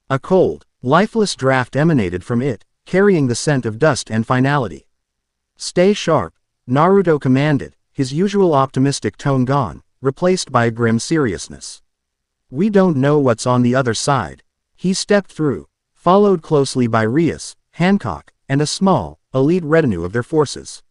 A cold, lifeless draft emanated from it, carrying the scent of dust and finality. "Stay sharp," Naruto commanded, his usual optimistic tone gone, replaced by a grim seriousness. "We don't know what's on the other side." He stepped through, followed closely by Rias, Hancock, and a small, elite retinue of their forces.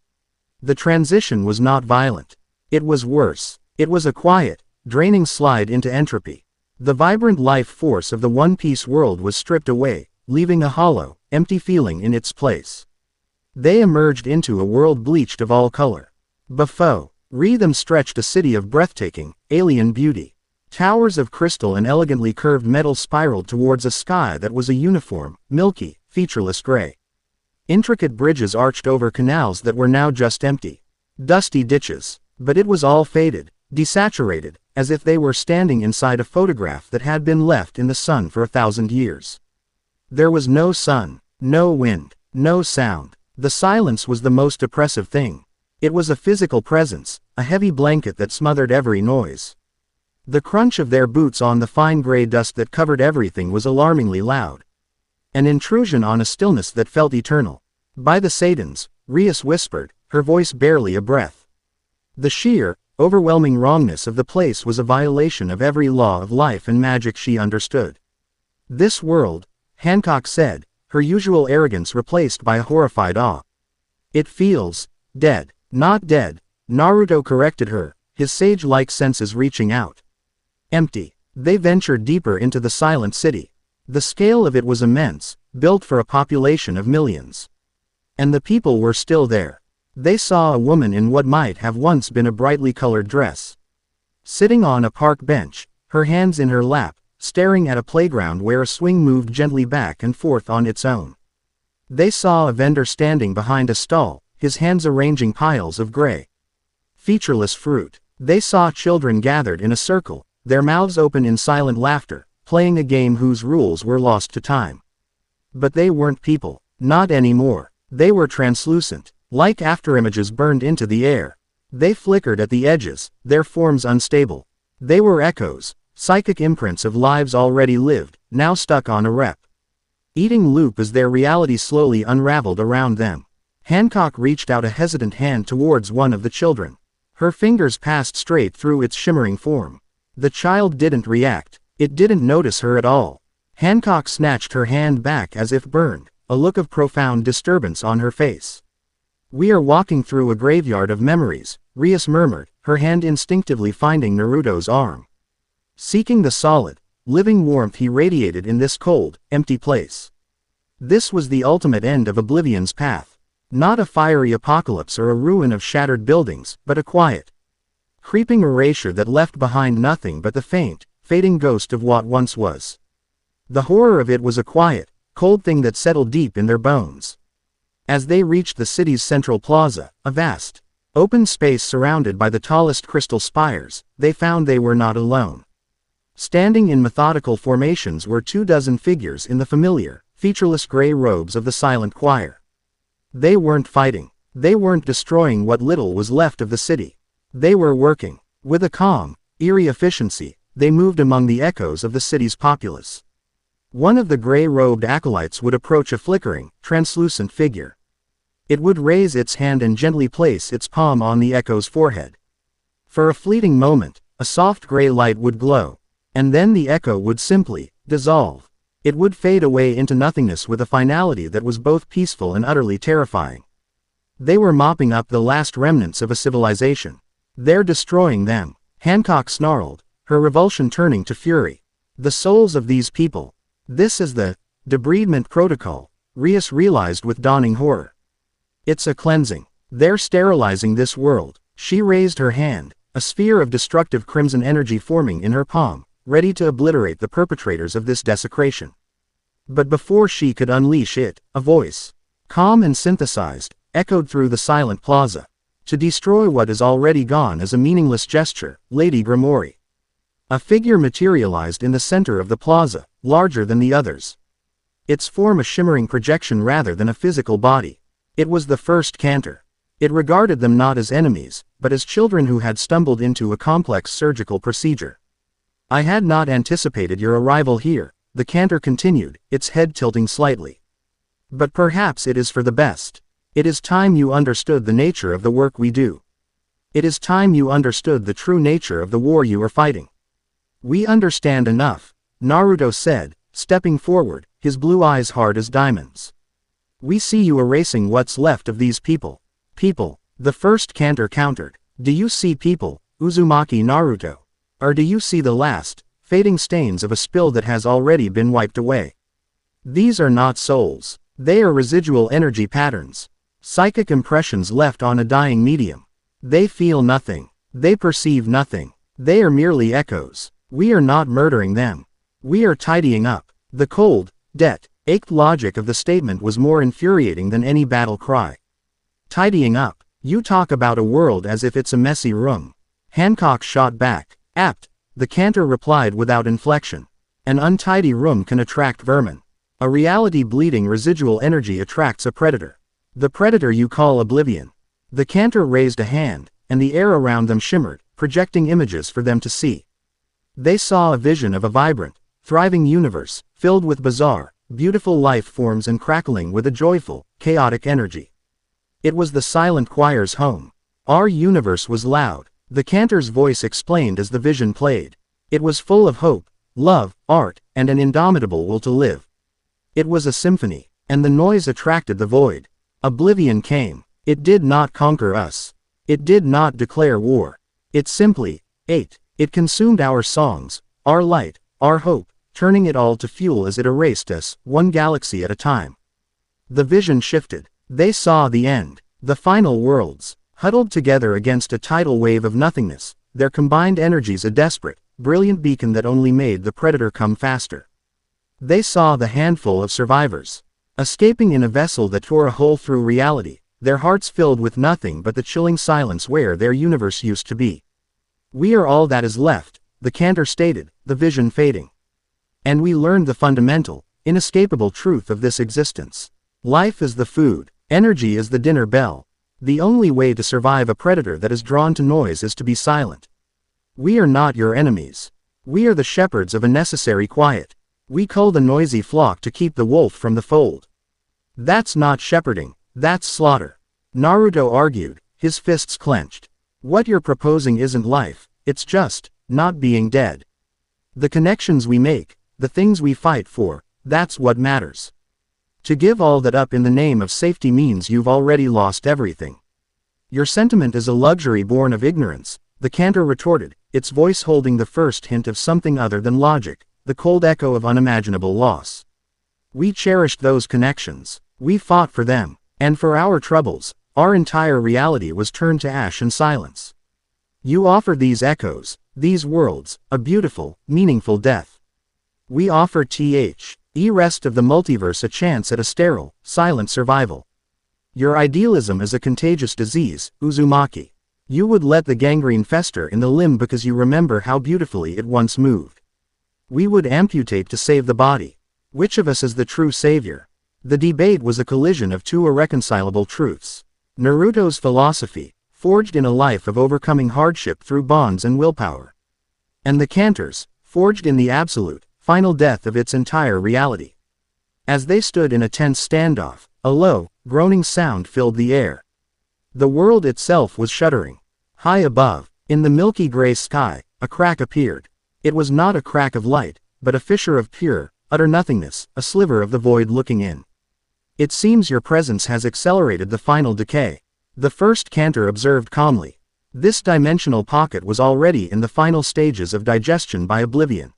The transition was not violent. It was worse. It was a quiet, draining slide into entropy. The vibrant life force of the One Piece world was stripped away, leaving a hollow, empty feeling in its place. They emerged into a world bleached of all color. Before them stretched a city of breathtaking, alien beauty. Towers of crystal and elegantly curved metal spiraled towards a sky that was a uniform, milky, featureless gray. Intricate bridges arched over canals that were now just empty, dusty ditches, but it was all faded, desaturated, as if they were standing inside a photograph that had been left in the sun for 1,000 years. There was no sun, no wind, no sound. The silence was the most oppressive thing. It was a physical presence, a heavy blanket that smothered every noise. The crunch of their boots on the fine gray dust that covered everything was alarmingly loud. An intrusion on a stillness that felt eternal. By the Satans, Rias whispered, her voice barely a breath. The sheer, overwhelming wrongness of the place was a violation of every law of life and magic she understood. This world, Hancock said, her usual arrogance replaced by a horrified awe. It feels dead. Not dead, Naruto corrected her, his sage-like senses reaching out. Empty. They ventured deeper into the silent city. The scale of it was immense, built for a population of millions. And the people were still there. They saw a woman in what might have once been a brightly colored dress. Sitting on a park bench, her hands in her lap, staring at a playground where a swing moved gently back and forth on its own. They saw a vendor standing behind a stall, his hands arranging piles of gray, featureless fruit. They saw children gathered in a circle, their mouths open in silent laughter, playing a game whose rules were lost to time. But they weren't people, not anymore. They were translucent, like afterimages burned into the air. They flickered at the edges, their forms unstable. They were echoes, psychic imprints of lives already lived, now stuck on a rep. Eating loop as their reality slowly unraveled around them. Hancock reached out a hesitant hand towards one of the children. Her fingers passed straight through its shimmering form. The child didn't react. It didn't notice her at all. Hancock snatched her hand back as if burned, a look of profound disturbance on her face. "We are walking through a graveyard of memories," Rias murmured, her hand instinctively finding Naruto's arm. Seeking the solid, living warmth he radiated in this cold, empty place. This was the ultimate end of Oblivion's path. Not a fiery apocalypse or a ruin of shattered buildings, but a quiet, creeping erasure that left behind nothing but the faint, fading ghost of what once was. The horror of it was a quiet, cold thing that settled deep in their bones. As they reached the city's central plaza, a vast, open space surrounded by the tallest crystal spires, they found they were not alone. Standing in methodical formations were 24 figures in the familiar, featureless gray robes of the silent choir. They weren't fighting. They weren't destroying what little was left of the city. They were working. With a calm, eerie efficiency, they moved among the echoes of the city's populace. One of the gray-robed acolytes would approach a flickering, translucent figure. It would raise its hand and gently place its palm on the echo's forehead. For a fleeting moment, a soft gray light would glow, and then the echo would simply dissolve. It would fade away into nothingness with a finality that was both peaceful and utterly terrifying. They were mopping up the last remnants of a civilization. They're destroying them, Hancock snarled, her revulsion turning to fury. The souls of these people. This is the debridement protocol, Rias realized with dawning horror. It's a cleansing. They're sterilizing this world. She raised her hand, a sphere of destructive crimson energy forming in her palm, ready to obliterate the perpetrators of this desecration. But before she could unleash it, a voice, calm and synthesized, echoed through the silent plaza. To destroy what is already gone is a meaningless gesture, Lady Grimori. A figure materialized in the center of the plaza, larger than the others. Its form a shimmering projection rather than a physical body. It was the first cantor. It regarded them not as enemies, but as children who had stumbled into a complex surgical procedure. I had not anticipated your arrival here, the cantor continued, its head tilting slightly. But perhaps it is for the best. It is time you understood the nature of the work we do. It is time you understood the true nature of the war you are fighting. We understand enough, Naruto said, stepping forward, his blue eyes hard as diamonds. We see you erasing what's left of these people. People, The first cantor countered. Do you see people, Uzumaki Naruto? Or do you see the last, fading stains of a spill that has already been wiped away? These are not souls. They are residual energy patterns. Psychic impressions left on a dying medium. They feel nothing. They perceive nothing. They are merely echoes. We are not murdering them. We are tidying up. The cold, ached logic of the statement was more infuriating than any battle cry. Tidying up. You talk about a world as if it's a messy room. Hancock shot back. Apt, the cantor replied without inflection. An untidy room can attract vermin. A reality bleeding residual energy attracts a predator. The predator you call oblivion. The cantor raised a hand, and the air around them shimmered, projecting images for them to see. They saw a vision of a vibrant, thriving universe, filled with bizarre, beautiful life forms and crackling with a joyful, chaotic energy. It was the silent choir's home. Our universe was loud, the cantor's voice explained as the vision played. It was full of hope, love, art, and an indomitable will to live. It was a symphony, and the noise attracted the void. Oblivion came. It did not conquer us. It did not declare war. It simply ate. It consumed our songs, our light, our hope, turning it all to fuel as it erased us, one galaxy at a time. The vision shifted. They saw the end. The final worlds, huddled together against a tidal wave of nothingness, their combined energies a desperate, brilliant beacon that only made the predator come faster. They saw the handful of survivors, escaping in a vessel that tore a hole through reality, their hearts filled with nothing but the chilling silence where their universe used to be. We are all that is left, the cantor stated, the vision fading. And we learned the fundamental, inescapable truth of this existence. Life is the food, energy is the dinner bell. The only way to survive a predator that is drawn to noise is to be silent. We are not your enemies. We are the shepherds of a necessary quiet. We cull the noisy flock to keep the wolf from the fold. That's not shepherding, that's slaughter. Naruto argued, his fists clenched. What you're proposing isn't life, it's just, not being dead. The connections we make, the things we fight for, that's what matters. To give all that up in the name of safety means you've already lost everything. Your sentiment is a luxury born of ignorance, the cantor retorted, its voice holding the first hint of something other than logic, the cold echo of unimaginable loss. We cherished those connections. We fought for them. And for our troubles, our entire reality was turned to ash and silence. You offered these echoes, these worlds, a beautiful, meaningful death. We offered rest of the multiverse a chance at a sterile, silent survival. Your idealism is a contagious disease, Uzumaki. You would let the gangrene fester in the limb because you remember how beautifully it once moved. We would amputate to save the body. Which of us is the true savior? The debate was a collision of two irreconcilable truths. Naruto's philosophy, forged in a life of overcoming hardship through bonds and willpower. And the cantor's, forged in the absolute, final death of its entire reality. As they stood in a tense standoff, a low, groaning sound filled the air. The world itself was shuddering. High above, in the milky gray sky, a crack appeared. It was not a crack of light, but a fissure of pure, utter nothingness, a sliver of the void looking in. It seems your presence has accelerated the final decay. The first cantor observed calmly. This dimensional pocket was already in the final stages of digestion by oblivion.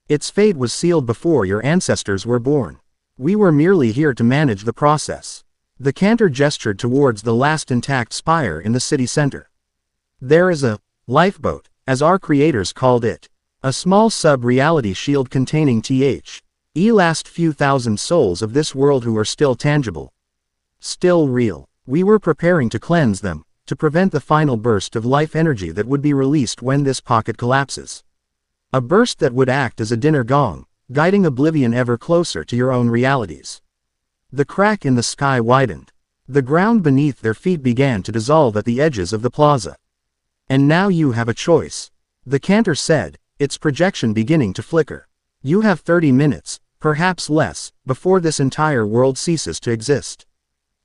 Its fate was sealed before your ancestors were born. We were merely here to manage the process. The cantor gestured towards the last intact spire in the city center. There is a lifeboat, as our creators called it. A small sub-reality shield containing last few thousand souls of this world who are still tangible. Still real. We were preparing to cleanse them, to prevent the final burst of life energy that would be released when this pocket collapses. A burst that would act as a dinner gong, guiding oblivion ever closer to your own realities. The crack in the sky widened. The ground beneath their feet began to dissolve at the edges of the plaza. And now you have a choice. The cantor said, its projection beginning to flicker. You have 30 minutes, perhaps less, before this entire world ceases to exist.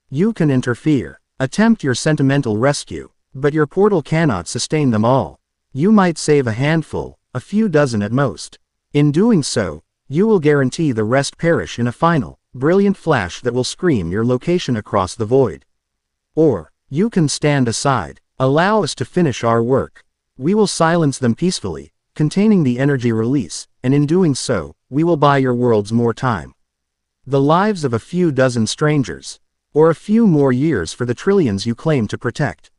You can interfere, attempt your sentimental rescue, but your portal cannot sustain them all. You might save a handful, a few dozen at most. In doing so, you will guarantee the rest perish in a final, brilliant flash that will scream your location across the void. Or, You can stand aside. Allow us to finish our work. We will silence them peacefully, containing the energy release, and in doing so, we will buy your worlds more time. The lives of a few dozen strangers. Or a few more years for the trillions you claim to protect.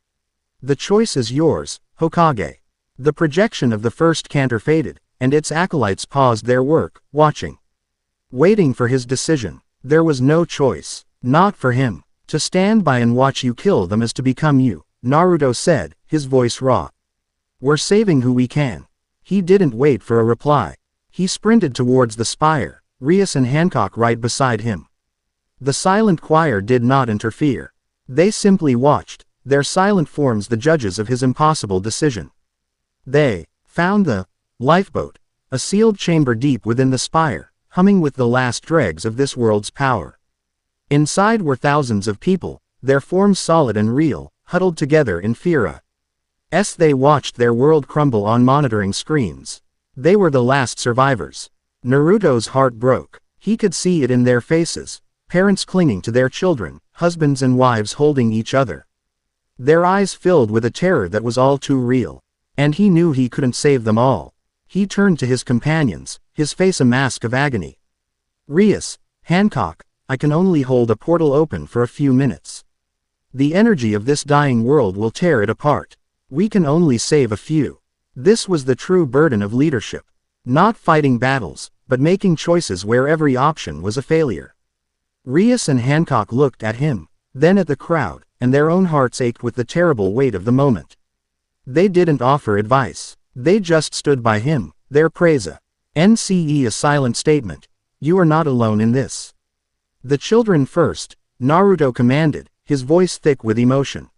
The choice is yours, Hokage. The projection of the first cantor faded, and its acolytes paused their work, watching. Waiting for his decision. There was no choice. Not for him. To stand by and watch you kill them is to become you, Naruto said, his voice raw. We're saving who we can. He didn't wait for a reply. He sprinted towards the spire, Rias and Hancock right beside him. The silent choir did not interfere. They simply watched, their silent forms the judges of his impossible decision. They found the lifeboat, a sealed chamber deep within the spire, humming with the last dregs of this world's power. Inside were thousands of people, their forms solid and real, huddled together in fear. They watched their world crumble on monitoring screens. They were the last survivors. Naruto's heart broke. He could see it in their faces, parents clinging to their children, husbands and wives holding each other. Their eyes filled with a terror that was all too real. And he knew he couldn't save them all. He turned to his companions, his face a mask of agony. Rias, Hancock, I can only hold a portal open for a few minutes. The energy of this dying world will tear it apart. We can only save a few. This was the true burden of leadership. Not fighting battles, but making choices where every option was a failure. Rias and Hancock looked at him, then at the crowd, and their own hearts ached with the terrible weight of the moment. They didn't offer advice. They just stood by him, their praise. A silent statement. You are not alone in this. The children first, Naruto commanded, his voice thick with emotion.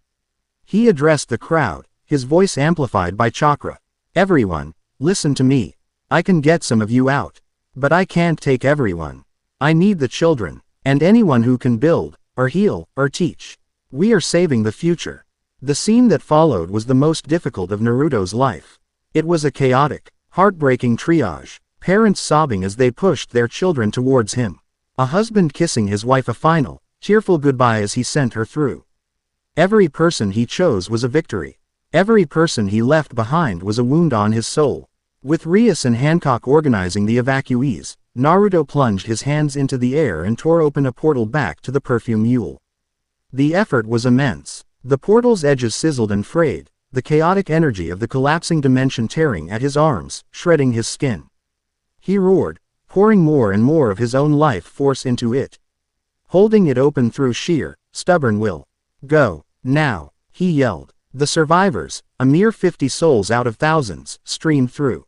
He addressed the crowd, his voice amplified by chakra. Everyone, listen to me. I can get some of you out. But I can't take everyone. I need the children, and anyone who can build, or heal, or teach. We are saving the future. The scene that followed was the most difficult of Naruto's life. It was a chaotic, heartbreaking triage, parents sobbing as they pushed their children towards him. A husband kissing his wife a final, tearful goodbye as he sent her through. Every person he chose was a victory. Every person he left behind was a wound on his soul. With Rias and Hancock organizing the evacuees, Naruto plunged his hands into the air and tore open a portal back to the perfume mule. The effort was immense. The portal's edges sizzled and frayed, the chaotic energy of the collapsing dimension tearing at his arms, shredding his skin. He roared, pouring more and more of his own life force into it. Holding it open through sheer, stubborn will. Go, now, he yelled. The survivors, a mere 50 souls out of thousands, streamed through.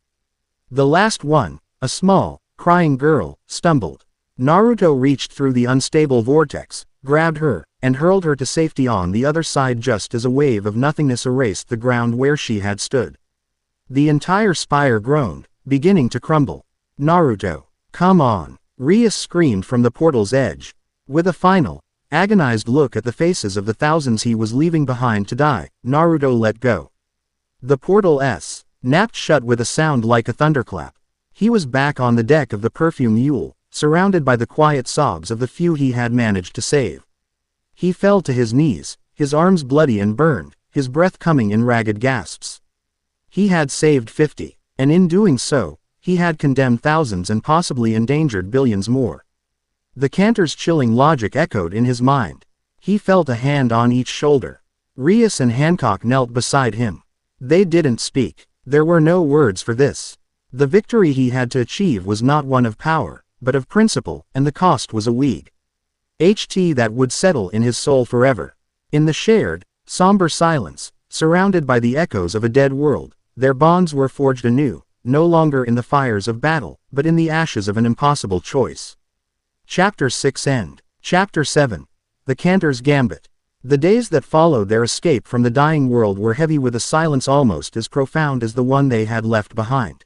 The last one, a small, crying girl, stumbled. Naruto reached through the unstable vortex, grabbed her, and hurled her to safety on the other side just as a wave of nothingness erased the ground where she had stood. The entire spire groaned, beginning to crumble. Naruto, come on, Rias screamed from the portal's edge. With a final, agonized look at the faces of the thousands he was leaving behind to die, Naruto let go. The portal snapped shut with a sound like a thunderclap. He was back on the deck of the perfume mule, surrounded by the quiet sobs of the few he had managed to save. He fell to his knees, his arms bloody and burned, his breath coming in ragged gasps. He had saved 50, and in doing so, he had condemned thousands and possibly endangered billions more. The cantor's chilling logic echoed in his mind. He felt a hand on each shoulder. Rias and Hancock knelt beside him. They didn't speak. There were no words for this. The victory he had to achieve was not one of power, but of principle, and the cost was a weed. That would settle in his soul forever. In the shared, somber silence, surrounded by the echoes of a dead world, their bonds were forged anew, no longer in the fires of battle, but in the ashes of an impossible choice. Chapter 6 End. Chapter 7. The Cantor's Gambit. The days that followed their escape from the dying world were heavy with a silence almost as profound as the one they had left behind.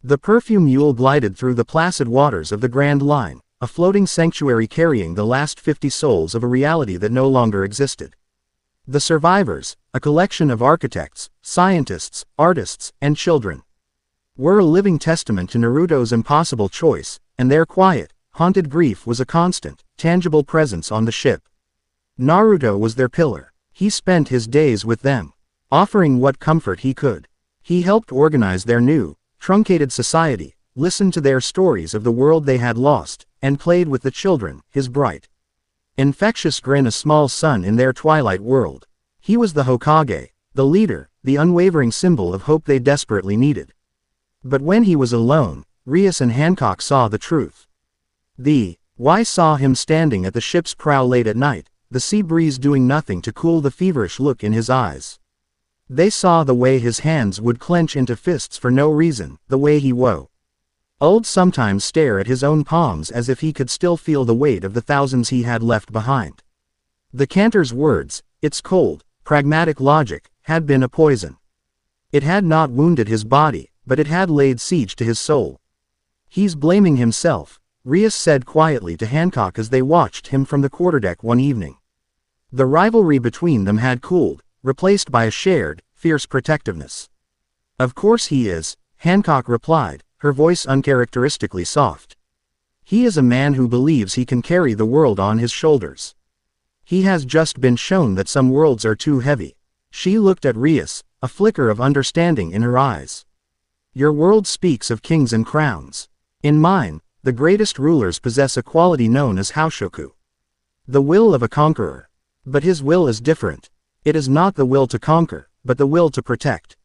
The perfume mule glided through the placid waters of the Grand Line, a floating sanctuary carrying the last 50 souls of a reality that no longer existed. The survivors, a collection of architects, scientists, artists, and children, were a living testament to Naruto's impossible choice, and their quiet, haunted grief was a constant, tangible presence on the ship. Naruto was their pillar. He spent his days with them, offering what comfort he could. He helped organize their new, truncated society, listened to their stories of the world they had lost, and played with the children, his bright, infectious grin, a small sun in their twilight world. He was the Hokage, the leader, the unwavering symbol of hope they desperately needed. But when he was alone, Rias and Hancock saw the truth. Why saw him standing at the ship's prow late at night, the sea breeze doing nothing to cool the feverish look in his eyes. They saw the way his hands would clench into fists for no reason, the way he would sometimes stare at his own palms as if he could still feel the weight of the thousands he had left behind. The cantor's words, its cold, pragmatic logic, had been a poison. It had not wounded his body, but it had laid siege to his soul. He's blaming himself, Rias said quietly to Hancock as they watched him from the quarterdeck one evening. The rivalry between them had cooled, replaced by a shared, fierce protectiveness. Of course he is, Hancock replied, her voice uncharacteristically soft. He is a man who believes he can carry the world on his shoulders. He has just been shown that some worlds are too heavy. She looked at Rias, a flicker of understanding in her eyes. Your world speaks of kings and crowns. In mine, the greatest rulers possess a quality known as haushoku, the will of a conqueror. But his will is different. It is not the will to conquer, but the will to protect.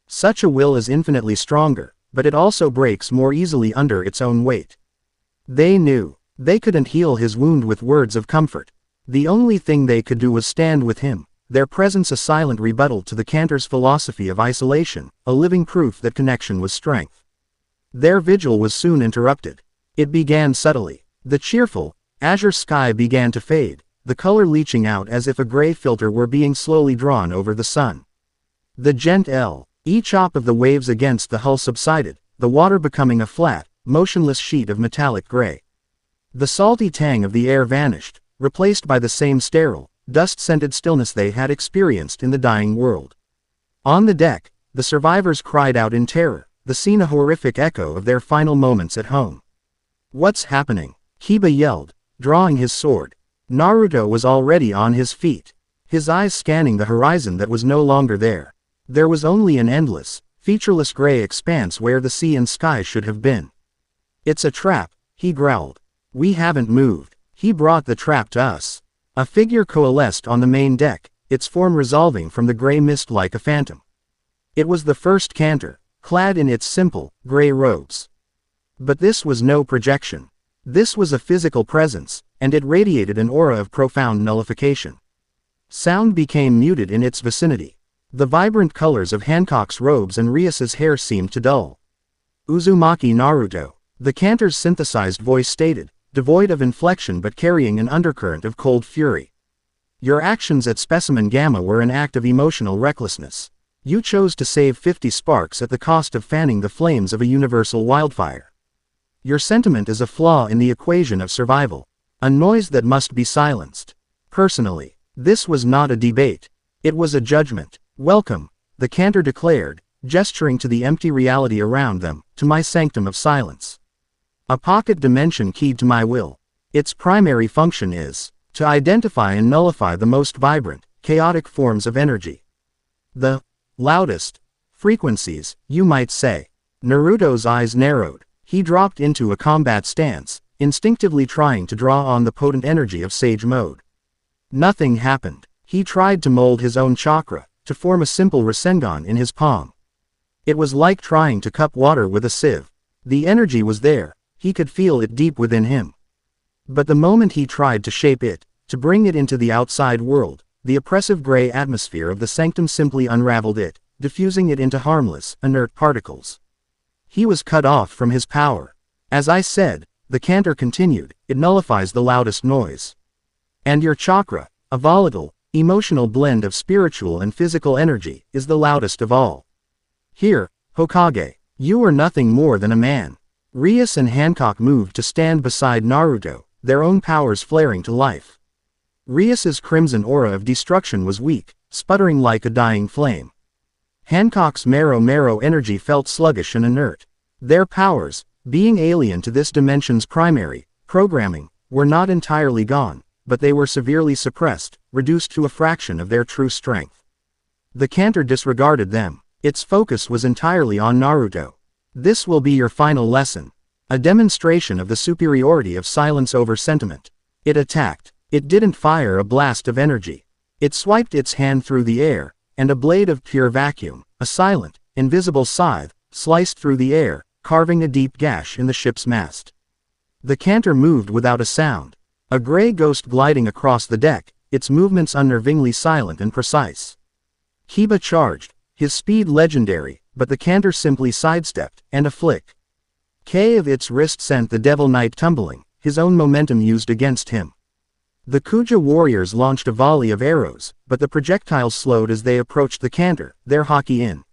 Such a will is infinitely stronger, but it also breaks more easily under its own weight. They knew. They couldn't heal his wound with words of comfort. The only thing they could do was stand with him, their presence a silent rebuttal to the cantor's philosophy of isolation, a living proof that connection was strength. Their vigil was soon interrupted. It began subtly. The cheerful, azure sky began to fade, the color leaching out as if a gray filter were being slowly drawn over the sun. The gentle, chop of the waves against the hull subsided, the water becoming a flat, motionless sheet of metallic gray. The salty tang of the air vanished, replaced by the same sterile, dust-scented stillness they had experienced in the dying world. On the deck, the survivors cried out in terror, the scene a horrific echo of their final moments at home. What's happening? Kiba yelled, drawing his sword. Naruto was already on his feet, his eyes scanning the horizon that was no longer there. There was only an endless, featureless gray expanse where the sea and sky should have been. It's a trap, he growled. We haven't moved. He brought the trap to us. A figure coalesced on the main deck, its form resolving from the gray mist like a phantom. It was the first cantor, clad in its simple, gray robes. But this was no projection. This was a physical presence, and it radiated an aura of profound nullification. Sound became muted in its vicinity. The vibrant colors of Hancock's robes and Rias's hair seemed to dull. Uzumaki Naruto, the cantor's synthesized voice stated, devoid of inflection but carrying an undercurrent of cold fury. Your actions at Specimen Gamma were an act of emotional recklessness. You chose to save 50 sparks at the cost of fanning the flames of a universal wildfire. Your sentiment is a flaw in the equation of survival, a noise that must be silenced. Personally, this was not a debate. It was a judgment. Welcome, the cantor declared, gesturing to the empty reality around them, to my sanctum of silence. A pocket dimension keyed to my will. Its primary function is to identify and nullify the most vibrant, chaotic forms of energy. The loudest frequencies, you might say. Naruto's eyes narrowed. He dropped into a combat stance, instinctively trying to draw on the potent energy of Sage Mode. Nothing happened. He tried to mold his own chakra, to form a simple Rasengan in his palm. It was like trying to cup water with a sieve. The energy was there, he could feel it deep within him. But the moment he tried to shape it, to bring it into the outside world, the oppressive gray atmosphere of the sanctum simply unraveled it, diffusing it into harmless, inert particles. He was cut off from his power. As I said, the cantor continued, it nullifies the loudest noise. And your chakra, a volatile, emotional blend of spiritual and physical energy, is the loudest of all. Here, Hokage, you are nothing more than a man. Rias and Hancock moved to stand beside Naruto, their own powers flaring to life. Rias's crimson aura of destruction was weak, sputtering like a dying flame. Hancock's marrow energy felt sluggish and inert. Their powers, being alien to this dimension's primary programming, were not entirely gone, but they were severely suppressed, reduced to a fraction of their true strength. The canter disregarded them. Its focus was entirely on Naruto. This will be your final lesson. A demonstration of the superiority of silence over sentiment. It attacked. It didn't fire a blast of energy. It swiped its hand through the air, and a blade of pure vacuum, a silent, invisible scythe, sliced through the air, carving a deep gash in the ship's mast. The canter moved without a sound. A gray ghost gliding across the deck, its movements unnervingly silent and precise. Kiba charged, his speed legendary, but the canter simply sidestepped, and a flick of its wrist sent the Devil Knight tumbling, his own momentum used against him. The Kuja warriors launched a volley of arrows, but the projectiles slowed as they approached the canter, their haki in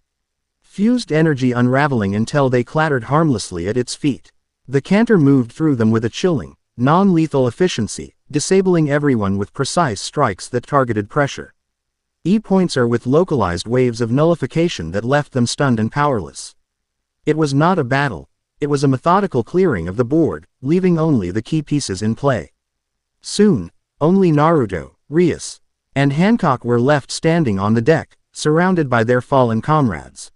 fused energy unraveling until they clattered harmlessly at its feet. The canter moved through them with a chilling, non-lethal efficiency, disabling everyone with precise strikes that targeted pressure. E-points are with localized waves of nullification that left them stunned and powerless. It was not a battle. It was a methodical clearing of the board, leaving only the key pieces in play. Soon, only Naruto, Rias, and Hancock were left standing on the deck, surrounded by their fallen comrades.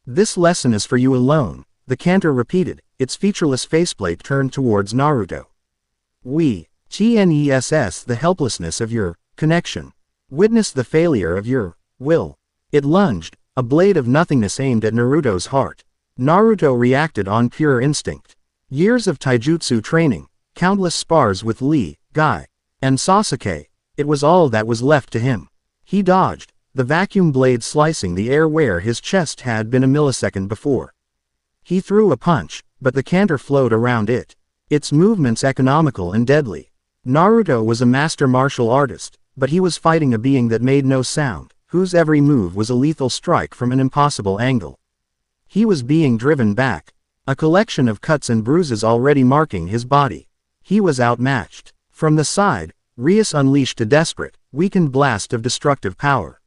"This lesson is for you alone," the canter repeated, its featureless faceplate turned towards Naruto. "Tness the helplessness of your connection. Witness the failure of your will." It lunged, a blade of nothingness aimed at Naruto's heart. Naruto reacted on pure instinct. Years of taijutsu training, countless spars with Lee, Guy, and Sasuke, it was all that was left to him. He dodged, the vacuum blade slicing the air where his chest had been a millisecond before. He threw a punch, but the canter flowed around it, its movements economical and deadly. Naruto was a master martial artist, but he was fighting a being that made no sound, whose every move was a lethal strike from an impossible angle. He was being driven back, a collection of cuts and bruises already marking his body. He was outmatched. From the side, Rias unleashed a desperate, weakened blast of destructive power.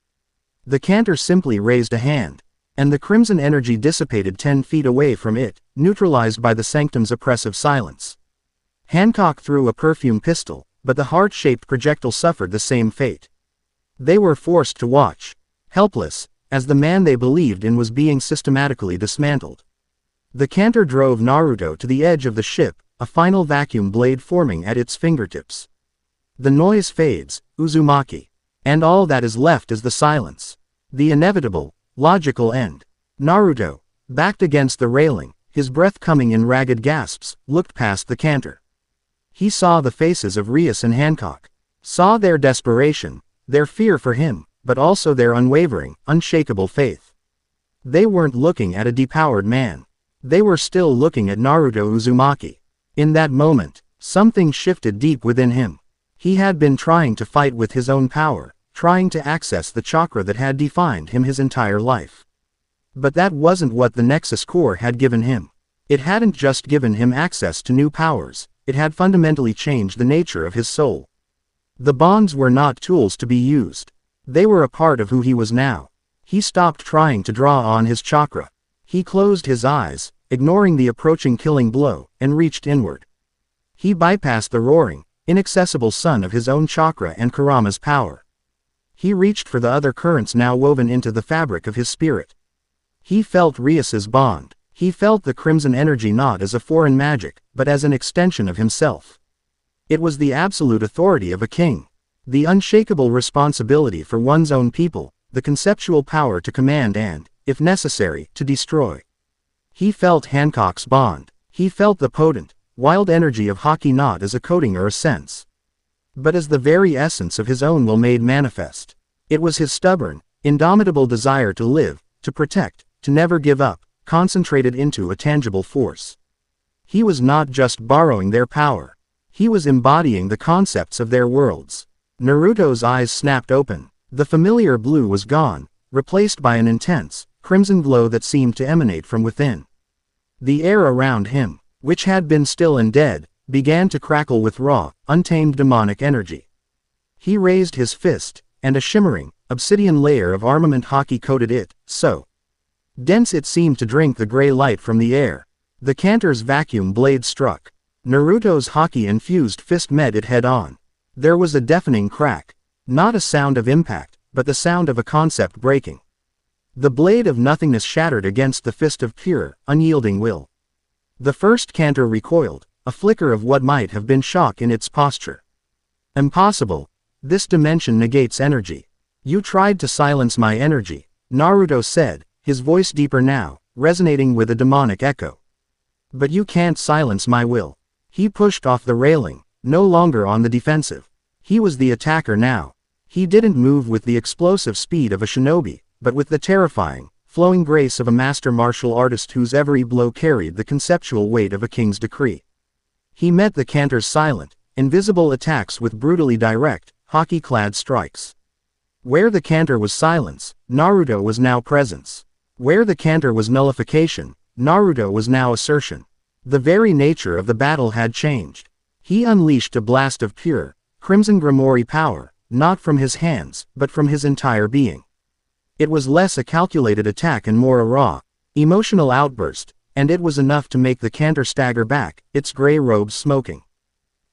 The canter simply raised a hand, and the crimson energy dissipated 10 feet away from it, neutralized by the sanctum's oppressive silence. Hancock threw a perfume pistol, but the heart-shaped projectile suffered the same fate. They were forced to watch, helpless, as the man they believed in was being systematically dismantled. The canter drove Naruto to the edge of the ship, a final vacuum blade forming at its fingertips. The noise fades, Uzumaki. And all that is left is the silence. The inevitable, logical end. Naruto, backed against the railing, his breath coming in ragged gasps, looked past the canter. He saw the faces of Rias and Hancock. Saw their desperation, their fear for him, but also their unwavering, unshakable faith. They weren't looking at a depowered man. They were still looking at Naruto Uzumaki. In that moment, something shifted deep within him. He had been trying to fight with his own power, trying to access the chakra that had defined him his entire life. But that wasn't what the Nexus Core had given him. It hadn't just given him access to new powers, it had fundamentally changed the nature of his soul. The bonds were not tools to be used. They were a part of who he was now. He stopped trying to draw on his chakra. He closed his eyes, ignoring the approaching killing blow, and reached inward. He bypassed the roaring, inaccessible sun of his own chakra and Kurama's power. He reached for the other currents now woven into the fabric of his spirit. He felt Rias's bond. He felt the crimson energy not as a foreign magic, but as an extension of himself. It was the absolute authority of a king. The unshakable responsibility for one's own people, the conceptual power to command and, if necessary, to destroy. He felt Hancock's bond. He felt the potent, wild energy of Haki not as a coating or a sense, but as the very essence of his own will made manifest. It was his stubborn, indomitable desire to live, to protect, to never give up, concentrated into a tangible force. He was not just borrowing their power. He was embodying the concepts of their worlds. Naruto's eyes snapped open. The familiar blue was gone, replaced by an intense, crimson glow that seemed to emanate from within. The air around him, which had been still and dead, began to crackle with raw, untamed demonic energy. He raised his fist, and a shimmering, obsidian layer of armament Haki coated it, so dense it seemed to drink the gray light from the air. The canter's vacuum blade struck. Naruto's Haki-infused fist met it head-on. There was a deafening crack. Not a sound of impact, but the sound of a concept breaking. The blade of nothingness shattered against the fist of pure, unyielding will. The first canter recoiled, a flicker of what might have been shock in its posture. Impossible. This dimension negates energy. You tried to silence my energy, Naruto said, his voice deeper now, resonating with a demonic echo. But you can't silence my will. He pushed off the railing, no longer on the defensive. He was the attacker now. He didn't move with the explosive speed of a shinobi, but with the terrifying, flowing grace of a master martial artist whose every blow carried the conceptual weight of a king's decree. He met the canter's silent, invisible attacks with brutally direct, hockey-clad strikes. Where the canter was silence, Naruto was now presence. Where the canter was nullification, Naruto was now assertion. The very nature of the battle had changed. He unleashed a blast of pure, crimson Grimoire power, not from his hands, but from his entire being. It was less a calculated attack and more a raw, emotional outburst, and it was enough to make the canter stagger back, its gray robes smoking.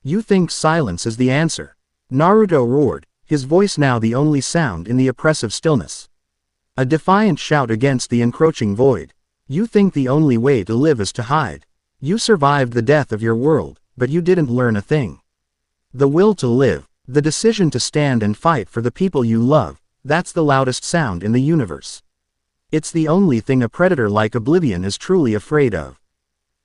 You think silence is the answer? Naruto roared, his voice now the only sound in the oppressive stillness. A defiant shout against the encroaching void. You think the only way to live is to hide. You survived the death of your world, but you didn't learn a thing. The will to live, the decision to stand and fight for the people you love, that's the loudest sound in the universe. It's the only thing a predator like Oblivion is truly afraid of.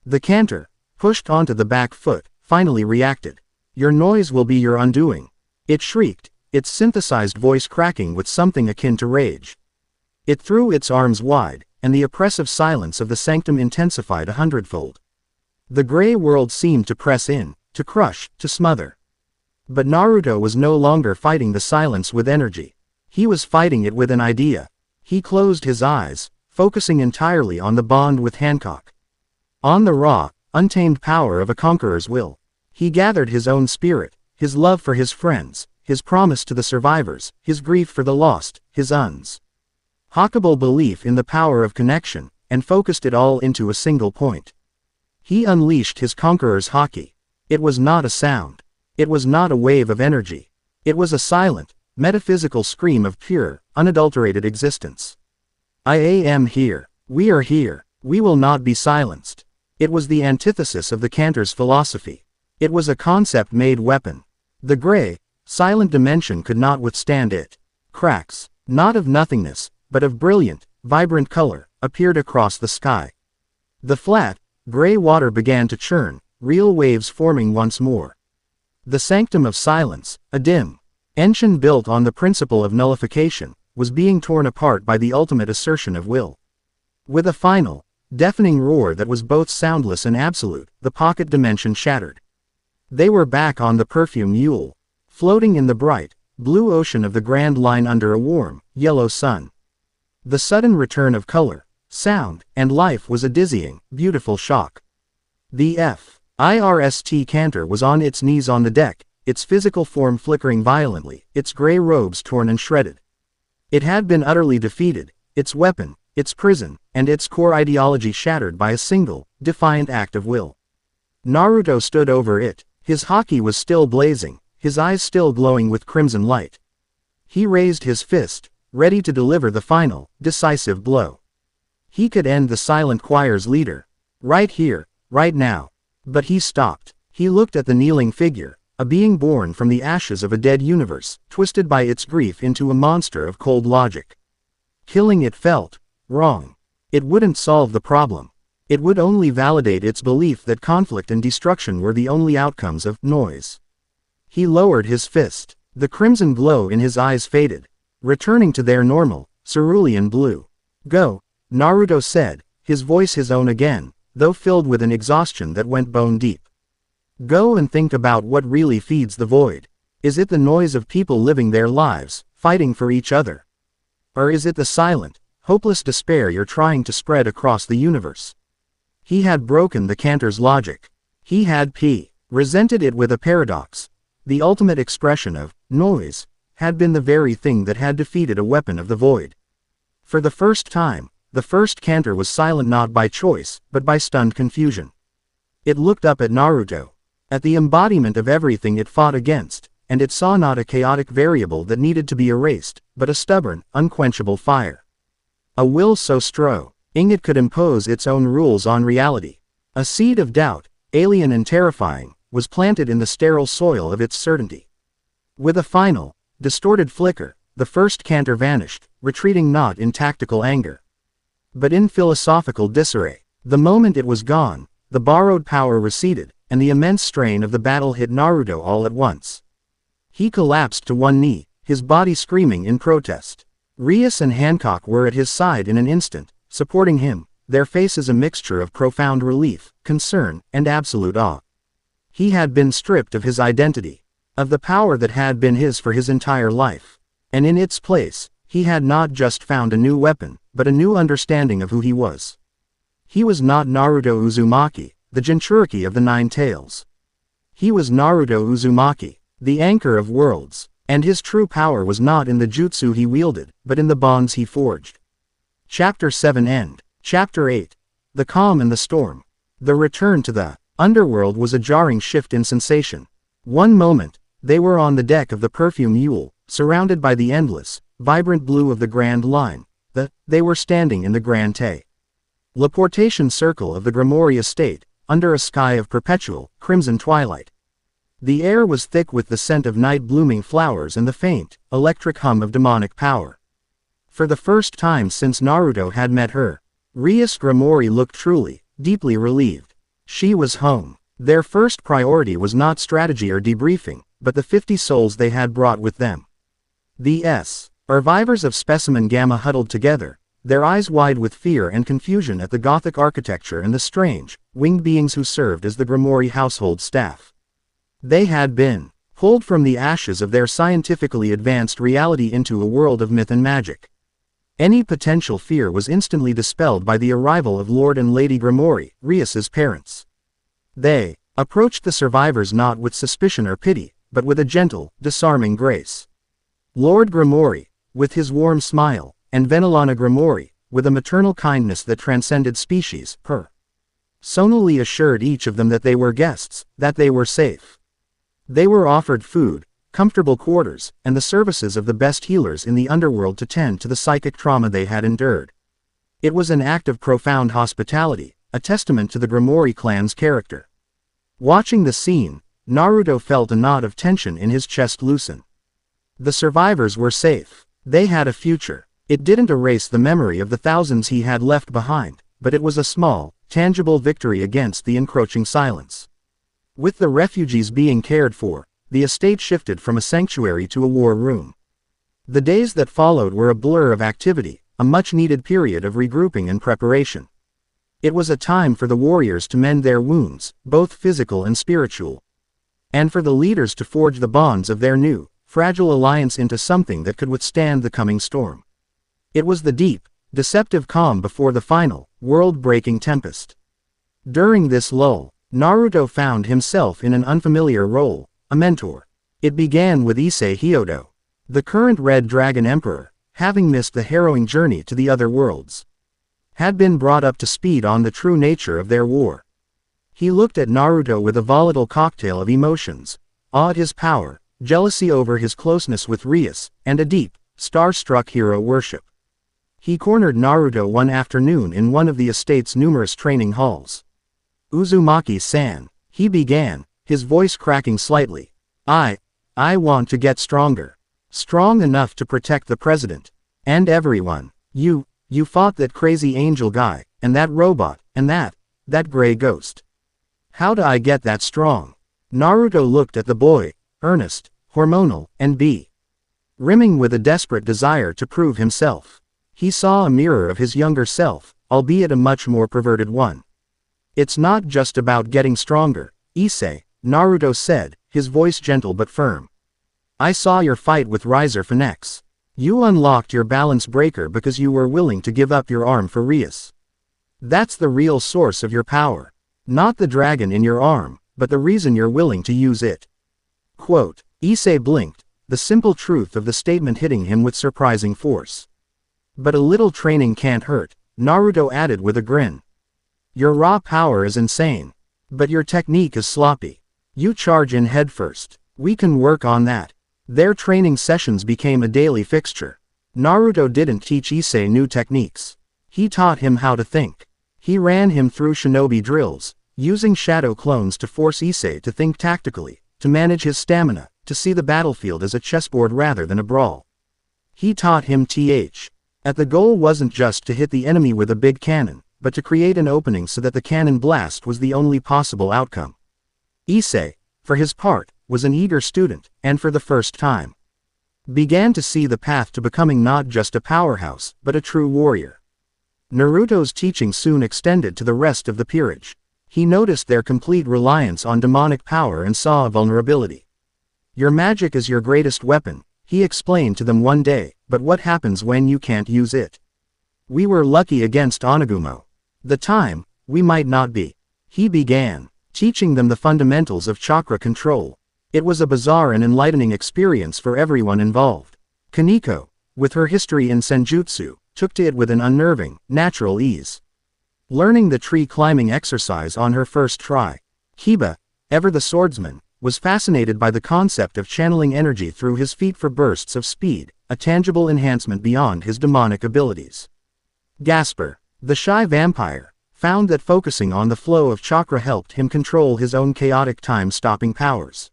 The canter, pushed onto the back foot, finally reacted. Your noise will be your undoing. It shrieked, its synthesized voice cracking with something akin to rage. It threw its arms wide, and the oppressive silence of the sanctum intensified 100-fold. The gray world seemed to press in, to crush, to smother. But Naruto was no longer fighting the silence with energy. He was fighting it with an idea. He closed his eyes, focusing entirely on the bond with Hancock. On the raw, untamed power of a conqueror's will. He gathered his own spirit, his love for his friends, his promise to the survivors, his grief for the lost, his unhackable belief in the power of connection, and focused it all into a single point. He unleashed his conqueror's haki. It was not a sound. It was not a wave of energy. It was a silent, metaphysical scream of pure, unadulterated existence. I am here. We are here. We will not be silenced. It was the antithesis of the canter's philosophy. It was a concept-made weapon. The gray, silent dimension could not withstand it. Cracks, not of nothingness, but of brilliant, vibrant color, appeared across the sky. The flat, gray water began to churn, real waves forming once more. The sanctum of silence, a dim engine built on the principle of nullification, was being torn apart by the ultimate assertion of will. With a final, deafening roar that was both soundless and absolute, the pocket dimension shattered. They were back on the perfume mule, floating in the bright, blue ocean of the Grand Line under a warm, yellow sun. The sudden return of color, sound, and life was a dizzying, beautiful shock. The first canter was on its knees on the deck, its physical form flickering violently, its gray robes torn and shredded. It had been utterly defeated, its weapon, its prison, and its core ideology shattered by a single, defiant act of will. Naruto stood over it, his haki was still blazing, his eyes still glowing with crimson light. He raised his fist, ready to deliver the final, decisive blow. He could end the silent choir's leader. Right here, right now. But he stopped. He looked at the kneeling figure, a being born from the ashes of a dead universe, twisted by its grief into a monster of cold logic. Killing it felt wrong. It wouldn't solve the problem. It would only validate its belief that conflict and destruction were the only outcomes of noise. He lowered his fist. The crimson glow in his eyes faded, returning to their normal, cerulean blue. Go, Naruto said, his voice his own again, though filled with an exhaustion that went bone deep. Go and think about what really feeds the void. Is it the noise of people living their lives, fighting for each other? Or is it the silent, hopeless despair you're trying to spread across the universe? He had broken the canter's logic. He had resented it with a paradox. The ultimate expression of noise had been the very thing that had defeated a weapon of the void. For the first time, the first canter was silent not by choice, but by stunned confusion. It looked up at Naruto. At the embodiment of everything it fought against, and it saw not a chaotic variable that needed to be erased, but a stubborn, unquenchable fire. A will so strong it could impose its own rules on reality. A seed of doubt, alien and terrifying, was planted in the sterile soil of its certainty. With a final, distorted flicker, the first canter vanished, retreating not in tactical anger, but in philosophical disarray. The moment it was gone, the borrowed power receded, and the immense strain of the battle hit Naruto all at once. He collapsed to one knee, his body screaming in protest. Rias and Hancock were at his side in an instant, supporting him, their faces a mixture of profound relief, concern, and absolute awe. He had been stripped of his identity, of the power that had been his for his entire life, and in its place, he had not just found a new weapon, but a new understanding of who he was. He was not Naruto Uzumaki, the Jinchuriki of the Nine Tails. He was Naruto Uzumaki, the anchor of worlds, and his true power was not in the jutsu he wielded, but in the bonds he forged. Chapter 7 End. Chapter 8. The Calm and the Storm. The return to the underworld was a jarring shift in sensation. One moment, they were on the deck of the Perfume Mule, surrounded by the endless, vibrant blue of the Grand Line. They were standing in the Grand Teleportation Circle of the Grimoire Estate, under a sky of perpetual, crimson twilight. The air was thick with the scent of night-blooming flowers and the faint, electric hum of demonic power. For the first time since Naruto had met her, Rias Grimoire looked truly, deeply relieved. She was home. Their first priority was not strategy or debriefing, but the 50 souls they had brought with them. The survivors of Specimen Gamma huddled together, their eyes wide with fear and confusion at the Gothic architecture and the strange, winged beings who served as the Grimoire household staff. They had been pulled from the ashes of their scientifically advanced reality into a world of myth and magic. Any potential fear was instantly dispelled by the arrival of Lord and Lady Grimoire, Rias's parents. They approached the survivors not with suspicion or pity, but with a gentle, disarming grace. Lord Grimoire, with his warm smile, and Venelana Grimoire, with a maternal kindness that transcended species, personally assured each of them that they were guests, that they were safe. They were offered food, comfortable quarters, and the services of the best healers in the underworld to tend to the psychic trauma they had endured. It was an act of profound hospitality, a testament to the Grimoire clan's character. Watching the scene, Naruto felt a knot of tension in his chest loosen. The survivors were safe. They had a future. It didn't erase the memory of the thousands he had left behind, but it was a small, tangible victory against the encroaching silence. With the refugees being cared for, the estate shifted from a sanctuary to a war room. The days that followed were a blur of activity, a much-needed period of regrouping and preparation. It was a time for the warriors to mend their wounds, both physical and spiritual, and for the leaders to forge the bonds of their new, fragile alliance into something that could withstand the coming storm. It was the deep, deceptive calm before the final, world-breaking tempest. During this lull, Naruto found himself in an unfamiliar role, a mentor. It began with Issei Hyodo, the current Red Dragon Emperor, having missed the harrowing journey to the other worlds, had been brought up to speed on the true nature of their war. He looked at Naruto with a volatile cocktail of emotions, awe at his power, jealousy over his closeness with Rias, and a deep, star-struck hero worship. He cornered Naruto one afternoon in one of the estate's numerous training halls. "Uzumaki-san," he began, his voice cracking slightly. I want to get stronger. Strong enough to protect the president. And everyone. You fought that crazy angel guy, and that robot, and that gray ghost. How do I get that strong?" Naruto looked at the boy, earnest, hormonal, and rimming with a desperate desire to prove himself. He saw a mirror of his younger self, albeit a much more perverted one. "It's not just about getting stronger, Issei," Naruto said, his voice gentle but firm. "I saw your fight with Riser Phenex. You unlocked your balance breaker because you were willing to give up your arm for Rias. That's the real source of your power. Not the dragon in your arm, but the reason you're willing to use it." Quote. Issei blinked, the simple truth of the statement hitting him with surprising force. "But a little training can't hurt," Naruto added with a grin. "Your raw power is insane. But your technique is sloppy. You charge in headfirst. We can work on that. Their training sessions became a daily fixture. Naruto didn't teach Issei new techniques. He taught him how to think. He ran him through shinobi drills, using shadow clones to force Issei to think tactically, to manage his stamina, to see the battlefield as a chessboard rather than a brawl. He taught him that the goal wasn't just to hit the enemy with a big cannon, but to create an opening so that the cannon blast was the only possible outcome. Issei, for his part, was an eager student, and for the first time, began to see the path to becoming not just a powerhouse, but a true warrior. Naruto's teaching soon extended to the rest of the peerage. He noticed their complete reliance on demonic power and saw a vulnerability. Your magic is your greatest weapon, he explained to them one day, but what happens when you can't use it? We were lucky against Anugumo. The time, we might not be. He began, teaching them the fundamentals of chakra control. It was a bizarre and enlightening experience for everyone involved. Kaneko, with her history in senjutsu, took to it with an unnerving, natural ease. Learning the tree climbing exercise on her first try. Kiba, ever the swordsman, was fascinated by the concept of channeling energy through his feet for bursts of speed, a tangible enhancement beyond his demonic abilities. Gasper, the shy vampire, found that focusing on the flow of chakra helped him control his own chaotic time-stopping powers.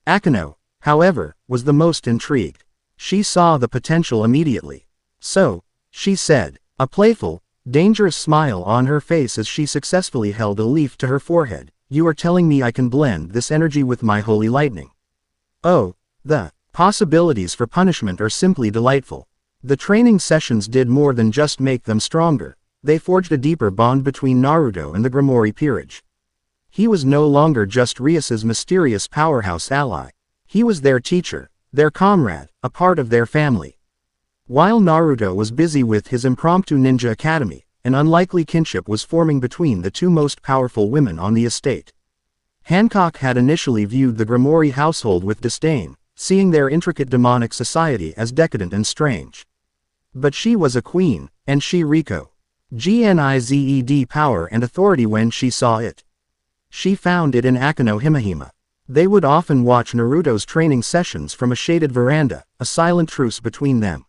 Akeno, however, was the most intrigued. She saw the potential immediately. So, she said, a playful, dangerous smile on her face as she successfully held a leaf to her forehead. You are telling me I can blend this energy with my holy lightning. Oh, the possibilities for punishment are simply delightful. The training sessions did more than just make them stronger. They forged a deeper bond between Naruto and the Grimoire peerage. He was no longer just Rias's mysterious powerhouse ally. He was their teacher, their comrade, a part of their family. While Naruto was busy with his impromptu ninja academy, an unlikely kinship was forming between the two most powerful women on the estate. Hancock had initially viewed the Grimoire household with disdain, seeing their intricate demonic society as decadent and strange. But she was a queen, and she Riko. Gnized power and authority when she saw it. She found it in Akeno Himehime. They would often watch Naruto's training sessions from a shaded veranda, a silent truce between them.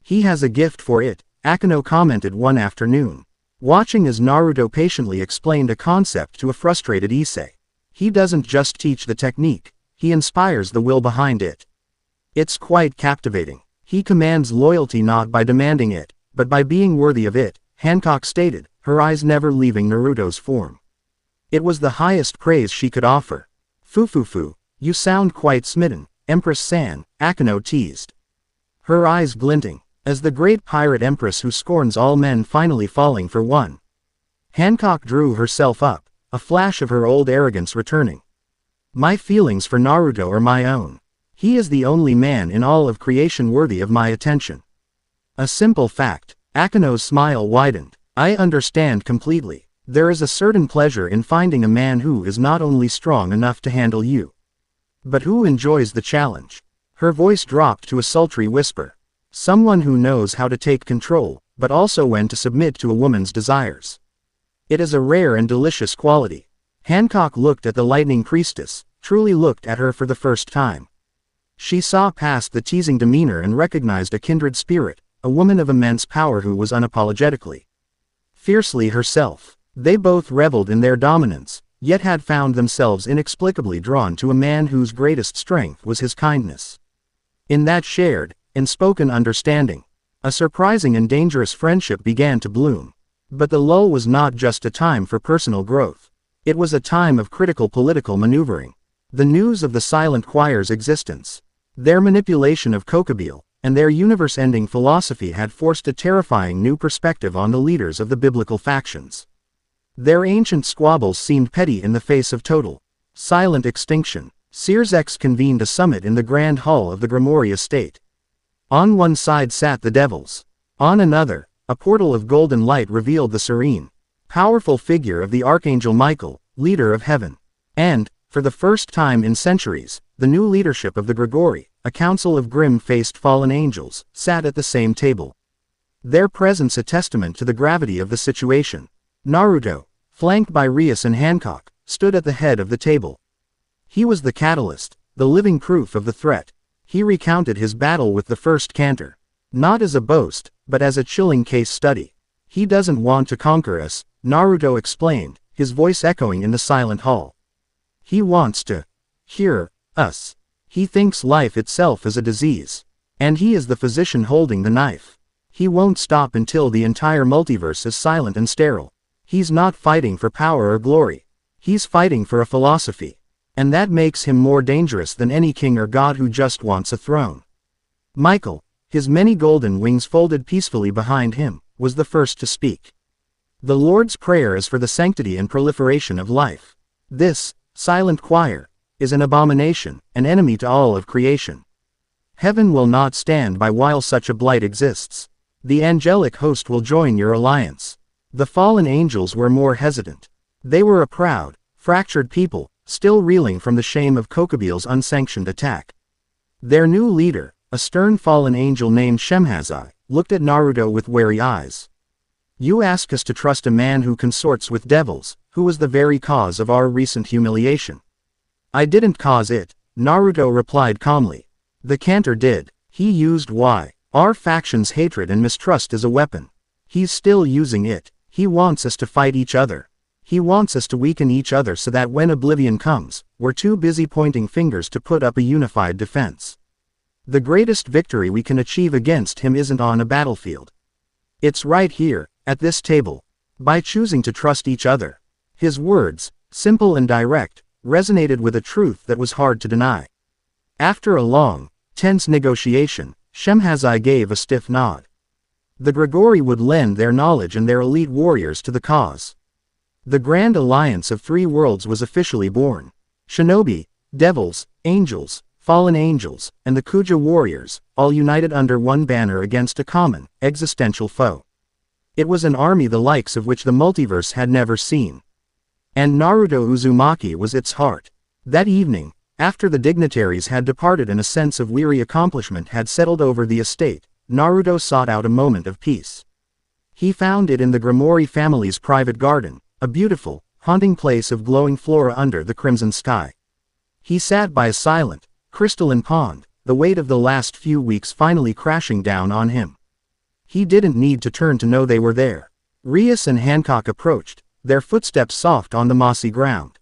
He has a gift for it, Akeno commented one afternoon, watching as Naruto patiently explained a concept to a frustrated Issei. He doesn't just teach the technique, he inspires the will behind it. It's quite captivating. He commands loyalty not by demanding it, but by being worthy of it, Hancock stated, her eyes never leaving Naruto's form. It was the highest praise she could offer. Fufufu, you sound quite smitten, Empress-san, Akeno teased. Her eyes glinting, as the great pirate empress who scorns all men finally falling for one. Hancock drew herself up, a flash of her old arrogance returning. My feelings for Naruto are my own. He is the only man in all of creation worthy of my attention. A simple fact. Akeno's smile widened. I understand completely. There is a certain pleasure in finding a man who is not only strong enough to handle you, but who enjoys the challenge. Her voice dropped to a sultry whisper. Someone who knows how to take control, but also when to submit to a woman's desires. It is a rare and delicious quality. Hancock looked at the lightning priestess, truly looked at her for the first time. She saw past the teasing demeanor and recognized a kindred spirit, a woman of immense power who was unapologetically fiercely herself. They both reveled in their dominance, yet had found themselves inexplicably drawn to a man whose greatest strength was his kindness. In that shared, unspoken understanding, a surprising and dangerous friendship began to bloom. But the lull was not just a time for personal growth. It was a time of critical political maneuvering. The news of the Silent Choir's existence, their manipulation of Kokabile, and their universe-ending philosophy had forced a terrifying new perspective on the leaders of the biblical factions. Their ancient squabbles seemed petty in the face of total, silent extinction. Searsex convened a summit in the grand hall of the Grimoire estate. On one side sat the devils. On another, a portal of golden light revealed the serene, powerful figure of the Archangel Michael, leader of heaven. And, for the first time in centuries, the new leadership of the Grigori, a council of grim-faced fallen angels, sat at the same table. Their presence a testament to the gravity of the situation. Naruto, flanked by Rias and Hancock, stood at the head of the table. He was the catalyst, the living proof of the threat. He recounted his battle with the first cantor. Not as a boast, but as a chilling case study. He doesn't want to conquer us, Naruto explained, his voice echoing in the silent hall. He wants to cure us. He thinks life itself is a disease. And he is the physician holding the knife. He won't stop until the entire multiverse is silent and sterile. He's not fighting for power or glory. He's fighting for a philosophy. And that makes him more dangerous than any king or god who just wants a throne. Michael, his many golden wings folded peacefully behind him, was the first to speak. The Lord's Prayer is for the sanctity and proliferation of life. This, silent choir, is an abomination, an enemy to all of creation. Heaven will not stand by while such a blight exists. The angelic host will join your alliance. The fallen angels were more hesitant. They were a proud, fractured people, still reeling from the shame of Kokobeel's unsanctioned attack. Their new leader, a stern fallen angel named Shemhazai, looked at Naruto with wary eyes. You ask us to trust a man who consorts with devils, who was the very cause of our recent humiliation. I didn't cause it, Naruto replied calmly. The cantor did. He used our faction's hatred and mistrust as a weapon. He's still using it. He wants us to fight each other. He wants us to weaken each other so that when oblivion comes, we're too busy pointing fingers to put up a unified defense. The greatest victory we can achieve against him isn't on a battlefield. It's right here, at this table. By choosing to trust each other. His words, simple and direct, resonated with a truth that was hard to deny. After a long, tense negotiation, Shemhazai gave a stiff nod. The Grigori would lend their knowledge and their elite warriors to the cause. The Grand Alliance of Three Worlds was officially born. Shinobi, devils, angels, fallen angels, and the Kuja warriors, all united under one banner against a common, existential foe. It was an army the likes of which the multiverse had never seen. And Naruto Uzumaki was its heart. That evening, after the dignitaries had departed and a sense of weary accomplishment had settled over the estate, Naruto sought out a moment of peace. He found it in the Grimoire family's private garden, a beautiful, haunting place of glowing flora under the crimson sky. He sat by a silent, crystalline pond, the weight of the last few weeks finally crashing down on him. He didn't need to turn to know they were there. Rias and Hancock approached, their footsteps soft on the mossy ground.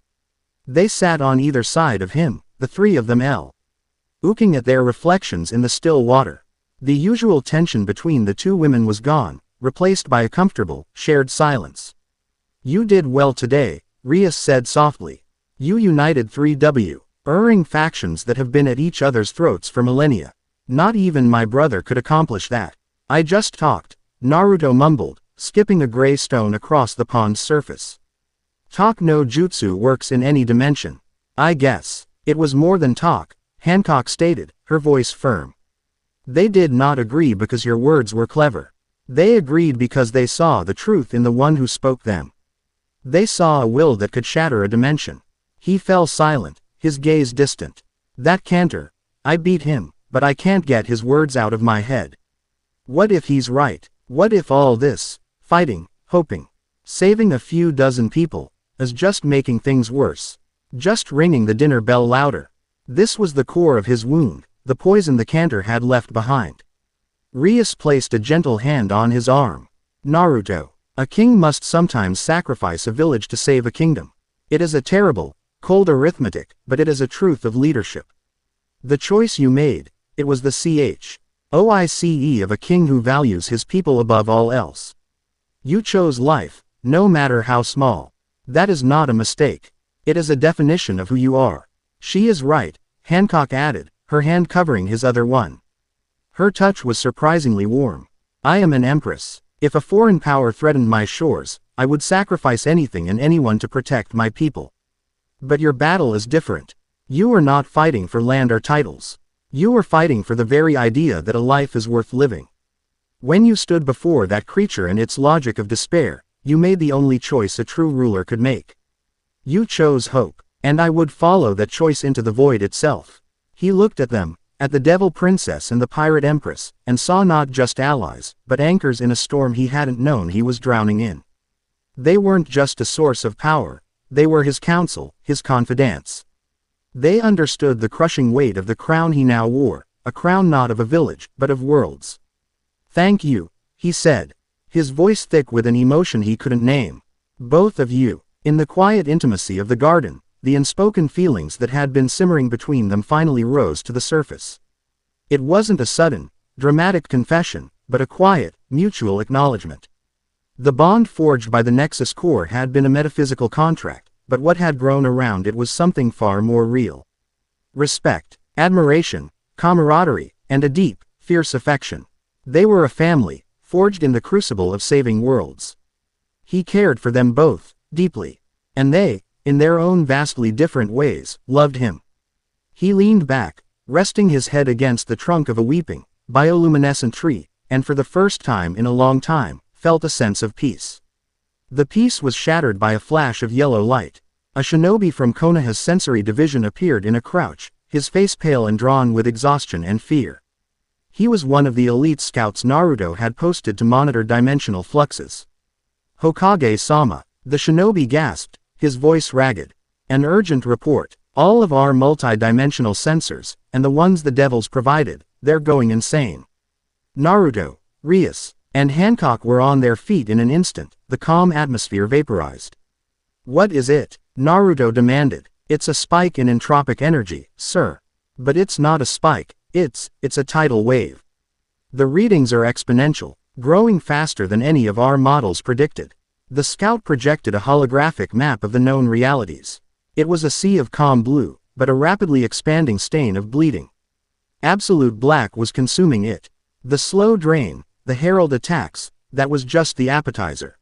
They sat on either side of him, the three of them looking at their reflections in the still water. The usual tension between the two women was gone, replaced by a comfortable, shared silence. You did well today, Rias said softly. You united three erring factions that have been at each other's throats for millennia. Not even my brother could accomplish that. I just talked, Naruto mumbled, skipping a gray stone across the pond's surface. Talk no jutsu works in any dimension. I guess. It was more than talk, Hancock stated, her voice firm. They did not agree because your words were clever. They agreed because they saw the truth in the one who spoke them. They saw a will that could shatter a dimension. He fell silent, his gaze distant. That cantor. I beat him, but I can't get his words out of my head. What if he's right? What if all this, fighting, hoping, saving a few dozen people, is just making things worse? Just ringing the dinner bell louder. This was the core of his wound, the poison the cantor had left behind. Rias placed a gentle hand on his arm. Naruto. A king must sometimes sacrifice a village to save a kingdom. It is a terrible, cold arithmetic, but it is a truth of leadership. The choice you made, it was the choice of a king who values his people above all else. You chose life, no matter how small. That is not a mistake. It is a definition of who you are. She is right, Hancock added, her hand covering his other one. Her touch was surprisingly warm. I am an empress. If a foreign power threatened my shores, I would sacrifice anything and anyone to protect my people. But your battle is different. You are not fighting for land or titles. You are fighting for the very idea that a life is worth living. When you stood before that creature and its logic of despair, you made the only choice a true ruler could make. You chose hope, and I would follow that choice into the void itself. He looked at them, at the devil princess and the pirate empress, and saw not just allies, but anchors in a storm he hadn't known he was drowning in. They weren't just a source of power, they were his counsel, his confidants. They understood the crushing weight of the crown he now wore, a crown not of a village, but of worlds. "Thank you," he said, his voice thick with an emotion he couldn't name. "Both of you." In the quiet intimacy of the garden, the unspoken feelings that had been simmering between them finally rose to the surface. It wasn't a sudden, dramatic confession, but a quiet, mutual acknowledgement. The bond forged by the Nexus core had been a metaphysical contract, but what had grown around it was something far more real. Respect, admiration, camaraderie, and a deep, fierce affection. They were a family, forged in the crucible of saving worlds. He cared for them both, deeply. And they, in their own vastly different ways, loved him. He leaned back, resting his head against the trunk of a weeping, bioluminescent tree, and for the first time in a long time, felt a sense of peace. The peace was shattered by a flash of yellow light. A shinobi from Konoha's sensory division appeared in a crouch, his face pale and drawn with exhaustion and fear. He was one of the elite scouts Naruto had posted to monitor dimensional fluxes. "Hokage-sama," the shinobi gasped, his voice ragged. "An urgent report. All of our multi-dimensional sensors, and the ones the devils provided, they're going insane." Naruto, Rias, and Hancock were on their feet in an instant, the calm atmosphere vaporized. "What is it?" Naruto demanded. "It's a spike in entropic energy, sir. But it's not a spike, it's a tidal wave. The readings are exponential, growing faster than any of our models predicted." The scout projected a holographic map of the known realities. It was a sea of calm blue, but a rapidly expanding stain of bleeding. Absolute black was consuming it. The slow drain, the herald attacks, that was just the appetizer.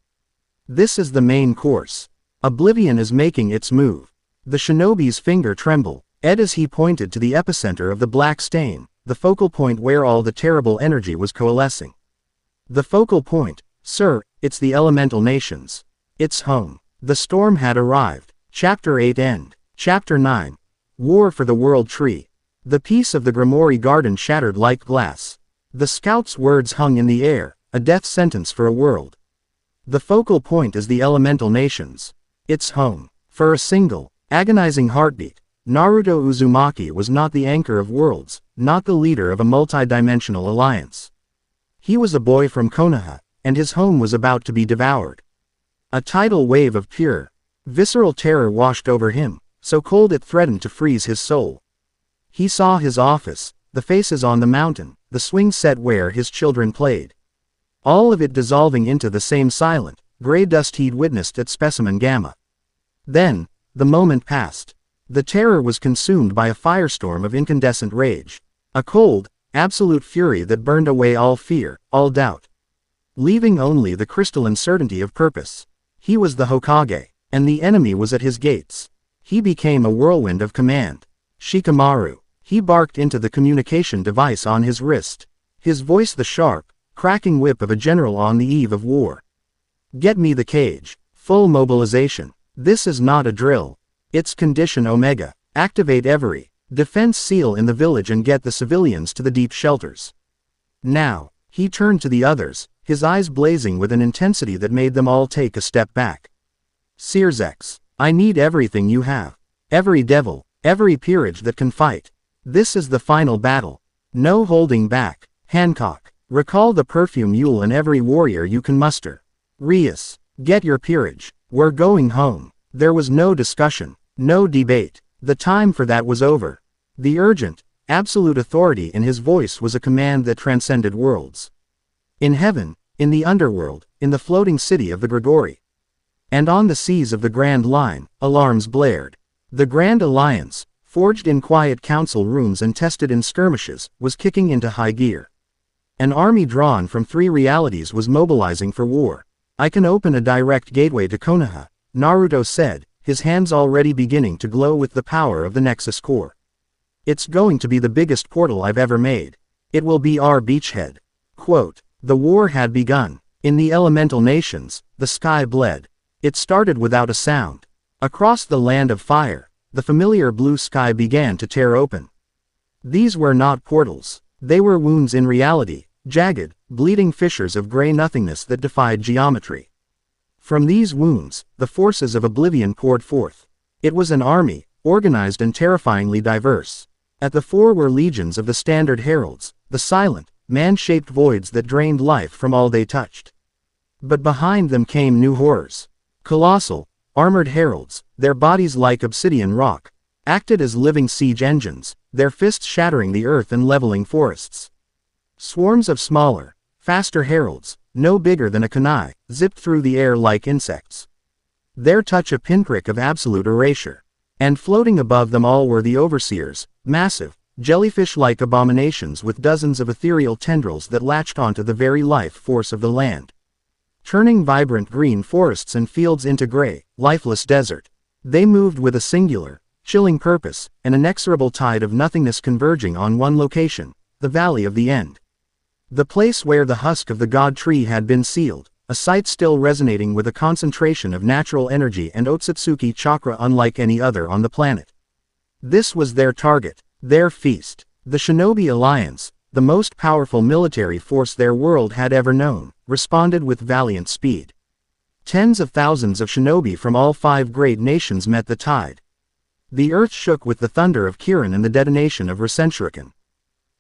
"This is the main course. Oblivion is making its move." The shinobi's finger trembled, as he pointed to the epicenter of the black stain, the focal point where all the terrible energy was coalescing. "The focal point, sir, it's the elemental nations. It's home." The storm had arrived. Chapter 8 End. Chapter 9. War for the World Tree. The peace of the Grimoire Garden shattered like glass. The scout's words hung in the air, a death sentence for a world. The focal point is the elemental nations. It's home. For a single, agonizing heartbeat, Naruto Uzumaki was not the anchor of worlds, not the leader of a multi-dimensional alliance. He was a boy from Konoha, and his home was about to be devoured. A tidal wave of pure, visceral terror washed over him, so cold it threatened to freeze his soul. He saw his office, the faces on the mountain, the swing set where his children played. All of it dissolving into the same silent, gray dust he'd witnessed at Specimen Gamma. Then, the moment passed. The terror was consumed by a firestorm of incandescent rage. A cold, absolute fury that burned away all fear, all doubt. Leaving only the crystalline certainty of purpose. He was the Hokage, and the enemy was at his gates. He became a whirlwind of command. "Shikamaru." He barked into the communication device on his wrist. His voice the sharp, cracking whip of a general on the eve of war. "Get me the cage. Full mobilization. This is not a drill. It's condition Omega. Activate every defense seal in the village and get the civilians to the deep shelters. Now." He turned to the others, his eyes blazing with an intensity that made them all take a step back. "Searzex, I need everything you have. Every devil, every peerage that can fight. This is the final battle. No holding back." Hancock, recall the perfume mule and every warrior you can muster. Rias, get your peerage. We're going home. There was no discussion, no debate. The time for that was over. The urgent, absolute authority in his voice was a command that transcended worlds. In heaven, in the underworld, in the floating city of the Grigori. And on the seas of the Grand Line, alarms blared. The Grand Alliance, forged in quiet council rooms and tested in skirmishes, was kicking into high gear. An army drawn from 3 realities was mobilizing for war. "I can open a direct gateway to Konoha," Naruto said, his hands already beginning to glow with the power of the Nexus core. "It's going to be the biggest portal I've ever made. It will be our beachhead." Quote, the war had begun. In the elemental nations, the sky bled. It started without a sound. Across the land of fire, the familiar blue sky began to tear open. These were not portals. They were wounds in reality, jagged, bleeding fissures of gray nothingness that defied geometry. From these wounds, the forces of oblivion poured forth. It was an army, organized and terrifyingly diverse. At the fore were legions of the standard heralds, the silent, man-shaped voids that drained life from all they touched. But behind them came new horrors. Colossal, armored heralds, their bodies like obsidian rock, acted as living siege engines, their fists shattering the earth and leveling forests. Swarms of smaller, faster heralds, no bigger than a kunai, zipped through the air like insects. Their touch a pinprick of absolute erasure. And floating above them all were the overseers, massive, jellyfish-like abominations with dozens of ethereal tendrils that latched onto the very life force of the land, turning vibrant green forests and fields into gray, lifeless desert. They moved with a singular, chilling purpose, an inexorable tide of nothingness converging on one location, the Valley of the End. The place where the husk of the god tree had been sealed, a site still resonating with a concentration of natural energy and Otsutsuki chakra unlike any other on the planet. This was their target, their feast. The Shinobi Alliance, the most powerful military force their world had ever known, responded with valiant speed. Tens of thousands of shinobi from all 5 great nations met the tide. The earth shook with the thunder of Kirin and the detonation of Rasenshuriken.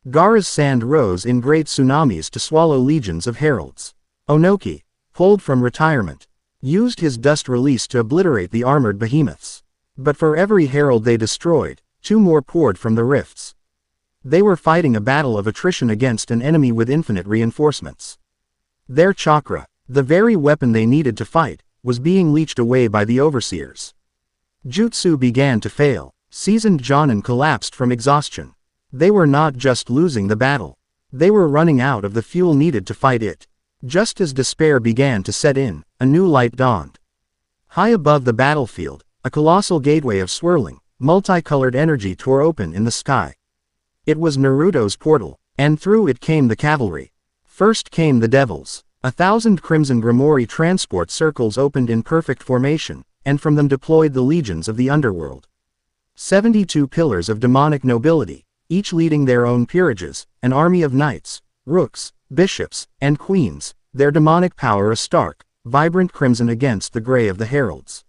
Gaara's sand rose in great tsunamis to swallow legions of heralds. Onoki, pulled from retirement, used his dust release to obliterate the armored behemoths. But for every herald they destroyed, 2 more poured from the rifts. They were fighting a battle of attrition against an enemy with infinite reinforcements. Their chakra, the very weapon they needed to fight, was being leached away by the overseers. Jutsu began to fail. Seasoned Jonin collapsed from exhaustion. They were not just losing the battle. They were running out of the fuel needed to fight it. Just as despair began to set in, a new light dawned. High above the battlefield, a colossal gateway of swirling, multicolored energy tore open in the sky. It was Naruto's portal, and through it came the cavalry. First came the devils. 1,000 crimson Grimoire transport circles opened in perfect formation, and from them deployed the legions of the underworld. 72 pillars of demonic nobility, each leading their own peerages, an army of knights, rooks, bishops, and queens, their demonic power a stark, vibrant crimson against the gray of the heralds.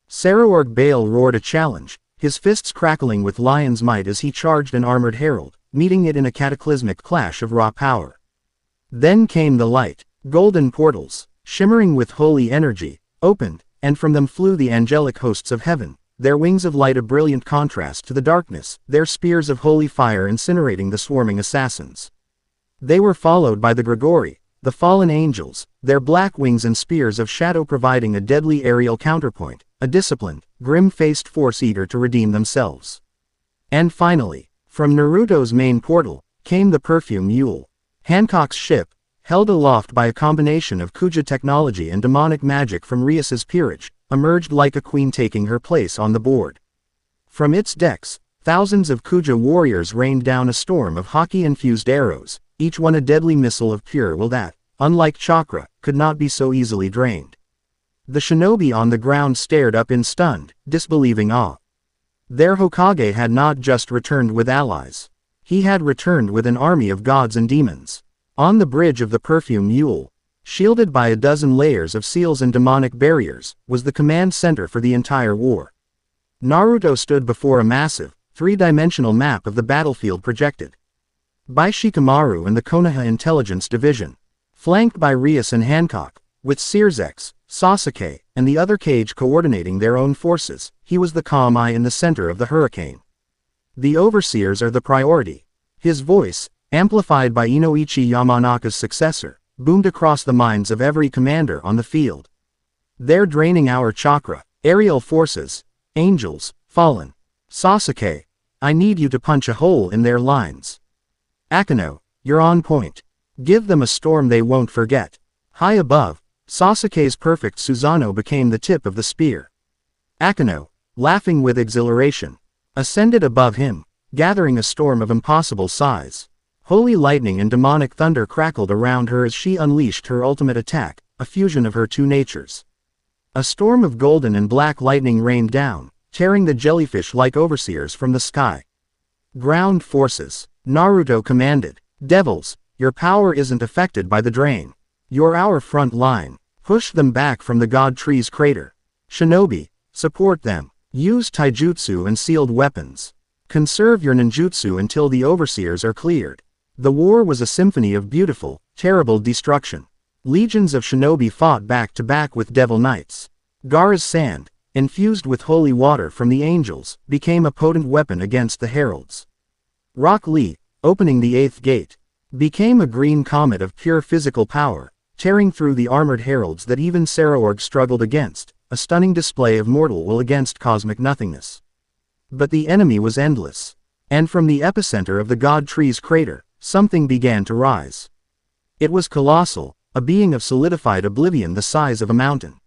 Saraorg Bale roared a challenge, his fists crackling with lion's might as he charged an armored herald, meeting it in a cataclysmic clash of raw power. Then came the light. Golden portals, shimmering with holy energy, opened, and from them flew the angelic hosts of heaven, their wings of light a brilliant contrast to the darkness, their spears of holy fire incinerating the swarming assassins. They were followed by the Grigori, the fallen angels, their black wings and spears of shadow providing a deadly aerial counterpoint, a disciplined, grim-faced force eager to redeem themselves. And finally, from Naruto's main portal, came the perfume mule. Hancock's ship, held aloft by a combination of Kuja technology and demonic magic from Rias's peerage, emerged like a queen taking her place on the board. From its decks, thousands of Kuja warriors rained down a storm of Haki-infused arrows, each one a deadly missile of pure will that, unlike chakra, could not be so easily drained. The shinobi on the ground stared up in stunned, disbelieving awe. Their Hokage had not just returned with allies. He had returned with an army of gods and demons. On the bridge of the perfume mule, shielded by a dozen layers of seals and demonic barriers, was the command center for the entire war. Naruto stood before a massive, 3-dimensional map of the battlefield projected by Shikamaru and the Konoha Intelligence Division, flanked by Rias and Hancock, with Searzex, Sasuke, and the other Kage coordinating their own forces. He was the calm eye in the center of the hurricane. The overseers are the priority. His voice, amplified by Inoichi Yamanaka's successor, boomed across the minds of every commander on the field. They're draining our chakra. Aerial forces, angels, fallen. Sasuke, I need you to punch a hole in their lines. Akeno, you're on point. Give them a storm they won't forget. High above, Sasuke's perfect Susanoo became the tip of the spear. Akeno, laughing with exhilaration, ascended above him, gathering a storm of impossible size. Holy lightning and demonic thunder crackled around her as she unleashed her ultimate attack, a fusion of her 2 natures. A storm of golden and black lightning rained down, tearing the jellyfish-like overseers from the sky. Ground forces, Naruto commanded. Devils, your power isn't affected by the drain. You're our front line. Push them back from the god tree's crater. Shinobi, support them. Use taijutsu and sealed weapons. Conserve your ninjutsu until the overseers are cleared. The war was a symphony of beautiful, terrible destruction. Legions of shinobi fought back to back with devil knights. Gaara's sand, infused with holy water from the angels, became a potent weapon against the heralds. Rock Lee, opening the 8th gate, became a green comet of pure physical power, tearing through the armored heralds that even Saraorg struggled against, a stunning display of mortal will against cosmic nothingness. But the enemy was endless. And from the epicenter of the God Tree's crater, something began to rise. It was colossal, a being of solidified oblivion the size of a mountain.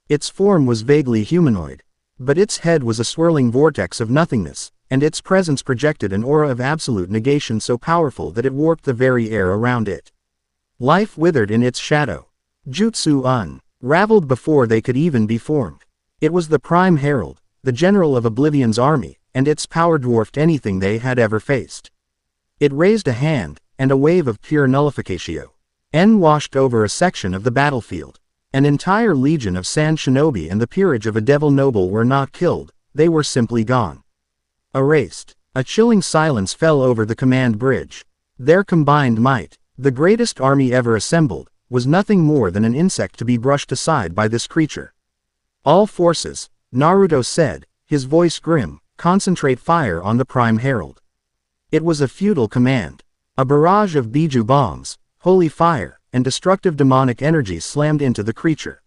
Its form was vaguely humanoid, but its head was a swirling vortex of nothingness, and its presence projected an aura of absolute negation so powerful that it warped the very air around it. Life withered in its shadow. Jutsu unraveled before they could even be formed. It was the Prime Herald, the general of Oblivion's army, and its power dwarfed anything they had ever faced. It raised a hand, and a wave of pure nullification washed over a section of the battlefield. An entire legion of sand shinobi and the peerage of a devil noble were not killed, they were simply gone. Erased. A chilling silence fell over the command bridge. Their combined might, the greatest army ever assembled, was nothing more than an insect to be brushed aside by this creature. All forces, Naruto said, his voice grim, concentrate fire on the Prime Herald. It was a futile command. A barrage of Biju bombs, holy fire, and destructive demonic energies slammed into the creature.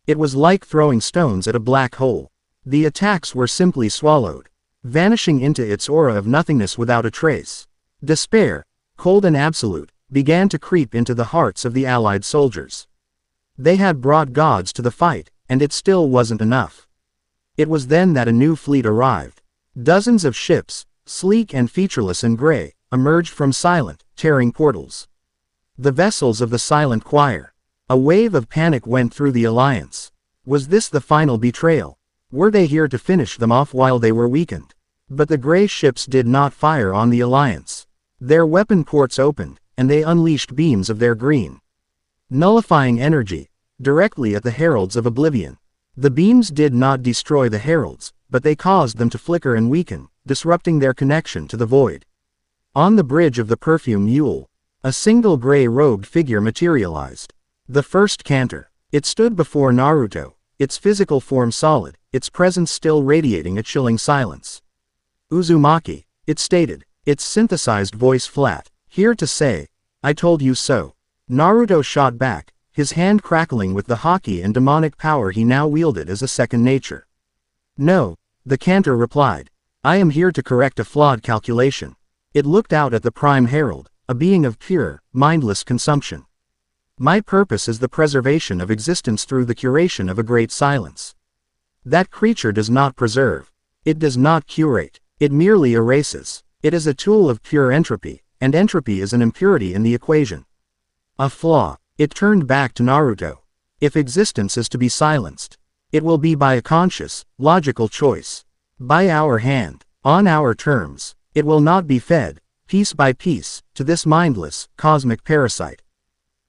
It was like throwing stones at a black hole. The attacks were simply swallowed, vanishing into its aura of nothingness without a trace. Despair, cold and absolute, began to creep into the hearts of the allied soldiers. They had brought gods to the fight, and it still wasn't enough. It was then that a new fleet arrived. Dozens of ships, sleek and featureless in gray, emerged from silent, tearing portals. The vessels of the silent choir. A wave of panic went through the alliance. Was this the final betrayal? Were they here to finish them off while they were weakened? But the gray ships did not fire on the alliance. Their weapon ports opened, and they unleashed beams of their green, nullifying energy, directly at the heralds of oblivion. The beams did not destroy the heralds, but they caused them to flicker and weaken, disrupting their connection to the void. On the bridge of the perfume mule, a single gray-robed figure materialized. The first cantor. It stood before Naruto, its physical form solid, its presence still radiating a chilling silence. Uzumaki, it stated, its synthesized voice flat, here to say, I told you so. Naruto shot back, his hand crackling with the haki and demonic power he now wielded as a second nature. No, the cantor replied. I am here to correct a flawed calculation. It looked out at the Prime Herald, a being of pure, mindless consumption. My purpose is the preservation of existence through the curation of a great silence. That creature does not preserve. It does not curate. It merely erases. It is a tool of pure entropy, and entropy is an impurity in the equation. A flaw. It turned back to Naruto. If existence is to be silenced, it will be by a conscious, logical choice. By our hand, on our terms. It will not be fed, piece by piece, to this mindless, cosmic parasite.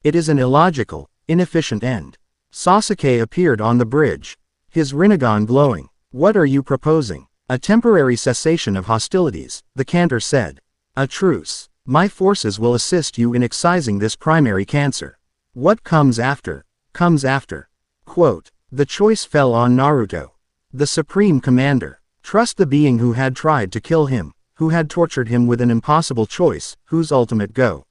It is an illogical, inefficient end. Sasuke appeared on the bridge, his Rinnegan glowing. What are you proposing? A temporary cessation of hostilities, the cantor said. A truce. My forces will assist you in excising this primary cancer. What comes after, comes after. Quote, the choice fell on Naruto, the supreme commander. Trust the being who had tried to kill him, who had tortured him with an impossible choice, whose ultimate go.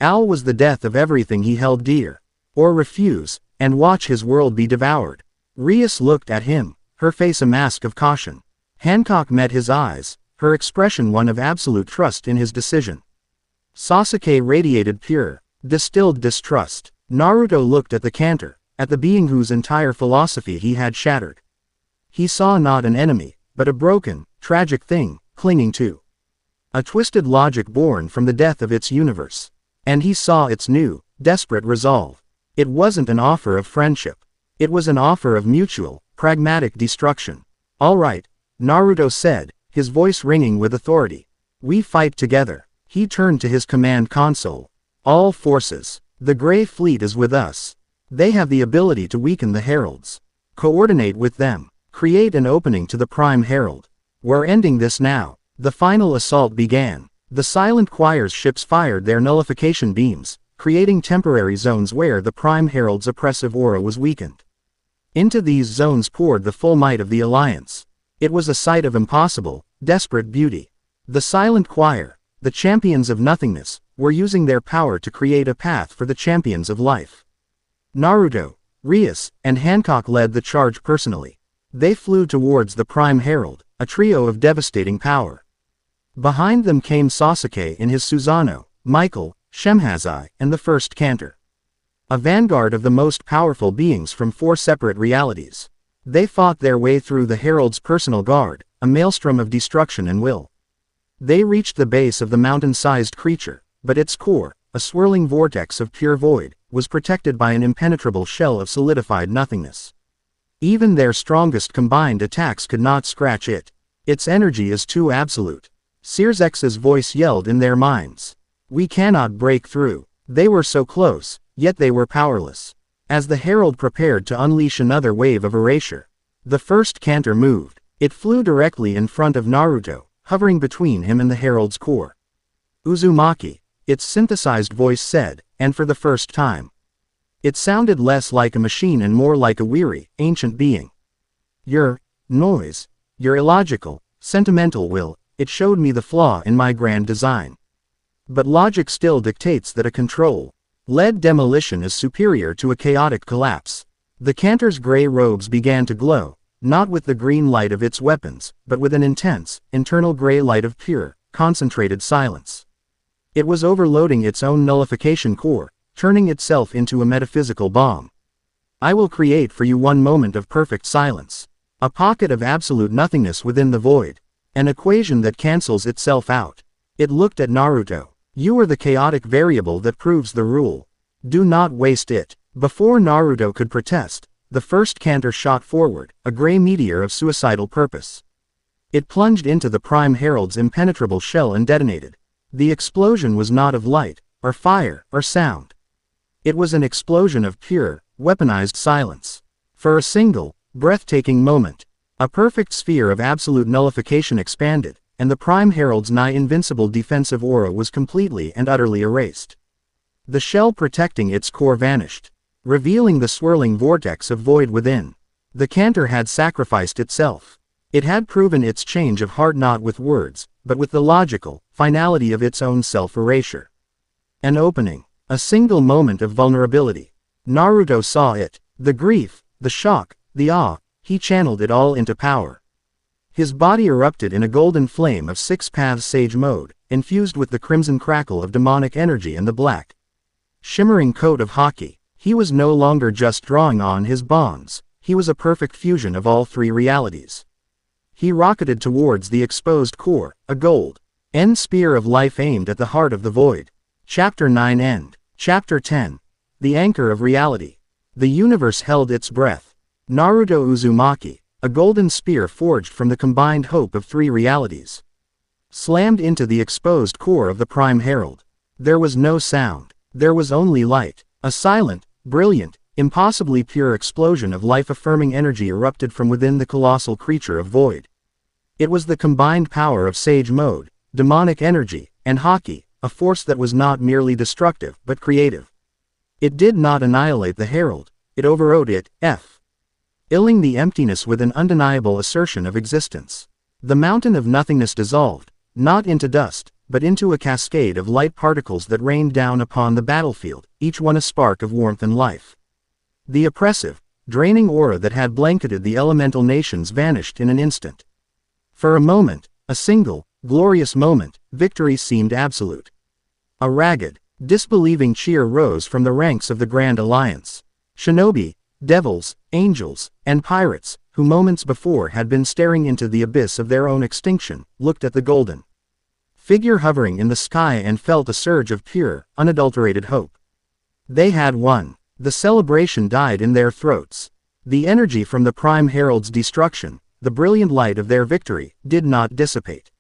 Al was the death of everything he held dear. Or refuse, and watch his world be devoured. Rias looked at him, her face a mask of caution. Hancock met his eyes, her expression one of absolute trust in his decision. Sasuke radiated pure, distilled distrust. Naruto looked at the cantor, at the being whose entire philosophy he had shattered. He saw not an enemy, but a broken, tragic thing, clinging to a twisted logic born from the death of its universe. And he saw its new, desperate resolve. It wasn't an offer of friendship. It was an offer of mutual, pragmatic destruction. All right, Naruto said, his voice ringing with authority. We fight together. He turned to his command console. All forces. The Gray Fleet is with us. They have the ability to weaken the heralds. Coordinate with them. Create an opening to the Prime Herald. We're ending this now. The final assault began. The silent choir's ships fired their nullification beams, creating temporary zones where the Prime Herald's oppressive aura was weakened. Into these zones poured the full might of the Alliance. It was a sight of impossible, desperate beauty. The silent choir, the champions of nothingness, were using their power to create a path for the champions of life. Naruto, Rias, and Hancock led the charge personally. They flew towards the Prime Herald, a trio of devastating power. Behind them came Sasuke in his Susanoo, Michael, Shemhazai, and the First Cantor. A vanguard of the most powerful beings from 4 separate realities. They fought their way through the Herald's personal guard, a maelstrom of destruction and will. They reached the base of the mountain-sized creature, but its core, a swirling vortex of pure void, was protected by an impenetrable shell of solidified nothingness. Even their strongest combined attacks could not scratch it. Its energy is too absolute. Searsex's voice yelled in their minds. We cannot break through. They were so close, yet they were powerless. As the Herald prepared to unleash another wave of erasure, the First Cantor moved. It flew directly in front of Naruto, hovering between him and the Herald's core. Uzumaki, its synthesized voice said, and for the first time. It sounded less like a machine and more like a weary, ancient being. Your noise, your illogical, sentimental will, it showed me the flaw in my grand design. But logic still dictates that a control-led demolition is superior to a chaotic collapse. The Cantor's gray robes began to glow, not with the green light of its weapons, but with an intense, internal gray light of pure, concentrated silence. It was overloading its own nullification core, turning itself into a metaphysical bomb. I will create for you one moment of perfect silence. A pocket of absolute nothingness within the void. An equation that cancels itself out. It looked at Naruto. You are the chaotic variable that proves the rule. Do not waste it. Before Naruto could protest, the First Cantor shot forward, a gray meteor of suicidal purpose. It plunged into the Prime Herald's impenetrable shell and detonated. The explosion was not of light, or fire, or sound. It was an explosion of pure, weaponized silence. For a single, breathtaking moment, a perfect sphere of absolute nullification expanded, and the Prime Herald's nigh-invincible defensive aura was completely and utterly erased. The shell protecting its core vanished, revealing the swirling vortex of void within. The Cantor had sacrificed itself. It had proven its change of heart not with words, but with the logical finality of its own self-erasure. An opening, a single moment of vulnerability. Naruto saw it, the grief, the shock, the awe. He channeled it all into power. His body erupted in a golden flame of 6 paths sage mode, infused with the crimson crackle of demonic energy and the black, shimmering coat of Haki. He was no longer just drawing on his bonds, he was a perfect fusion of all 3 realities. He rocketed towards the exposed core, a gold-end spear of life aimed at the heart of the void. Chapter 9 End. Chapter 10. The Anchor of Reality. The universe held its breath. Naruto Uzumaki, a golden spear forged from the combined hope of 3 realities, slammed into the exposed core of the Prime Herald. There was no sound. There was only light. A silent, brilliant, impossibly pure explosion of life-affirming energy erupted from within the colossal creature of void. It was the combined power of Sage Mode, demonic energy, and Haki, a force that was not merely destructive but creative. It did not annihilate the Herald, it overrode it, filling the emptiness with an undeniable assertion of existence. The mountain of nothingness dissolved, not into dust, but into a cascade of light particles that rained down upon the battlefield, each one a spark of warmth and life. The oppressive, draining aura that had blanketed the elemental nations vanished in an instant. For a moment, a single, glorious moment, victory seemed absolute. A ragged, disbelieving cheer rose from the ranks of the Grand Alliance. Shinobi, devils, angels, and pirates, who moments before had been staring into the abyss of their own extinction, looked at the golden figure hovering in the sky and felt a surge of pure, unadulterated hope. They had won. The celebration died in their throats. The energy from the Prime Herald's destruction, the brilliant light of their victory, did not dissipate.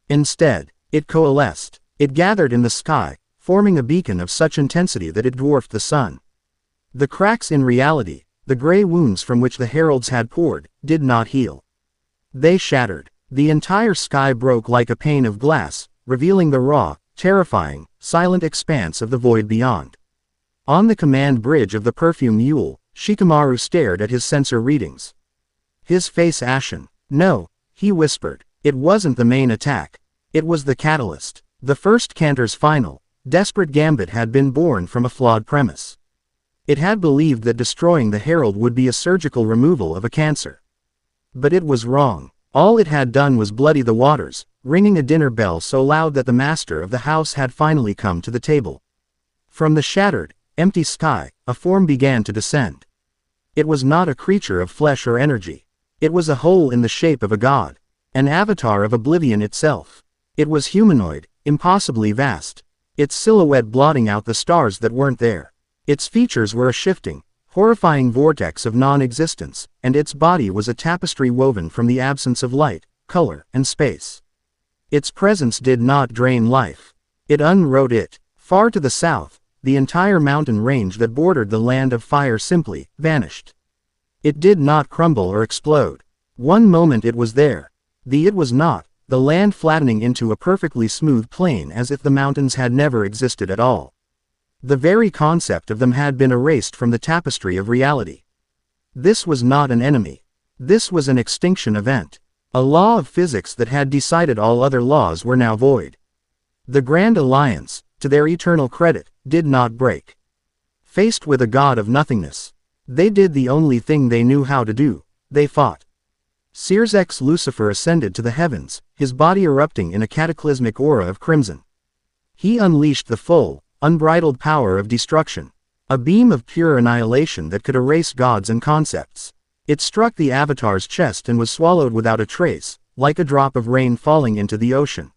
Instead, it coalesced. It gathered in the sky, forming a beacon of such intensity that it dwarfed the sun. The cracks in reality, the gray wounds from which the heralds had poured, did not heal. They shattered. The entire sky broke like a pane of glass, revealing the raw, terrifying, silent expanse of the void beyond. On the command bridge of the perfume mule, Shikamaru stared at his sensor readings. His face ashen. No, he whispered. It wasn't the main attack. It was the catalyst. The first Cantor's final, desperate gambit had been born from a flawed premise. It had believed that destroying the herald would be a surgical removal of a cancer. But it was wrong. All it had done was bloody the waters, ringing a dinner bell so loud that the master of the house had finally come to the table. From the shattered, empty sky, a form began to descend. It was not a creature of flesh or energy. It was a whole in the shape of a god, an avatar of oblivion itself. It was humanoid, impossibly vast, its silhouette blotting out the stars that weren't there. Its features were a shifting, horrifying vortex of non-existence, and its body was a tapestry woven from the absence of light, color, and space. Its presence did not drain life. It unwrote it. Far to the south, the entire mountain range that bordered the land of fire simply vanished. It did not crumble or explode. One moment it was there. It was not, the land flattening into a perfectly smooth plain as if the mountains had never existed at all. The very concept of them had been erased from the tapestry of reality. This was not an enemy. This was an extinction event. A law of physics that had decided all other laws were now void. The Grand Alliance, to their eternal credit, did not break. Faced with a god of nothingness, they did the only thing they knew how to do: they fought. Sears X Lucifer ascended to the heavens, his body erupting in a cataclysmic aura of crimson. He unleashed the full, unbridled power of destruction, a beam of pure annihilation that could erase gods and concepts. It struck the Avatar's chest and was swallowed without a trace, like a drop of rain falling into the ocean.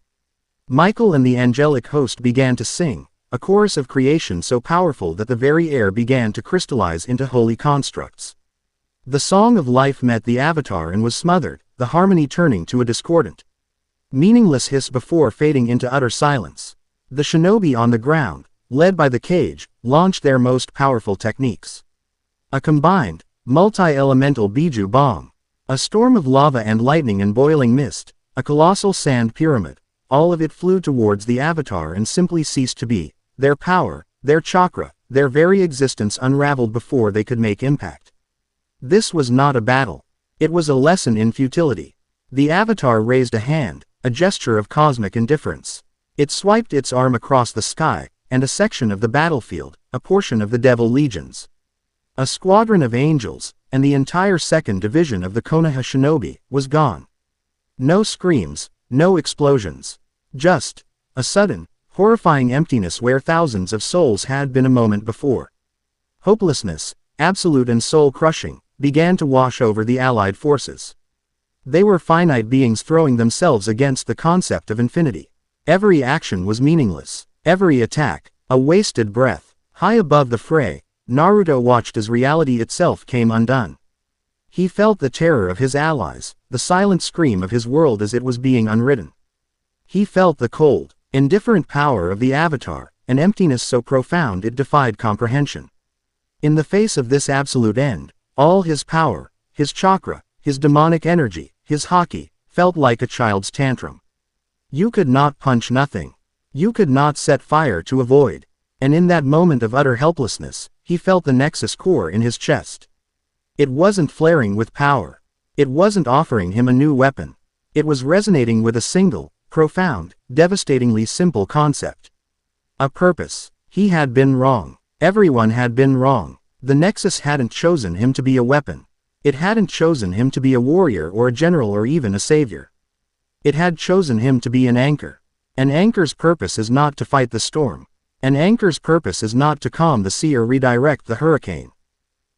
Michael and the angelic host began to sing, a chorus of creation so powerful that the very air began to crystallize into holy constructs. The song of life met the Avatar and was smothered, the harmony turning to a discordant, meaningless hiss before fading into utter silence. The shinobi on the ground, led by the cage, launched their most powerful techniques. A combined, multi-elemental Biju bomb. A storm of lava and lightning and boiling mist, a colossal sand pyramid, all of it flew towards the Avatar and simply ceased to be. Their power, their chakra, their very existence unraveled before they could make impact. This was not a battle. It was a lesson in futility. The Avatar raised a hand, a gesture of cosmic indifference. It swiped its arm across the sky, and a section of the battlefield, a portion of the Devil Legions, a squadron of angels, and the entire 2nd Division of the Konoha shinobi, was gone. No screams, no explosions. Just a sudden, horrifying emptiness where thousands of souls had been a moment before. Hopelessness, absolute and soul-crushing, began to wash over the allied forces. They were finite beings throwing themselves against the concept of infinity. Every action was meaningless. Every attack, a wasted breath. High above the fray, Naruto watched as reality itself came undone. He felt the terror of his allies, the silent scream of his world as it was being unwritten. He felt the cold, indifferent power of the Avatar, an emptiness so profound it defied comprehension. In the face of this absolute end, all his power, his chakra, his demonic energy, his haki, felt like a child's tantrum. You could not punch nothing. You could not set fire to a void. And in that moment of utter helplessness, he felt the nexus core in his chest. It wasn't flaring with power. It wasn't offering him a new weapon. It was resonating with a single, profound, devastatingly simple concept. A purpose. He had been wrong. Everyone had been wrong. The nexus hadn't chosen him to be a weapon. It hadn't chosen him to be a warrior or a general or even a savior. It had chosen him to be an anchor. An anchor's purpose is not to fight the storm. An anchor's purpose is not to calm the sea or redirect the hurricane.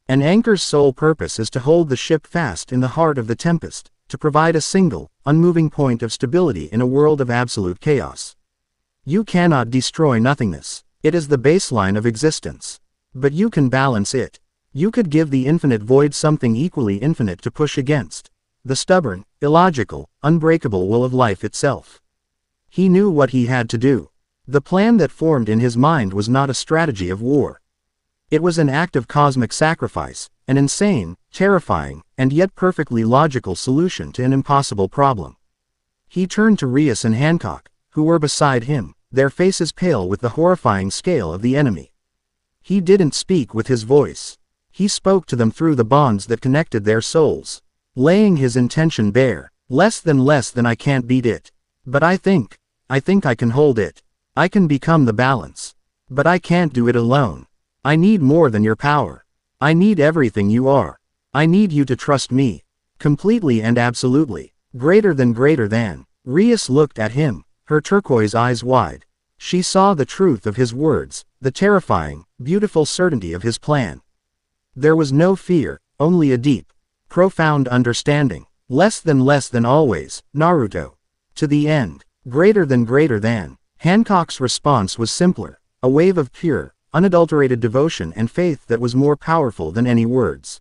An anchor's sole purpose is to hold the ship fast in the heart of the tempest, to provide a single, unmoving point of stability in a world of absolute chaos. You cannot destroy nothingness. It is the baseline of existence. But you can balance it. You could give the infinite void something equally infinite to push against. The stubborn, illogical, unbreakable will of life itself. He knew what he had to do. The plan that formed in his mind was not a strategy of war. It was an act of cosmic sacrifice, an insane, terrifying, and yet perfectly logical solution to an impossible problem. He turned to Rias and Hancock, who were beside him, their faces pale with the horrifying scale of the enemy. He didn't speak with his voice. He spoke to them through the bonds that connected their souls, laying his intention bare. Less than I can't beat it. But I think I can hold it. I can become the balance. But I can't do it alone. I need more than your power. I need everything you are. I need you to trust me. Completely and absolutely. Greater than. Rias looked at him, her turquoise eyes wide. She saw the truth of his words, the terrifying, beautiful certainty of his plan. There was no fear, only a deep, profound understanding. Less than always, Naruto. To the end. Greater than. Hancock's response was simpler, a wave of pure, unadulterated devotion and faith that was more powerful than any words.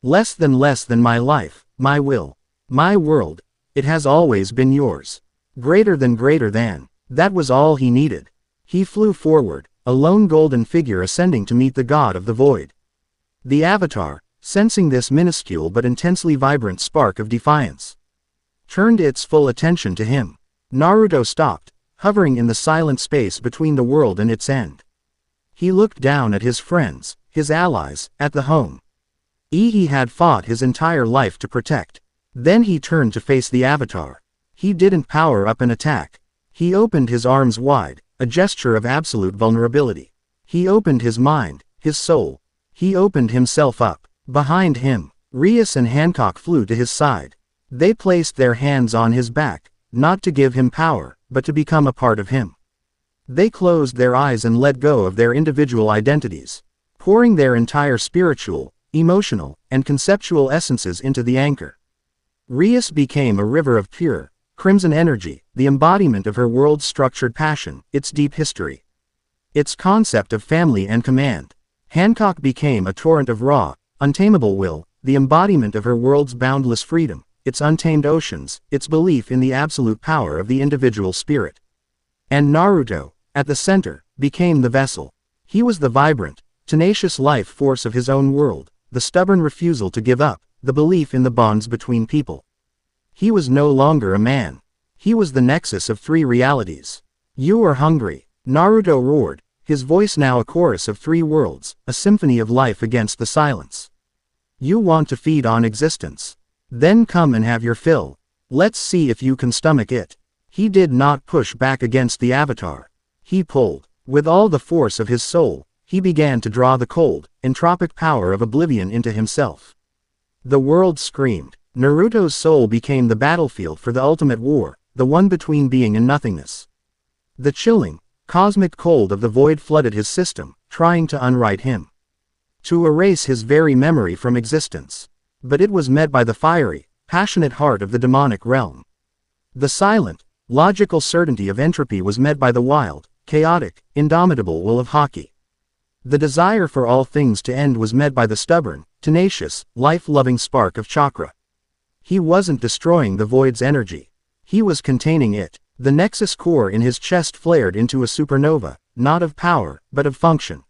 Less than my life, my will, my world. It has always been yours. Greater than. That was all he needed. He flew forward, a lone golden figure ascending to meet the god of the void. The Avatar, sensing this minuscule but intensely vibrant spark of defiance, turned its full attention to him. Naruto stopped, hovering in the silent space between the world and its end. He looked down at his friends, his allies, at the home he had fought his entire life to protect. Then he turned to face the Avatar. He didn't power up an attack. He opened his arms wide, a gesture of absolute vulnerability. He opened his mind, his soul. He opened himself up. Behind him, Rias and Hancock flew to his side. They placed their hands on his back, not to give him power, but to become a part of him. They closed their eyes and let go of their individual identities, pouring their entire spiritual, emotional, and conceptual essences into the anchor. Rias became a river of pure, crimson energy, the embodiment of her world's structured passion, its deep history, its concept of family and command. Hancock became a torrent of raw, untamable will, the embodiment of her world's boundless freedom, its untamed oceans, its belief in the absolute power of the individual spirit. And Naruto, at the center, became the vessel. He was the vibrant, tenacious life force of his own world, the stubborn refusal to give up, the belief in the bonds between people. He was no longer a man. He was the nexus of three realities. You are hungry, Naruto roared, his voice now a chorus of three worlds, a symphony of life against the silence. You want to feed on existence? Then come and have your fill. Let's see if you can stomach it. He did not push back against the Avatar. He pulled. With all the force of his soul, he began to draw the cold, entropic power of oblivion into himself. The world screamed. Naruto's soul became the battlefield for the ultimate war, the one between being and nothingness. The chilling, cosmic cold of the void flooded his system, trying to unwrite him, to erase his very memory from existence. But it was met by the fiery, passionate heart of the demonic realm. The silent, logical certainty of entropy was met by the wild, chaotic, indomitable will of Haki. The desire for all things to end was met by the stubborn, tenacious, life-loving spark of chakra. He wasn't destroying the void's energy. He was containing it. The nexus core in his chest flared into a supernova, not of power, but of function.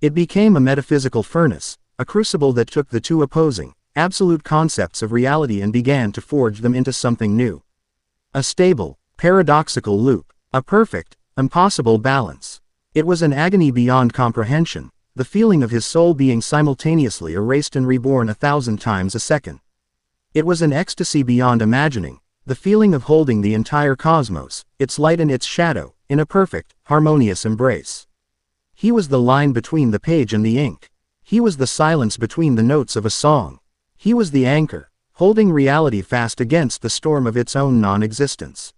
It became a metaphysical furnace, a crucible that took the two opposing, absolute concepts of reality and began to forge them into something new. A stable, paradoxical loop. A perfect, impossible balance. It was an agony beyond comprehension, the feeling of his soul being simultaneously erased and reborn 1,000 times a second. It was an ecstasy beyond imagining, the feeling of holding the entire cosmos, its light and its shadow, in a perfect, harmonious embrace. He was the line between the page and the ink. He was the silence between the notes of a song. He was the anchor, holding reality fast against the storm of its own non-existence.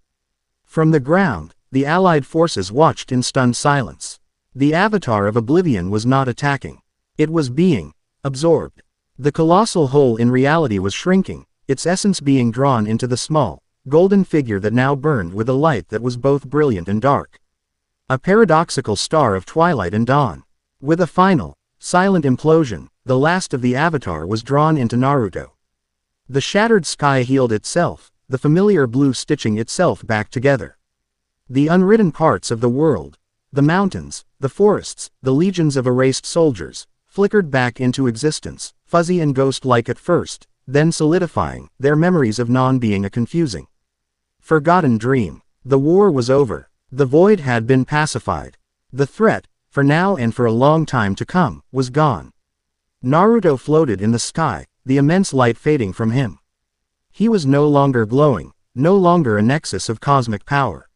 From the ground, the Allied forces watched in stunned silence. The Avatar of Oblivion was not attacking. It was being absorbed. The colossal hole in reality was shrinking, its essence being drawn into the small, golden figure that now burned with a light that was both brilliant and dark. A paradoxical star of twilight and dawn. With a final, silent implosion, the last of the Avatar was drawn into Naruto. The shattered sky healed itself, the familiar blue stitching itself back together. The unwritten parts of the world, the mountains, the forests, the legions of erased soldiers, flickered back into existence, fuzzy and ghost-like at first, then solidifying, their memories of non-being a confusing, forgotten dream. The war was over. The void had been pacified. The threat, for now and for a long time to come, was gone. Naruto floated in the sky, the immense light fading from him. He was no longer glowing, no longer a nexus of cosmic power.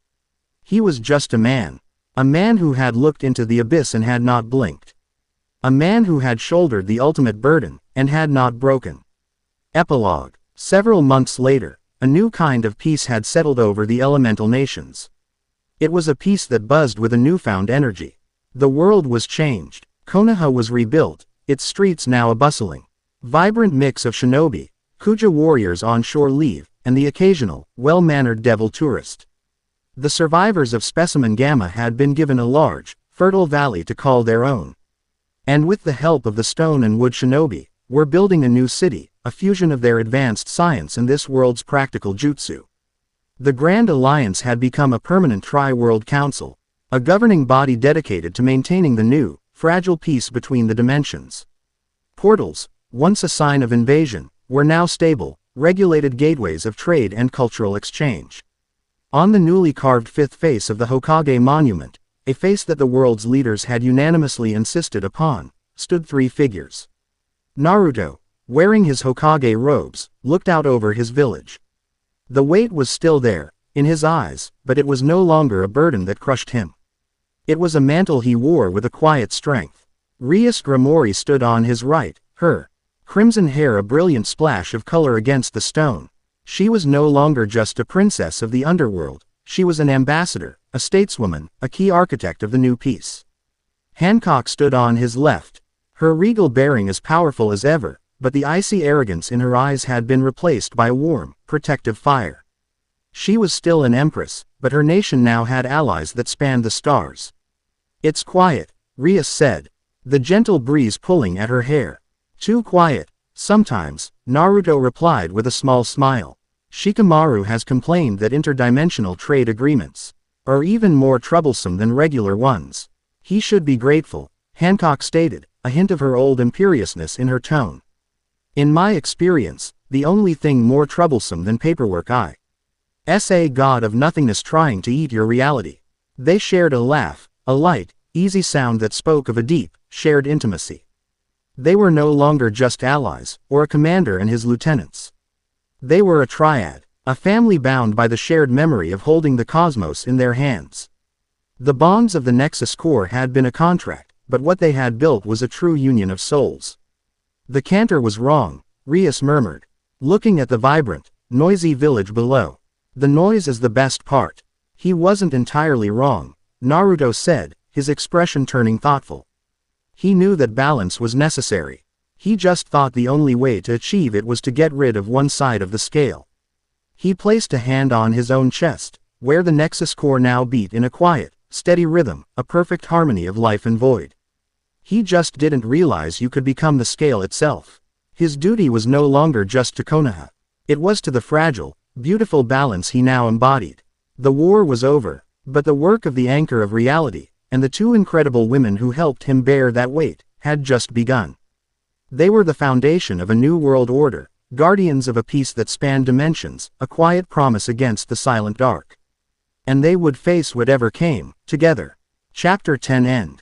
He was just a man who had looked into the abyss and had not blinked. A man who had shouldered the ultimate burden, and had not broken. Epilogue. Several months later, a new kind of peace had settled over the elemental nations. It was a peace that buzzed with a newfound energy. The world was changed. Konoha was rebuilt, its streets now a bustling, vibrant mix of shinobi, Kuja warriors on shore leave, and the occasional, well-mannered devil tourist. The survivors of Specimen Gamma had been given a large, fertile valley to call their own. And with the help of the stone and wood shinobi, were building a new city, a fusion of their advanced science and this world's practical jutsu. The Grand Alliance had become a permanent tri-world council, a governing body dedicated to maintaining the new, fragile peace between the dimensions. Portals, once a sign of invasion, were now stable, regulated gateways of trade and cultural exchange. On the newly carved fifth face of the Hokage monument, a face that the world's leaders had unanimously insisted upon, stood three figures. Naruto, wearing his Hokage robes, looked out over his village. The weight was still there, in his eyes, but it was no longer a burden that crushed him. It was a mantle he wore with a quiet strength. Rias Grimori stood on his right, her crimson hair a brilliant splash of color against the stone. She was no longer just a princess of the underworld, she was an ambassador, a stateswoman, a key architect of the new peace. Hancock stood on his left, her regal bearing as powerful as ever, but the icy arrogance in her eyes had been replaced by a warm, protective fire. She was still an empress, but her nation now had allies that spanned the stars. "It's quiet," Rias said, the gentle breeze pulling at her hair. "Too quiet, sometimes," Naruto replied with a small smile. "Shikamaru has complained that interdimensional trade agreements are even more troublesome than regular ones. He should be grateful," Hancock stated, a hint of her old imperiousness in her tone. "In my experience, the only thing more troublesome than paperwork is a god of nothingness trying to eat your reality." They shared a laugh, a light, easy sound that spoke of a deep, shared intimacy. They were no longer just allies, or a commander and his lieutenants. They were a triad, a family bound by the shared memory of holding the cosmos in their hands. The bonds of the Nexus Core had been a contract, but what they had built was a true union of souls. "The cantor was wrong," Rias murmured, looking at the vibrant, noisy village below. "The noise is the best part." "He wasn't entirely wrong," Naruto said, his expression turning thoughtful. "He knew that balance was necessary. He just thought the only way to achieve it was to get rid of one side of the scale." He placed a hand on his own chest, where the Nexus Core now beat in a quiet, steady rhythm, a perfect harmony of life and void. He just didn't realize you could become the scale itself. His duty was no longer just to Konoha. It was to the fragile, beautiful balance he now embodied. The war was over, but the work of the anchor of reality, and the two incredible women who helped him bear that weight, had just begun. They were the foundation of a new world order, guardians of a peace that spanned dimensions, a quiet promise against the silent dark. And they would face whatever came, together. Chapter 10 End.